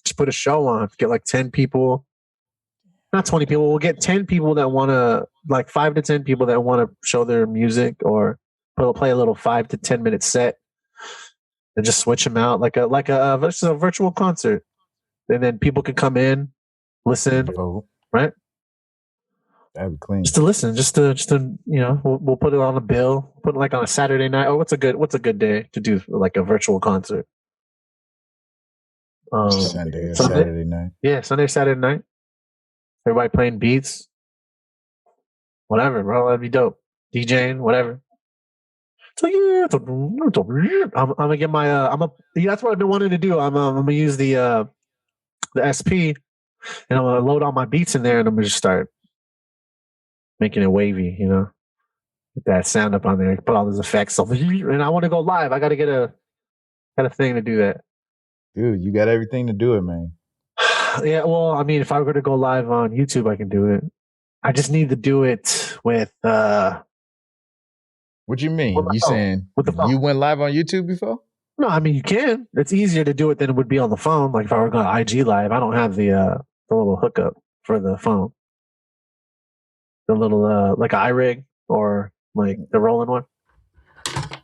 just put a show on. Get like 10 people, not 20 people. We'll get 10 people that want to, like 5 to 10 people that want to show their music, or play a little 5 to 10 minute set, and just switch them out like a virtual concert. And then people can come in, listen, right? That'd be clean. Just to listen, just to we'll put it on a bill, put it like on a Saturday night. Oh, what's a good day to do like a virtual concert? Sunday or Saturday night. Yeah, Sunday, Saturday night. Everybody playing beats, whatever, bro. That'd be dope. DJing, whatever. So yeah, I'm gonna get my that's what I've been wanting to do. I'm gonna use the SP, and I'm gonna load all my beats in there, and I'm gonna just start making it wavy, Put that sound up on there. Put all those effects. And I want to go live. I got to get a thing to do that. Dude, you got everything to do it, man. Yeah, well, I mean, if I were to go live on YouTube, I can do it. I just need to do it with. What you mean? You saying you went live on YouTube before? No, I mean you can. It's easier to do it than it would be on the phone. Like if I were going IG live, I don't have the little hookup for the phone. The little like iRig or like the rolling one.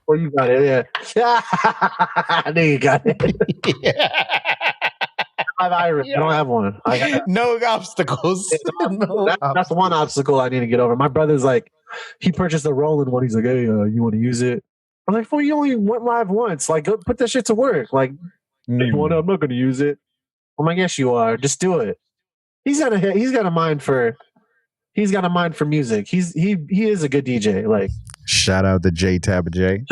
Well, you got it. Yeah, I knew you got it. I have iRig. I don't have one. No obstacles. That's one obstacle I need to get over. My brother's like, he purchased a rolling one. He's like, hey, you want to use it? I'm like, well, you only went live once. Like, go put that shit to work. Like, I'm not going to use it. I'm like, yes, you are. Just do it. He's got a mind for music. He is a good DJ. Like, shout out to J Tabba J.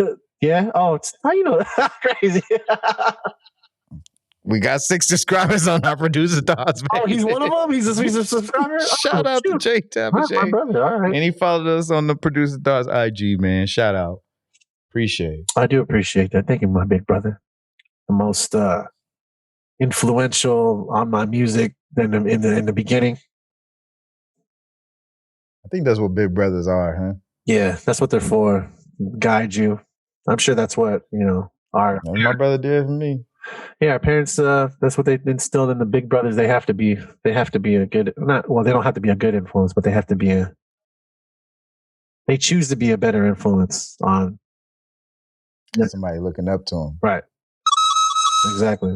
Yeah. Oh, how you know that? Crazy. We got 6 subscribers on our producer thoughts. Oh, he's one of them. He's a subscriber. Shout out to J Tabba J. My brother. All right. And he followed us on the producer thoughts IG. Man, shout out. Appreciate it. I do appreciate that. Thank you, my big brother. The most influential on my music in the beginning. I think that's what big brothers are, huh? Yeah, that's what they're for. Guide you. I'm sure that's what my brother did for me. Yeah, our parents. That's what they instilled in the big brothers. They have to be a good. They don't have to be a good influence, but they have to be They choose to be a better influence on somebody looking up to them. Right. Exactly.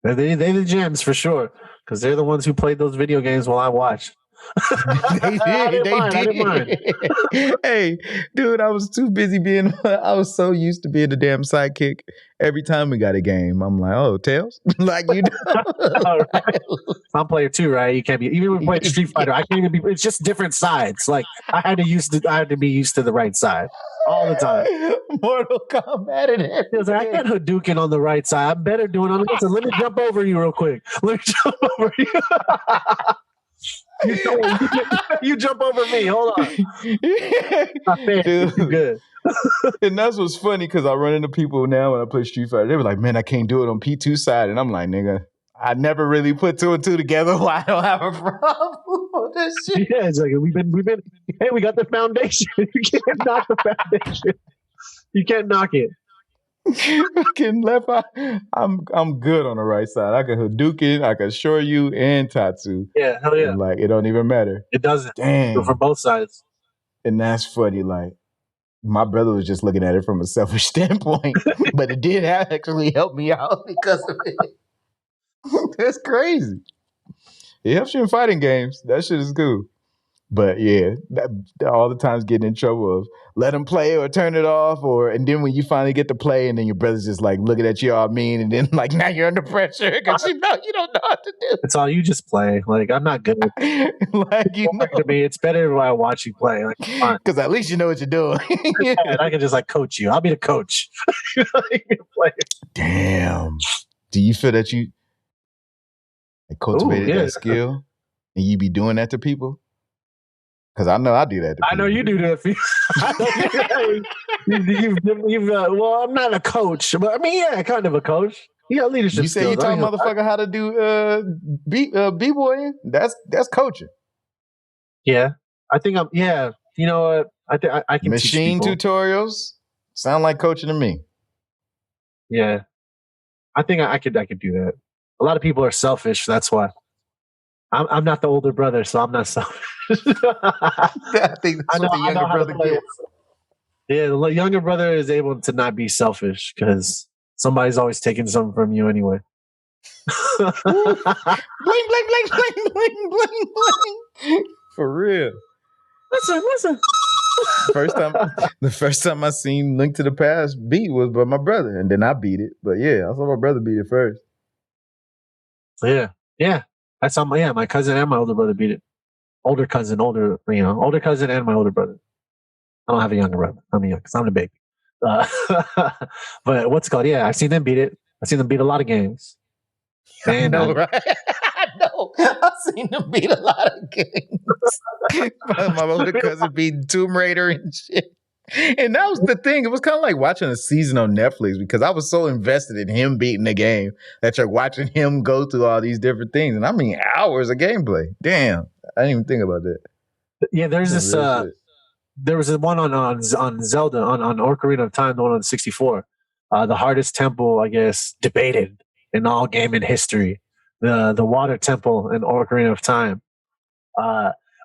They're the gems for sure, because they're the ones who played those video games while I watched. They did. Hey, dude, I was too busy I was so used to being the damn sidekick. Every time we got a game, I'm like, oh, Tails? Like, you know. Right. I'm player 2, right? You can't be, even when we played Street Fighter, I can't even be, it's just different sides. Like, I had to be used to the right side all the time. Mortal Kombat and everything. I can't Hadouken on the right side. I'm better doing it. Listen, let me jump over you real quick. Let me jump over you. You jump over me. Hold on. Dude. Good. And that's what's funny, because I run into people now when I play Street Fighter. They were like, man, I can't do it on P2 side. And I'm like, nigga, I never really put 2 and 2 together. Why I don't have a problem with this shit. Yeah, it's like we've been hey, we got the foundation. You can't knock the foundation. You can't knock it. Fucking left eye. I'm good on the right side. I can Hadouken, I can Shoryu and Tatsu. Yeah, hell yeah. And like, it don't even matter. It doesn't. Damn. For both sides. And that's funny. Like, my brother was just looking at it from a selfish standpoint, but it did actually help me out because of it. That's crazy. It helps you in fighting games. That shit is cool. But yeah, all the times getting in trouble of let them play or turn it off, and then when you finally get to play, and then your brother's just like looking at you all mean, and then like now you're under pressure because you don't know what to do. It's all you just play. Like, I'm not good. Like, you know, to me, it's better when I watch you play. Like, because at least you know what you're doing. Yeah, and I can just like coach you. I'll be the coach. Damn. Do you feel that you cultivated that skill, and you be doing that to people? Because I know I do that. I know you do that. Well, I'm not a coach, but I mean, yeah, kind of a coach. You got leadership. You say you taught motherfucker how to do b-boying. That's coaching. Yeah, I think I'm. Yeah, you know what? I can machine teach tutorials sound like coaching to me. Yeah, I think I could do that. A lot of people are selfish. That's why. I'm not the older brother, so I'm not selfish. I think that's what the younger brother gets. Yeah, the younger brother is able to not be selfish because somebody's always taking something from you anyway. Bling, bling, bling, bling, bling, bling, bling. For real. Listen. The first time I seen Link to the Past beat was by my brother, and then I beat it. But yeah, I saw my brother beat it first. Yeah. I saw my cousin and my older brother beat it. Older cousin and my older brother. I don't have a younger brother. I'm young because I'm the baby. But what's it called? Yeah, I've seen them beat it. I've seen them beat a lot of games. I know, right? I know. I've seen them beat a lot of games. My older cousin beat Tomb Raider and shit. And that was the thing. It was kind of like watching a season on Netflix because I was so invested in him beating the game that you're watching him go through all these different things. And I mean, hours of gameplay. Damn. I didn't even think about that. Yeah, there's That's this. real shit. There was one on Zelda on Ocarina of Time, the one on 64. The hardest temple, I guess, debated in all gaming history. The water temple in Ocarina of Time.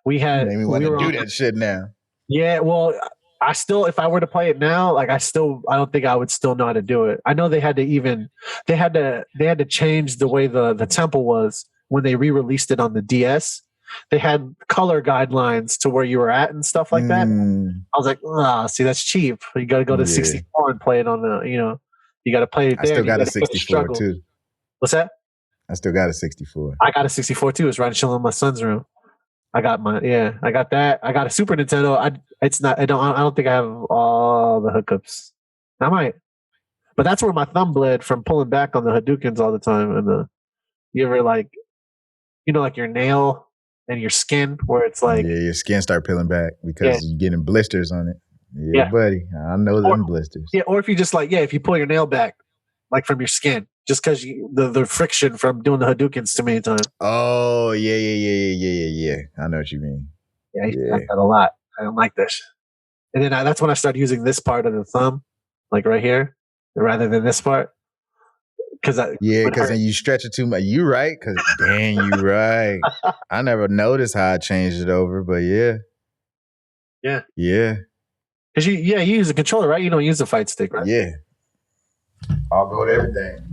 We You made me want we to were do on. that shit now. Yeah, well, I still, if I were to play it now, like I don't think I would still know how to do it. I know they had to change the way the temple was when they re-released it on the DS. They had color guidelines to where you were at and stuff like that. I was like, see, that's cheap. You got to go to Yeah. 64 and play it on the, you got to play it I there. still And you got a gotta 64 struggle. too. What's that? I still got a 64. I got a 64 too. It's right chilling in my son's room. I got that. I got a Super Nintendo. I don't think I have all the hookups. I might, but that's where my thumb bled from pulling back on the Hadoukens all the time. And you ever like your nail and your skin where it's like, yeah, your skin start peeling back because you're getting blisters on it. Yeah, buddy. I know them blisters. Yeah, or if you just if you pull your nail back, like from your skin, just because the friction from doing the Hadoukens too many times. Oh, yeah. I know what you mean. Yeah, I used to like that a lot. I don't like this. And then that's when I started using this part of the thumb, like right here, rather than this part. Because then you stretch it too much. You right? Because dang, you right. I never noticed how I changed it over, but yeah. Because you use a controller, right? You don't use a fight stick, right? Yeah. I'll go to everything.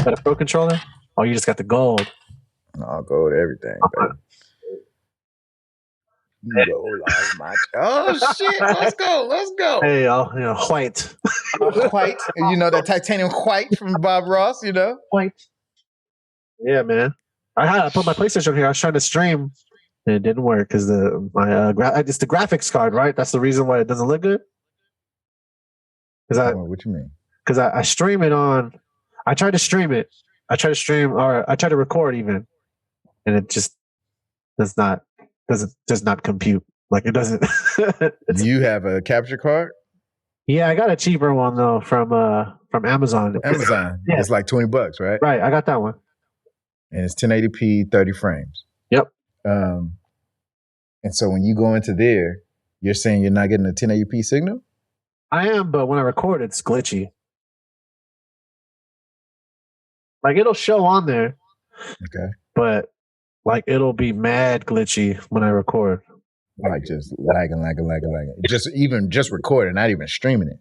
Got a pro controller? Oh, you just got the gold. I'll go to everything, baby. Oh shit! Let's go. Hey, white. White. That titanium white from Bob Ross. White. Yeah, man. I put my PlayStation here. I was trying to stream, and it didn't work because it's the graphics card, right? That's the reason why it doesn't look good. What you mean? Because I stream it on. I tried to stream it. I tried to record even, and it just does not compute. Like it doesn't. You have a capture card? Yeah, I got a cheaper one though from Amazon. Amazon. Yeah. It's like $20, right? Right, I got that one. And it's 1080p, 30 frames. Yep. And so when you go into there, you're saying you're not getting a 1080p signal? I am, but when I record, it's glitchy. Like it'll show on there. Okay. But like it'll be mad glitchy when I record. Like just lagging. Just recording, not even streaming it.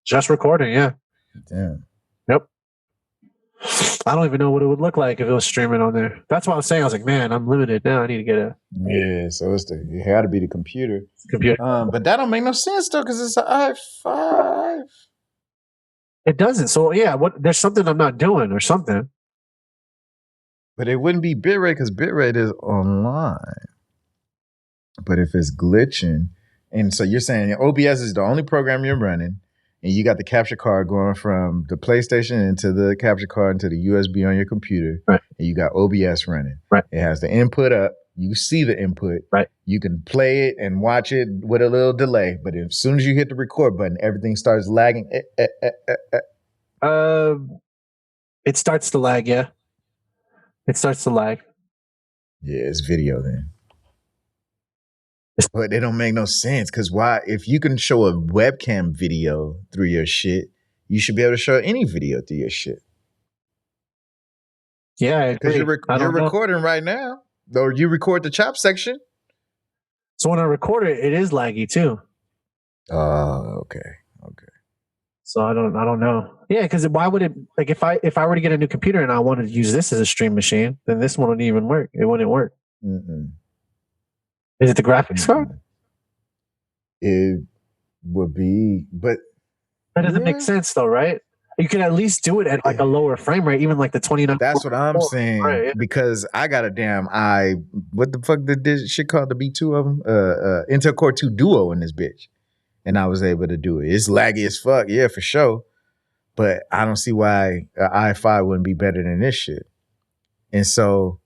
Just recording, yeah. Damn. Yep. I don't even know what it would look like if it was streaming on there. That's what I was saying. I was like, man, I'm limited now. I need to get a. Yeah, so it had to be the computer. But that don't make no sense though, because it's an i5. It doesn't. So yeah, there's something I'm not doing or something. But it wouldn't be bitrate because bitrate is online. But if it's glitching, and so you're saying OBS is the only program you're running, and you got the capture card going from the PlayStation into the capture card into the USB on your computer, right? And you got OBS running, right? It has the input up. You see the input, right? You can play it and watch it with a little delay. But as soon as you hit the record button, everything starts lagging. It starts to lag, yeah. It starts to lag. Yeah, it's video then. But it don't make no sense because why? If you can show a webcam video through your shit, you should be able to show any video through your shit. Yeah, because you're recording right now, or you record the chop section. So when I record it, it is laggy too. Oh, okay. So I don't know. Yeah, because why would it? Like if I were to get a new computer and I wanted to use this as a stream machine, then this one wouldn't even work. It wouldn't work. Mm-mm. Is it the graphics card? It would be, but that doesn't make sense though, right? You can at least do it at like a lower frame rate, even like the 29. That's what I'm saying, right, yeah. Because I got a damn what the fuck did this shit called the B2 of them? Intel Core 2 Duo in this bitch. And I was able to do it. It's laggy as fuck, yeah, for sure. But I don't see why an i5 wouldn't be better than this shit. And so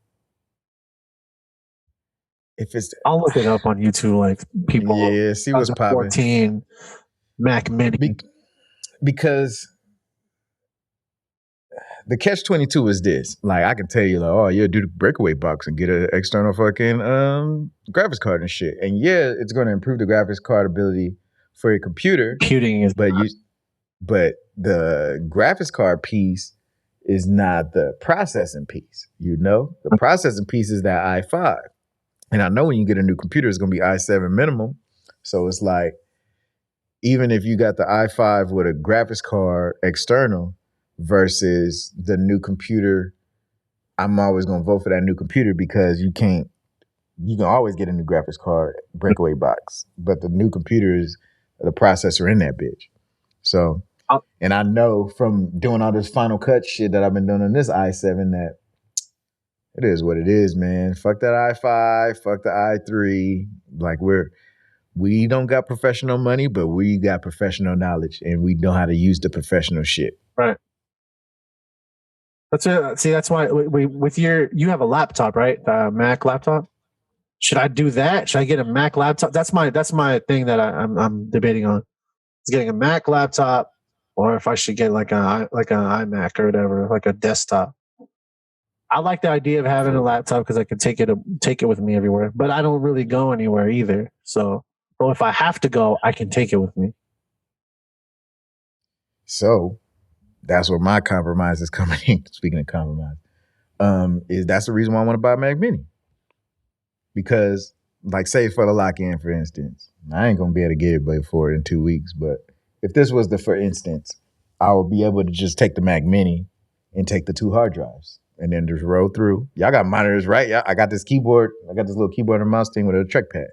if it's I'll look it up on YouTube. Like people, yeah, see what's popping. 2014 Mac Mini. Because the catch-22 is this. Like, I can tell you, like, oh, yeah, do the breakaway box and get an external fucking graphics card and shit. And yeah, it's going to improve the graphics card ability for your computer. Computing is, but the graphics card piece is not the processing piece. You know, the processing piece is that i5. And I know when you get a new computer, it's going to be i7 minimum. So it's like, even if you got the i5 with a graphics card external versus the new computer, I'm always going to vote for that new computer because you can always get a new graphics card breakaway box, but the new computer is the processor in that bitch. So, and I know from doing all this Final Cut shit that I've been doing on this i7 that it is what it is, man. Fuck that i5, fuck the i3. Like we don't got professional money, but we got professional knowledge and we know how to use the professional shit. Right. That's it. See, that's why you have a laptop, right? The Mac laptop. Should I do that? Should I get a Mac laptop? That's my thing that I'm debating on. Is getting a Mac laptop, or if I should get like an iMac or whatever, like a desktop. I like the idea of having a laptop because I can take it with me everywhere. But I don't really go anywhere either. So, but if I have to go, I can take it with me. So that's where my compromise is coming in. Speaking of compromise, is that's the reason why I want to buy a Mac Mini. Because, like, say for the lock-in, for instance, I ain't gonna be able to get it before in 2 weeks. But if this was for instance, I would be able to just take the Mac Mini and take the 2 hard drives and then just roll through. Y'all got monitors, right? Yeah, I got this keyboard. I got this little keyboard and mouse thing with a trackpad,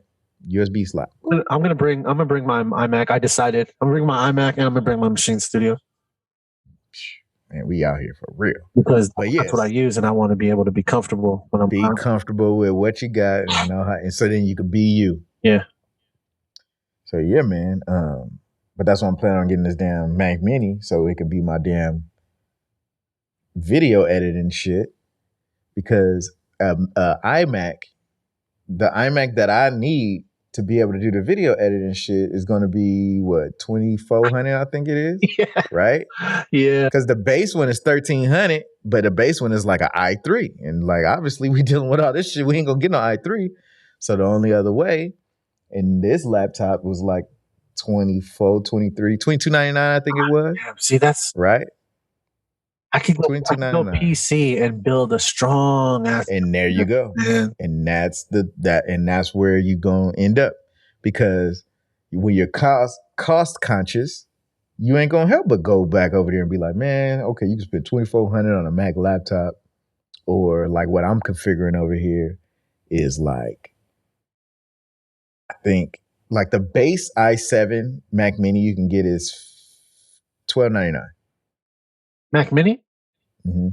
USB slot. I'm gonna bring my iMac. I decided I'm gonna bring my iMac and I'm gonna bring my Machine Studio. Man, we out here for real. Because that's what I use, and I want to be able to be comfortable when I'm comfortable with what you got, and know how, and so then you can be you. Yeah. So yeah, man. But that's why I'm planning on getting this damn Mac Mini, so it can be my damn video editing shit. Because iMac, the iMac that I need to be able to do the video editing shit is going to be what, 2,400, I think it is. Yeah. Right? Yeah. Because the base one is 1,300, but the base one is like an i3. And like, obviously we dealing with all this shit. We ain't going to get no i3. So the only other way, and this laptop was like 24, 23, 22.99, I think it was. Yeah, see, that's right. I can go PC and build a strong ass. And there you go. Man. And that's that's where you're gonna end up. Because when you're cost conscious, you ain't gonna help but go back over there and be like, man, okay, you can spend $2,400 on a Mac laptop, or like what I'm configuring over here is like, I think like the base i7 Mac Mini you can get is $1,299. Mac Mini? Mm-hmm.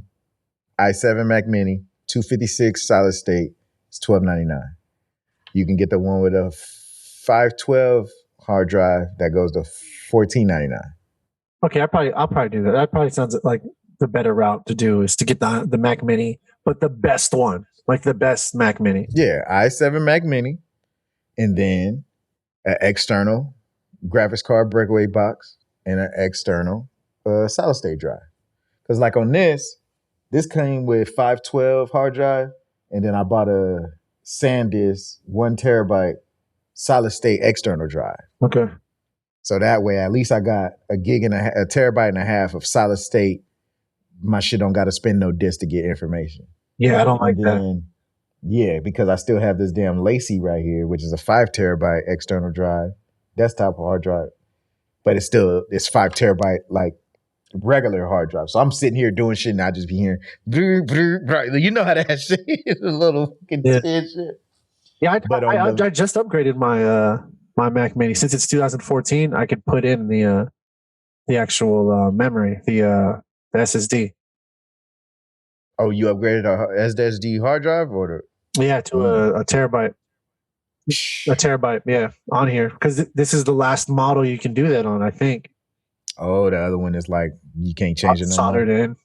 i7 Mac Mini, 256 solid state, it's $1,299. You can get the one with a 512 hard drive that goes to $1,499. Okay, I'll probably do that. That probably sounds like the better route to do is to get the Mac Mini, but the best one, like the best Mac Mini. Yeah, i7 Mac Mini, and then an external graphics card breakaway box and an external solid state drive. Because like on this came with 512 hard drive, and then I bought a SanDisk 1 terabyte solid state external drive. Okay. So that way, at least I got a terabyte and a half of solid state. My shit don't got to spend no disk to get information. Yeah, I don't like that. Yeah, because I still have this damn Lacy right here, which is a 5 terabyte external drive, desktop hard drive, but it's 5 terabyte like regular hard drive. So I'm sitting here doing shit and I just be hearing, you know how that shit is, a little fucking shit. Yeah, I just upgraded my my Mac Mini. Since it's 2014, I could put in the actual memory, the SSD. Oh, you upgraded a SSD hard drive or to a terabyte. A terabyte, yeah, on here, because this is the last model you can do that on, I think. Oh, the other one is like you can't change it no more. Soldered in.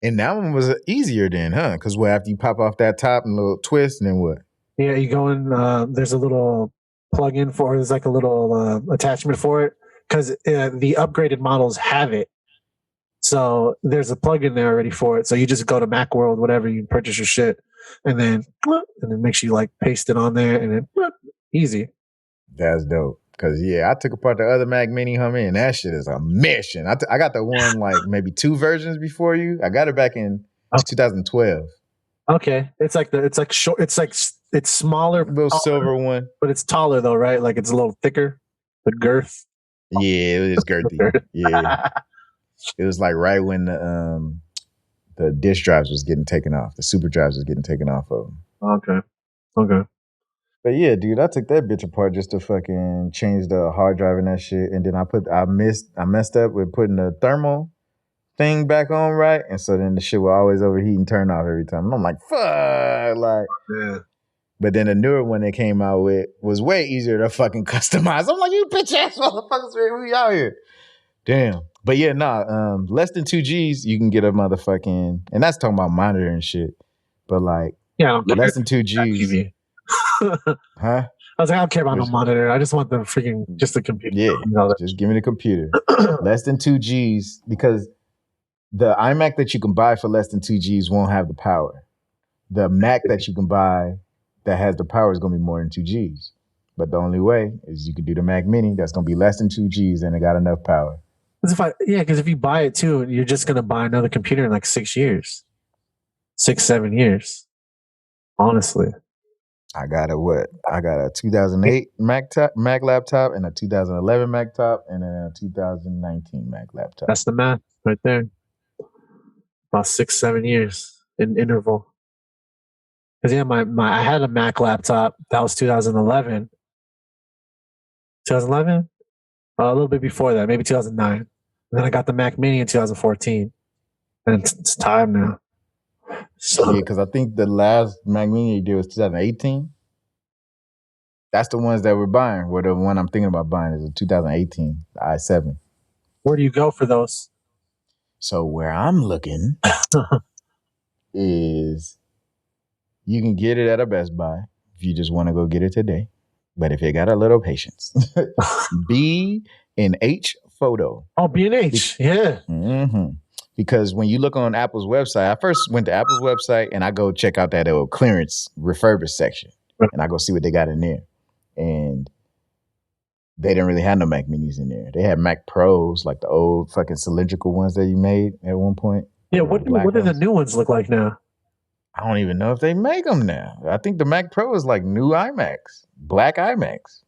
And that one was easier then, huh? Because after you pop off that top and a little twist, and then what? Yeah, you go in. There's a little plug-in for. There's like a little attachment for it because the upgraded models have it. So there's a plug-in there already for it. So you just go to Macworld, whatever, you purchase your shit, and then make sure you like paste it on there, and then easy. That's dope. Cause yeah, I took apart the other Mac Mini, homie, and that shit is a mission. I got the one like maybe 2 versions before you. I got it back in 2012. Okay, it's like short. It's smaller, Little taller, silver one. but it's taller though, right? Like it's a little thicker, the girth. Yeah, it was girthy. Yeah, it was like right when the disk drives was getting taken off, the super drives was getting taken off of them. Okay, okay. But yeah, dude, I took that bitch apart just to fucking change the hard drive and that shit, and then I messed up with putting the thermal thing back on right, and so then the shit will always overheat and turn off every time. And I'm like, fuck, like. Yeah. But then the newer one they came out with was way easier to fucking customize. I'm like, you bitch ass motherfuckers, we out here. Damn. But yeah, less than 2 Gs, you can get a motherfucking, and that's talking about monitor and shit. But like, Yeah, less than 2 Gs. TV. Huh? I was like, I don't care about no monitor. I just want the freaking just the computer. Yeah, just give me the computer. Less than 2 Gs, because the iMac that you can buy for less than 2 Gs won't have the power. The Mac that you can buy that has the power is going to be more than 2 Gs. But the only way is you can do the Mac Mini that's going to be less than 2 Gs and it got enough power. Because if you buy it too, you're just going to buy another computer in like 6 years, 7 years. Honestly, I got a 2008 Mac laptop and a 2011 Mac top and then a 2019 Mac laptop. That's the math right there. About 6-7 years in interval. Because yeah, I had a Mac laptop that was 2011. 2011? A little bit before that, maybe 2009. And then I got the Mac Mini in 2014. And it's time now. So, yeah, because I think the last Mac Mini you did was 2018. That's the ones that we're buying. Where the one I'm thinking about buying is a 2018, the i7. Where do you go for those? So where I'm looking is you can get it at a Best Buy if you just want to go get it today. But if you got a little patience, B&H Photo. Oh, B&H, yeah. Mm-hmm. Because when you look on Apple's website, I first went to Apple's website and I go check out that old clearance refurbished section. And I go see what they got in there. And they didn't really have no Mac Minis in there. They had Mac Pros, like the old fucking cylindrical ones that you made at one point. Yeah, what do the new ones look like now? I don't even know if they make them now. I think the Mac Pro is like new iMacs, black iMacs.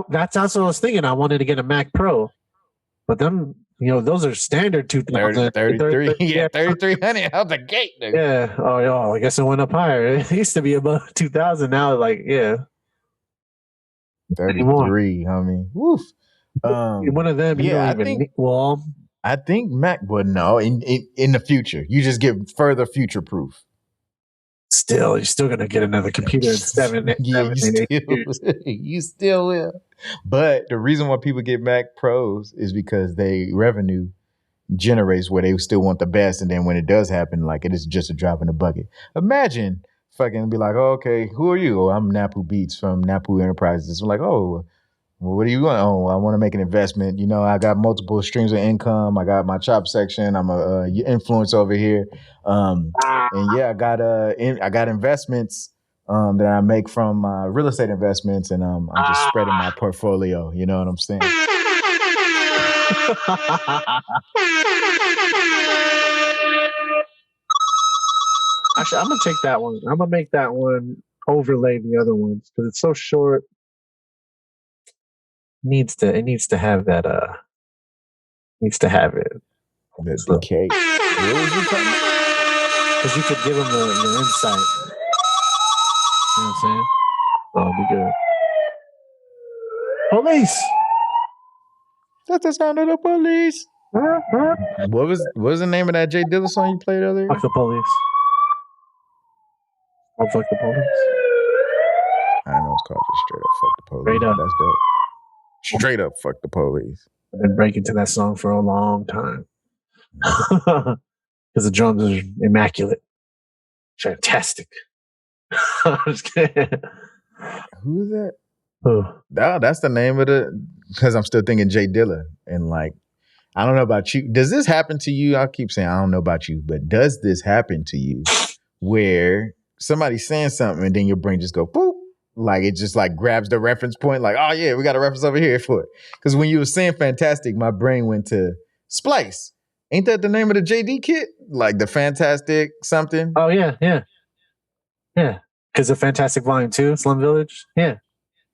That's also what I was thinking. I wanted to get a Mac Pro, but them, those are standard 2000. 33, yeah, 3300 out the gate. Nigga. Yeah. Oh, I guess it went up higher. It used to be above 2000. Now, like, yeah. 33, homie. Woof. One of them, yeah, I think Mac would know in the future. You just get further future proof. Still, you're still gonna get another computer in 7 years. You still will. But the reason why people get Mac Pros is because they revenue generates where they still want the best, and then when it does happen, like it is just a drop in the bucket. Imagine fucking be like, oh, okay, who are you? Oh, I'm NappooBeats from Nappoo Enterprises. I'm like, oh, well, what are you going? Oh, I want to make an investment. I got multiple streams of income. I got my chop section. I'm a influencer over here. And yeah, I got investments that I make from real estate investments, and I'm just spreading my portfolio. You know what I'm saying? Actually, I'm gonna take that one. I'm gonna make that one overlay the other ones because it's so short. It needs to have that. Needs to have it. The case. What was you talking about? Because you could give them the insight. You know what I'm saying? That'll be good. Police. That's the sound of the police. What was the name of that Jay Dilla song you played earlier? Fuck the police. Oh, fuck the police. I know it's called just straight up fuck the police. Straight up. That's dope. Straight up fuck the police. I've been breaking to that song for a long time. Because the drums are immaculate. Fantastic. I'm just kidding. Who's that? Who? Oh, that's the name of the. Because I'm still thinking Jay Dilla, and like, I don't know about you. Does this happen to you? I keep saying I don't know about you, but does this happen to you where somebody's saying something and then your brain just go boop, like it just like grabs the reference point, like, oh yeah, we got a reference over here for it. Because when you were saying fantastic, my brain went to Splice. Ain't that the name of the JD kit? Like the Fantastic something? Oh yeah, yeah, yeah. Because of Fantastic Volume 2, Slum Village. Yeah,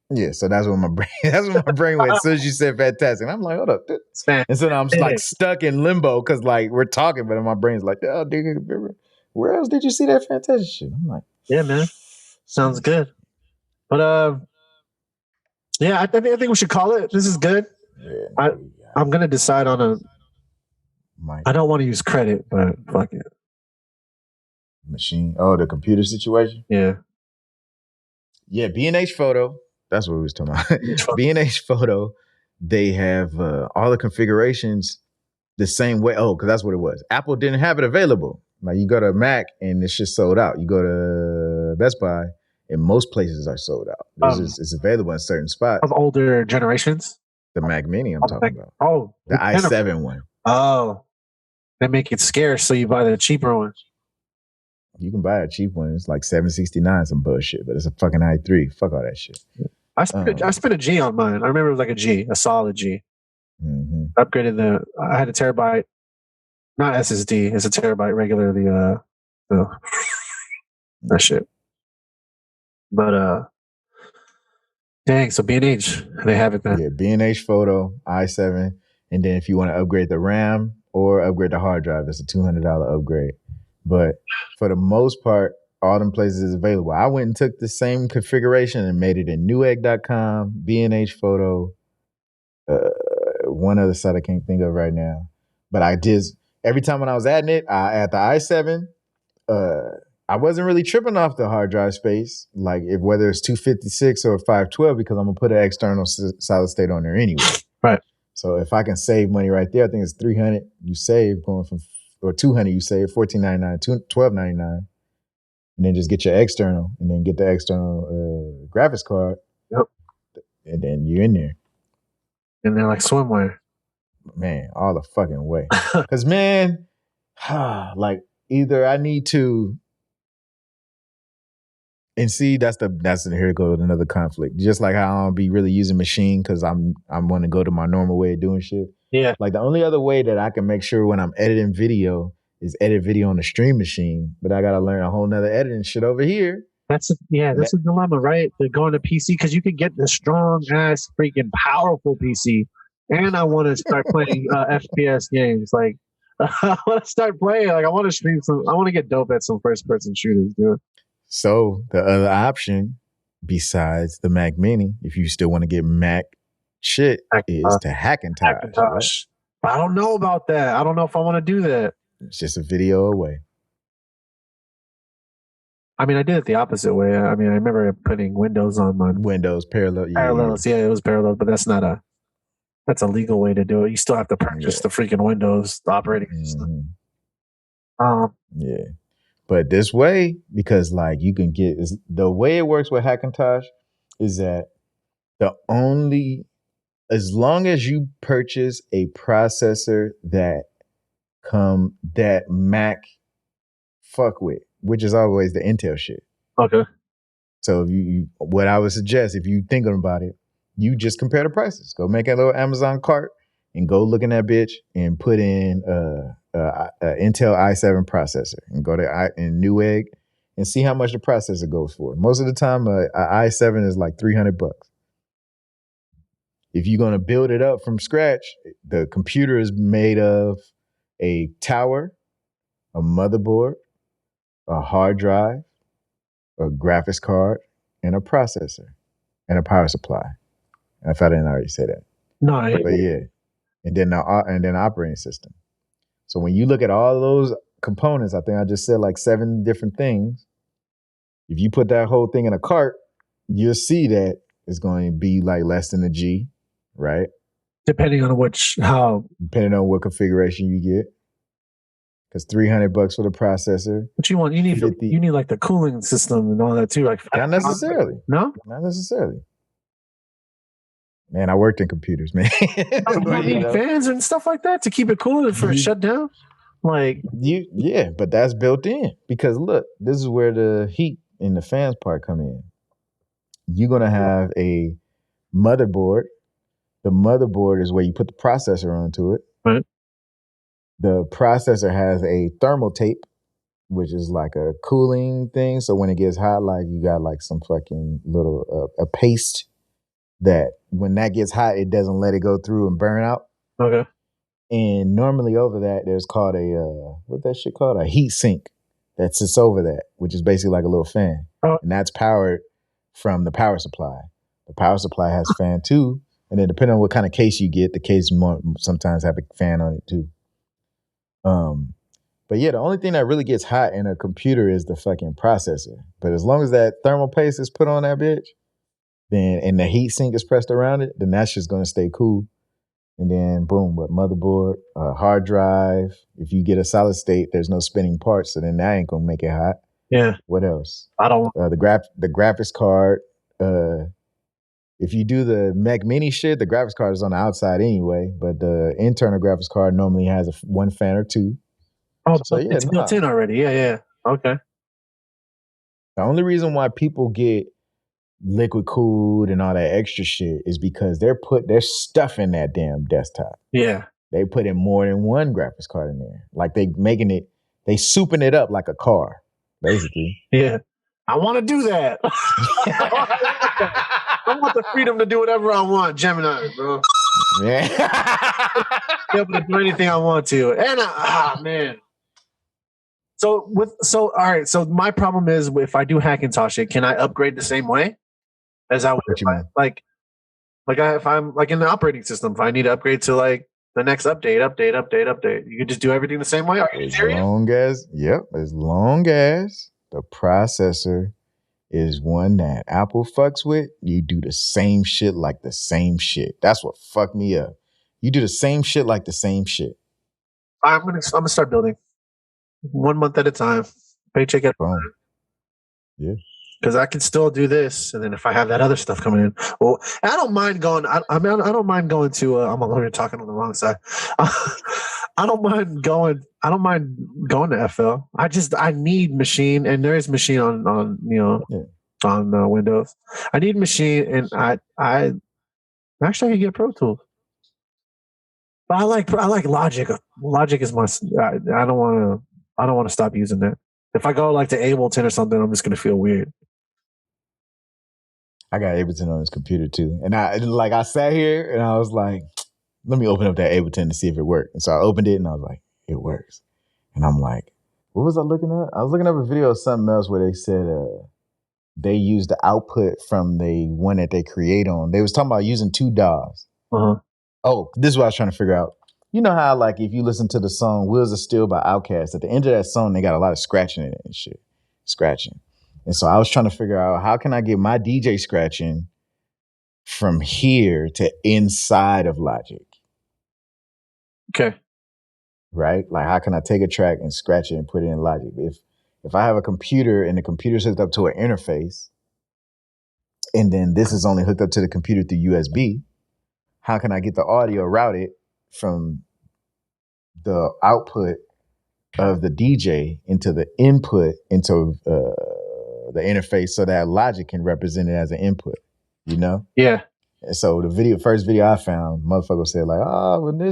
Yeah, so that's what my brain that's what my brain went as soon as you said fantastic. And I'm like, hold up. it's fantastic. And so now I'm like stuck in limbo because like we're talking, but my brain's like, oh, dude, where else did you see that fantastic shit? I'm like, yeah, man, sounds good. But yeah, I think we should call it. This is good. Yeah, I'm gonna decide on a. Mike. I don't want to use credit, but fuck it. Machine. Oh, the computer situation. Yeah. Yeah, B&H Photo. That's what we was talking about. B&H Photo. They have all the configurations the same way. Oh, because that's what it was. Apple didn't have it available. Like you go to Mac and it's just sold out. You go to Best Buy and most places are sold out. It's available in certain spots. Of older generations? The Mac Mini I'm talking about. Oh. The i7 one. Oh. They make it scarce, so you buy the cheaper one. You can buy a cheap one. It's like $769, some bullshit, but it's a fucking i3. Fuck all that shit. I spent a G on mine. I remember it was like a G, a solid G. Mm-hmm. Upgraded I had a terabyte, not SSD. It's a terabyte regular. That shit. But dang. So B&H, they have it then. Yeah, B&H Photo i7, and then if you want to upgrade the RAM or upgrade the hard drive, it's a $200 upgrade. But for the most part, all them places is available. I went and took the same configuration and made it in Newegg.com, B&H Photo, one other site I can't think of right now. But I did, every time when I was adding it, I add the i7. I wasn't really tripping off the hard drive space, like if whether it's 256 or 512, because I'm gonna put an external solid state on there anyway. Right. So if I can save money right there, I think it's 300 you save going from, or 200 you save, $14.99, $12.99, and then just get your external, and then get the external graphics card. Yep. And then you're in there. And they're like swimwear. Man, all the fucking way. Because man, like either I need to. And see, that's here goes another conflict. Just like how I don't be really using machine because I'm want to go to my normal way of doing shit. Yeah. Like the only other way that I can make sure when I'm editing video is edit video on the stream machine, but I gotta learn a whole nother editing shit over here. That's a dilemma, right? They're going to PC because you could get the strong ass, freaking powerful PC, and I want to start playing FPS games. Like I want to start playing. Like I want to stream some. I want to get dope at some first person shooters, dude. So the other option, besides the Mac Mini, if you still want to get Mac shit, is to Hackintosh. Right? I don't know about that. I don't know if I want to do that. It's just a video away. I mean, I did it the opposite way. I mean, I remember putting Windows on my Windows parallel. Parallels, yeah, it was parallel, but that's a legal way to do it. You still have to purchase the freaking Windows operating system. Yeah. But this way, because like you can get, the way it works with Hackintosh is that as long as you purchase a processor that Mac fuck with, which is always the Intel shit. Okay. So if what I would suggest, if you thinking about it, you just compare the prices. Go make a little Amazon cart and go look in that bitch and put in Intel i7 processor and go to Newegg and see how much the processor goes for. Most of the time, a i7 is like $300. If you're going to build it up from scratch, the computer is made of a tower, a motherboard, a hard drive, a graphics card, and a processor, and a power supply. If I didn't already say that. No, but yeah. And then operating system. So when you look at all those components, I think I just said like 7 different things. If you put that whole thing in a cart, you'll see that it's going to be like less than a G, right? Depending on what configuration you get. because $300 for the processor. What you want? You need you need like the cooling system and all that too. Like not necessarily. No, not necessarily. Man, I worked in computers, man. You need fans and stuff like that to keep it cool for a shutdown. Like yeah, but that's built in because look, this is where the heat and the fans part come in. You're gonna have a motherboard. The motherboard is where you put the processor onto it. Right. The processor has a thermal tape, which is like a cooling thing. So when it gets hot, like you got like some fucking little a paste that when that gets hot, it doesn't let it go through and burn out. Okay. And normally over that, there's called a what that shit called? A heat sink that sits over that, which is basically like a little fan, and that's powered from the power supply. The power supply has a fan too, and then depending on what kind of case you get, the case sometimes have a fan on it too. But yeah, the only thing that really gets hot in a computer is the fucking processor. But as long as that thermal paste is put on that bitch, then and the heat sink is pressed around it, then that's just gonna stay cool. And then boom, but motherboard, hard drive. If you get a solid state, there's no spinning parts, so then that ain't gonna make it hot. Yeah. What else? I don't. The graphics card. If you do the Mac Mini shit, the graphics card is on the outside anyway. But the internal graphics card normally has one fan or two. Oh, so yeah, it's built in already. Yeah. Okay. The only reason why people get liquid cooled and all that extra shit is because they're stuff in that damn desktop. Yeah. They put in more than one graphics card in there. Like they souping it up like a car, basically. Yeah. I want to do that. I want the freedom to do whatever I want, Gemini, bro. Yeah. Be able to do anything I want to. And man. So all right. So my problem is if I do Hackintosh it, can I upgrade the same way as I would? If I'm like in the operating system, if I need to upgrade to like the next update, you can just do everything the same way. Are you serious? As long as the processor is one that Apple fucks with, you do the same shit like the same shit. That's what fucked me up. You do the same shit like the same shit. I'm gonna start building 1 month at a time, paycheck at a time. Yeah. Because I can still do this, and then if I have that other stuff coming in, well, I don't mind going. I don't mind going to. I'm already talking on the wrong side. I don't mind going. I don't mind going to FL. I need machine, and there is machine on Windows. I need machine, and I actually I can get Pro Tools. But I like Logic. Logic is my. I don't want to stop using that. If I go like to Ableton or something, I'm just gonna feel weird. I got Ableton on this computer too, and I sat here and I was like, let me open up that Ableton to see if it worked. And so I opened it and I was like, it works. And I'm like, what was I looking at? I was looking up a video of something else where they said they used the output from the one that they create on. They was talking about using 2 DAWs. Oh, this is what I was trying to figure out. You know how like if you listen to the song Wheels of Steel by Outkast, at the end of that song, they got a lot of scratching in it and shit. Scratching. And so I was trying to figure out how can I get my DJ scratching from here to inside of Logic. Okay. Right? Like how can I take a track and scratch it and put it in Logic? If I have a computer and the computer's hooked up to an interface, and then this is only hooked up to the computer through USB, how can I get the audio routed from the output of the DJ into the input into the interface so that Logic can represent it as an input, you know? Yeah. And so the first video I found, motherfucker said like,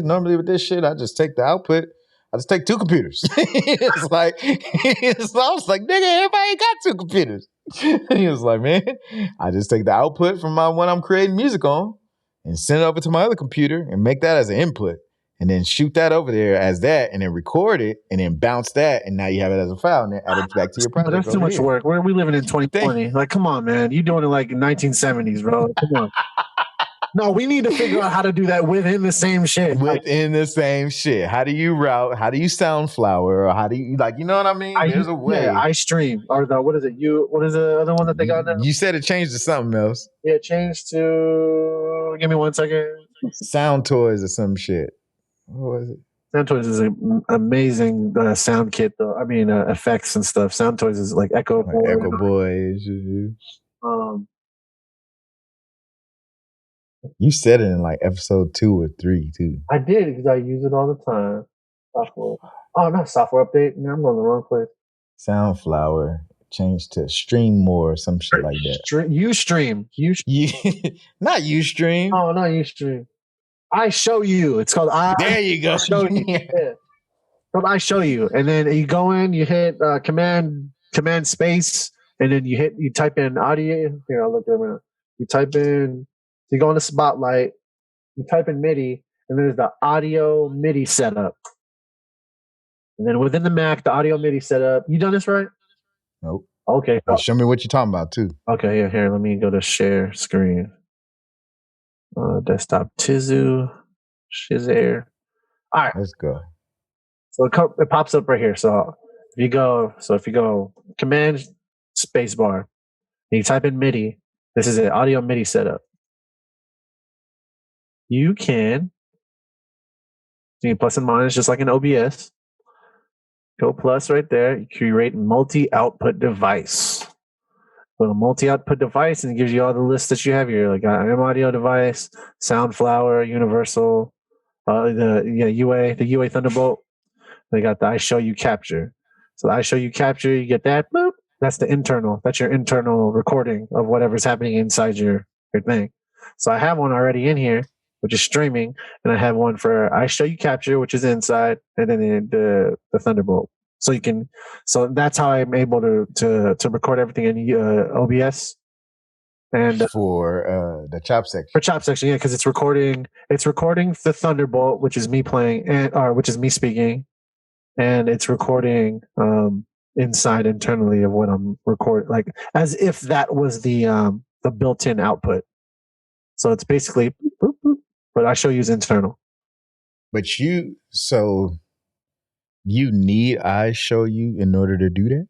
normally with this shit, I just take the output. I just take 2 computers. It's like, I was like, nigga, everybody ain't got 2 computers. He was like, man, I just take the output from my one I'm creating music on and send it over to my other computer and make that as an input. And then shoot that over there as that, and then record it, and then bounce that, and now you have it as a file, and then add it back to your project. That's too much work. Where are we living in 2020? Like, come on, man. You doing it like 1970s, bro. Come on. No, we need to figure out how to do that within the same shit. Within the same shit. How do you route? How do you Soundflower? Or how do you you know what I mean? There's a way. Yeah, iStream or what is it? What is the other one that they got now? You said it changed to something else. Yeah, it changed to. Give me 1 second. Sound Toys or some shit. What was it? Soundtoys is an amazing sound kit, though. I mean, effects and stuff. Soundtoys is like Echo Like Boy. Echo Boys. You said it in like episode 2 or 3 too. I did because I use it all the time. Software. Oh, not software update. Man, I'm going the wrong place. Soundflower changed to Stream More or some shit like that. Ustream. Not Ustream. Oh, not Ustream. I Show You. It's called I. There you go. Show You. Yeah. But I Show You, and then you go in, you hit command space, and then you type in audio. Here, I'll look at it right now. You type in, you go in the spotlight, you type in MIDI, and then there's the audio MIDI setup. And then within the Mac, the audio MIDI setup. You done this right? Nope. Okay. Show me what you're talking about too. Okay, yeah, here, let me go to share screen. Desktop Tizu, Shizare. All right. Let's go. So it pops up right here. So if you go command spacebar, and you type in MIDI, this is an audio MIDI setup. You can see plus and minus just like an OBS. Go plus right there. You create multi-output device. Go to multi-output device and it gives you all the lists that you have here. Like M audio device, Soundflower, Universal, the UA Thunderbolt. They got the I Show You capture. So the I Show You capture, you get that. Boop. That's the internal. That's your internal recording of whatever's happening inside your thing. So I have one already in here, which is streaming, and I have one for I Show You capture, which is inside, and then the Thunderbolt. So you can. So that's how I'm able to record everything in OBS. And for the chop section. For chop section, yeah, because it's recording the Thunderbolt, which is me playing, or which is me speaking. And it's recording inside internally of what I'm recording, like as if that was the built-in output. So it's basically, boop, boop, but I Show You's internal. But you need I Show You in order to do that?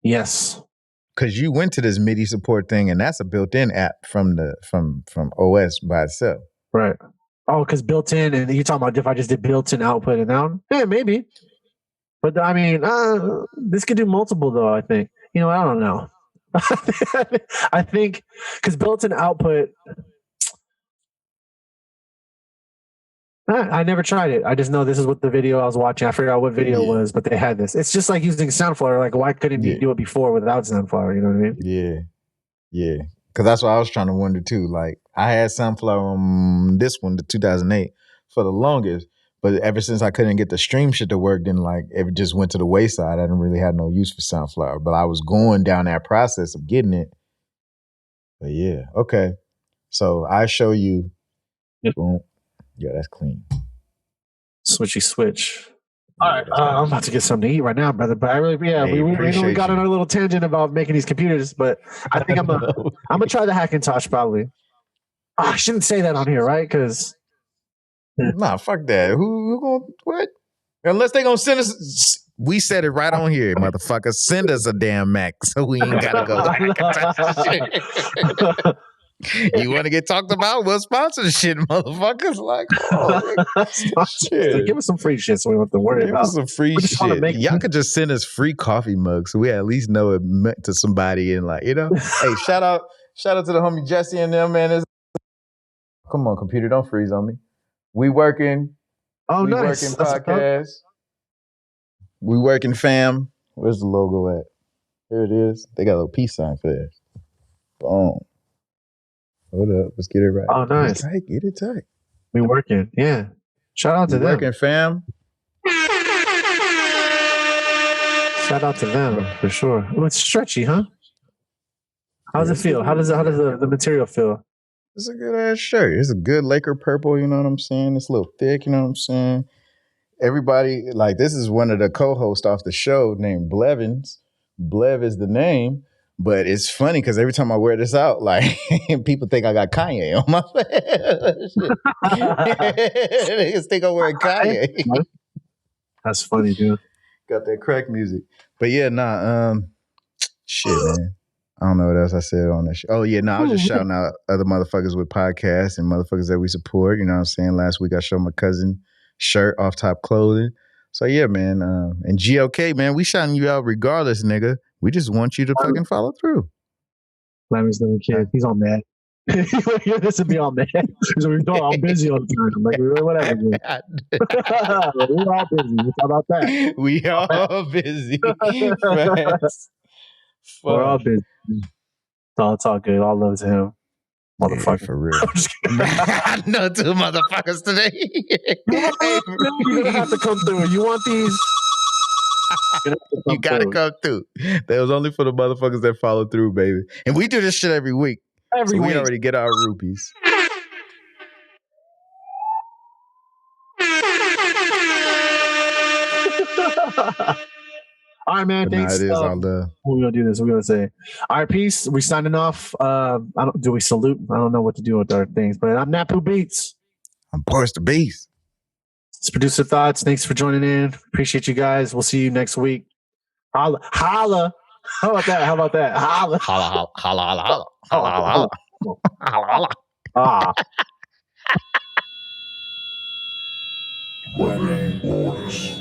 Yes. Because you went to this MIDI support thing, and that's a built-in app from OS by itself. Right. Oh, because built-in, and you're talking about if I just did built-in output and down? Yeah, maybe. But I mean, this could do multiple though. I think. I don't know. I think because built-in output. I never tried it. I just know this is what the video I was watching. I forgot what video it was, but they had this. It's just like using Soundflower. Like, why couldn't you do it before without Soundflower? You know what I mean? Yeah. Because that's what I was trying to wonder too. Like, I had Soundflower on this one, the 2008, for the longest. But ever since I couldn't get the stream shit to work, then like it just went to the wayside. I didn't really have no use for Soundflower. But I was going down that process of getting it. But yeah, okay. So I Show You. Yep. Boom. Yeah, that's clean. Switchy switch. All right, I'm about to get something to eat right now, brother. But I really, we got on a little tangent about making these computers. But I think I'm gonna try the Hackintosh probably. I shouldn't say that on here, right? Because nah, fuck that. Who gonna what? Unless they gonna send us. We said it right on here, motherfucker. Send us a damn Mac, so we ain't gotta go Hackintosh. You want to get talked about? We'll sponsor the shit, motherfuckers. Like, shit. Give us some free shit so we don't have to worry about. Give us some free shit. Y'all could just send us free coffee mugs so we at least know it meant to somebody. And like, hey, shout out to the homie Jesse and them, man. Come on, computer, don't freeze on me. We working. Oh, we nice. Working podcast. We working, fam. Where's the logo at? Here it is. They got a little peace sign for this. Boom. Hold up. Let's get it right. Oh, nice. Get it tight. We working. Yeah. Shout out to them. Working, fam. Shout out to them for sure. Oh, it's stretchy, huh? How does it feel? How does the material feel? It's a good ass shirt. It's a good Laker purple, you know what I'm saying? It's a little thick, you know what I'm saying? Everybody, like, this is one of the co-hosts off the show named Blevins. Blev is the name. But it's funny because every time I wear this out, like, people think I got Kanye on my face. They just think I'm wearing Kanye. That's funny, dude. Got that crack music. But yeah, shit, man. I don't know what else I said on that shit. Oh, yeah, I was just shouting out other motherfuckers with podcasts and motherfuckers that we support. You know what I'm saying? Last week I showed my cousin shirt, off top clothing. So yeah, man. And GLK, man, we shouting you out regardless, nigga. We just want you to fucking follow through. Lemmy's little kid. He's all mad. This would be all mad. He's like, no, I'm busy all the time. I'm like, whatever, dude. We're all busy. How about that? We all busy. Facts. We're all busy. It's all good. All love to him. Motherfucker. Yeah, for real. I know two motherfuckers today. You're gonna have to come through. You want these? You gotta come through. That was only for the motherfuckers that follow through, baby. And we do this shit every week. Every week. We already get our rupees. All right, man. Thanks. It is all love. We're gonna do this. We're gonna say, all right, peace. We signing off. Do we salute? I don't know what to do with our things, but I'm NappooBeats. I'm Boris The Beast. It's Producer Thoughts. Thanks for joining in. Appreciate you guys. We'll see you next week. Holla. Holla. How about that? Holla. Holla, holla, holla, holla. Holla, holla, holla. Holla, holla. Ah. My name Boris.